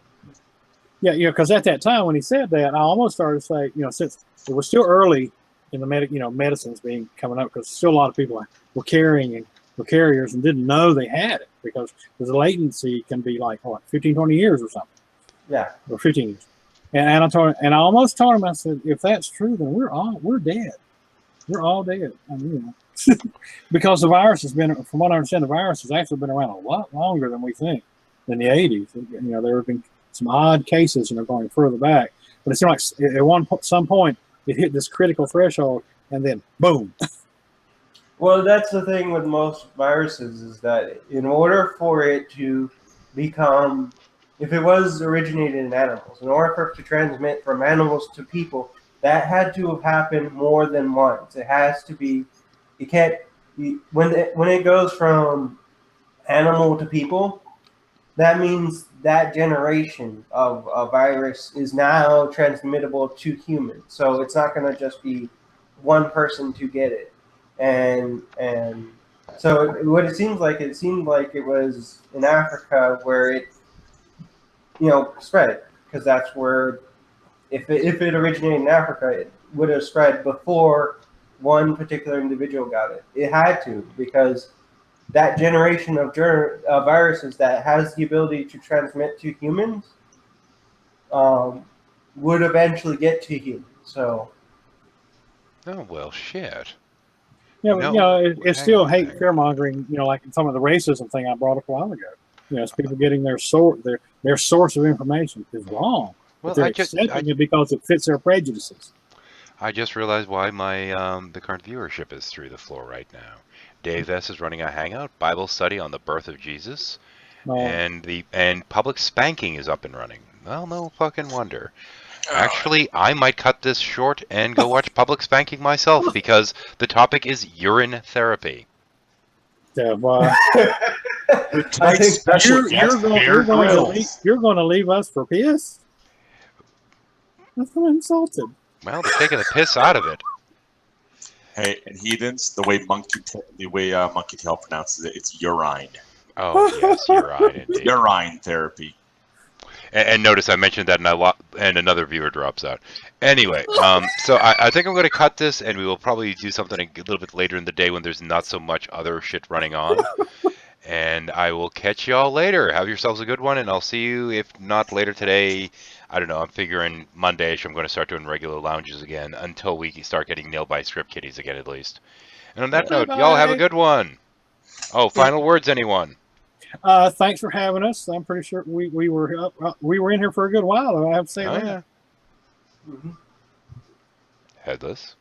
[SPEAKER 5] Yeah, you know, because at that time when he said that, I almost started to say, you know, since it was still early in the medicines being coming up, because still a lot of people were carriers and didn't know they had it, because the latency can be like 15, 20 years or something.
[SPEAKER 13] Yeah.
[SPEAKER 5] Or 15 years. And I almost told him, I said, if that's true, then we're dead. We're all dead. I mean, you know, because the virus has been, from what I understand, the virus has actually been around a lot longer than we think, than the 80s. You know, there have been some odd cases, you know, going further back. But it seemed like at some point it hit this critical threshold, and then boom.
[SPEAKER 13] Well, that's the thing with most viruses, is that in order for it to become, if it was originated in animals, in order for it to transmit from animals to people, that had to have happened more than once. It has to be, it can't be, when it goes from animal to people, that means that generation of a virus is now transmittable to humans. So it's not going to just be one person to get it. And so what it seemed like it was in Africa where it, you know, spread, because that's where, if it originated in Africa, it would have spread before one particular individual got it. It had to, because that generation of viruses that has the ability to transmit to humans would eventually get to humans. So.
[SPEAKER 1] Oh, well, shit.
[SPEAKER 5] Yeah, you know, it's still hate, fear mongering. You know, like some of the racism thing I brought up a while ago. You know, it's people getting their source of information is wrong.
[SPEAKER 1] Well,
[SPEAKER 5] but they're accepting it because it fits their prejudices.
[SPEAKER 1] I just realized why my the current viewership is through the floor right now. Dave S is running a Hangout Bible study on the birth of Jesus, and public spanking is up and running. Well, no fucking wonder. Actually, I might cut this short and go watch Public Spanking myself because the topic is urine therapy.
[SPEAKER 5] Yeah, well,
[SPEAKER 3] Tonight's special guest, Bear Grylls.
[SPEAKER 5] you're going to leave us for piss? I feel insulted.
[SPEAKER 1] Well, they're taking the piss out of it.
[SPEAKER 3] Hey, and heathens, the way Monkey Tail pronounces it, it's urine.
[SPEAKER 1] Oh yes, urine indeed.
[SPEAKER 3] Urine therapy.
[SPEAKER 1] And notice I mentioned that, and another viewer drops out. Anyway, so I think I'm going to cut this, and we will probably do something a little bit later in the day when there's not so much other shit running on. And I will catch y'all later. Have yourselves a good one, and I'll see you, if not later today. I don't know, I'm figuring Monday-ish I'm going to start doing regular lounges again until we start getting nailed by script kitties again at least. And on that note, y'all have a good one. Oh, final words, anyone?
[SPEAKER 5] Thanks for having us. I'm pretty sure we were in here for a good while. I have to say that.
[SPEAKER 1] Yeah. Mm-hmm. Headless.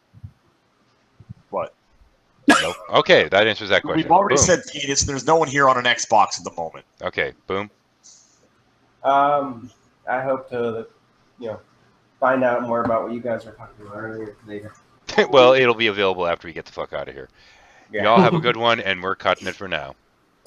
[SPEAKER 3] What?
[SPEAKER 1] Nope. Okay, that answers that question.
[SPEAKER 3] We've already
[SPEAKER 1] Boom.
[SPEAKER 3] said penis. There's no one here on an Xbox at the moment.
[SPEAKER 1] Okay, boom.
[SPEAKER 13] I hope to, find out more about what you guys were talking about earlier today.
[SPEAKER 1] Well, it'll be available after we get the fuck out of here.
[SPEAKER 13] Yeah.
[SPEAKER 1] Y'all have a good one, and we're cutting it for now.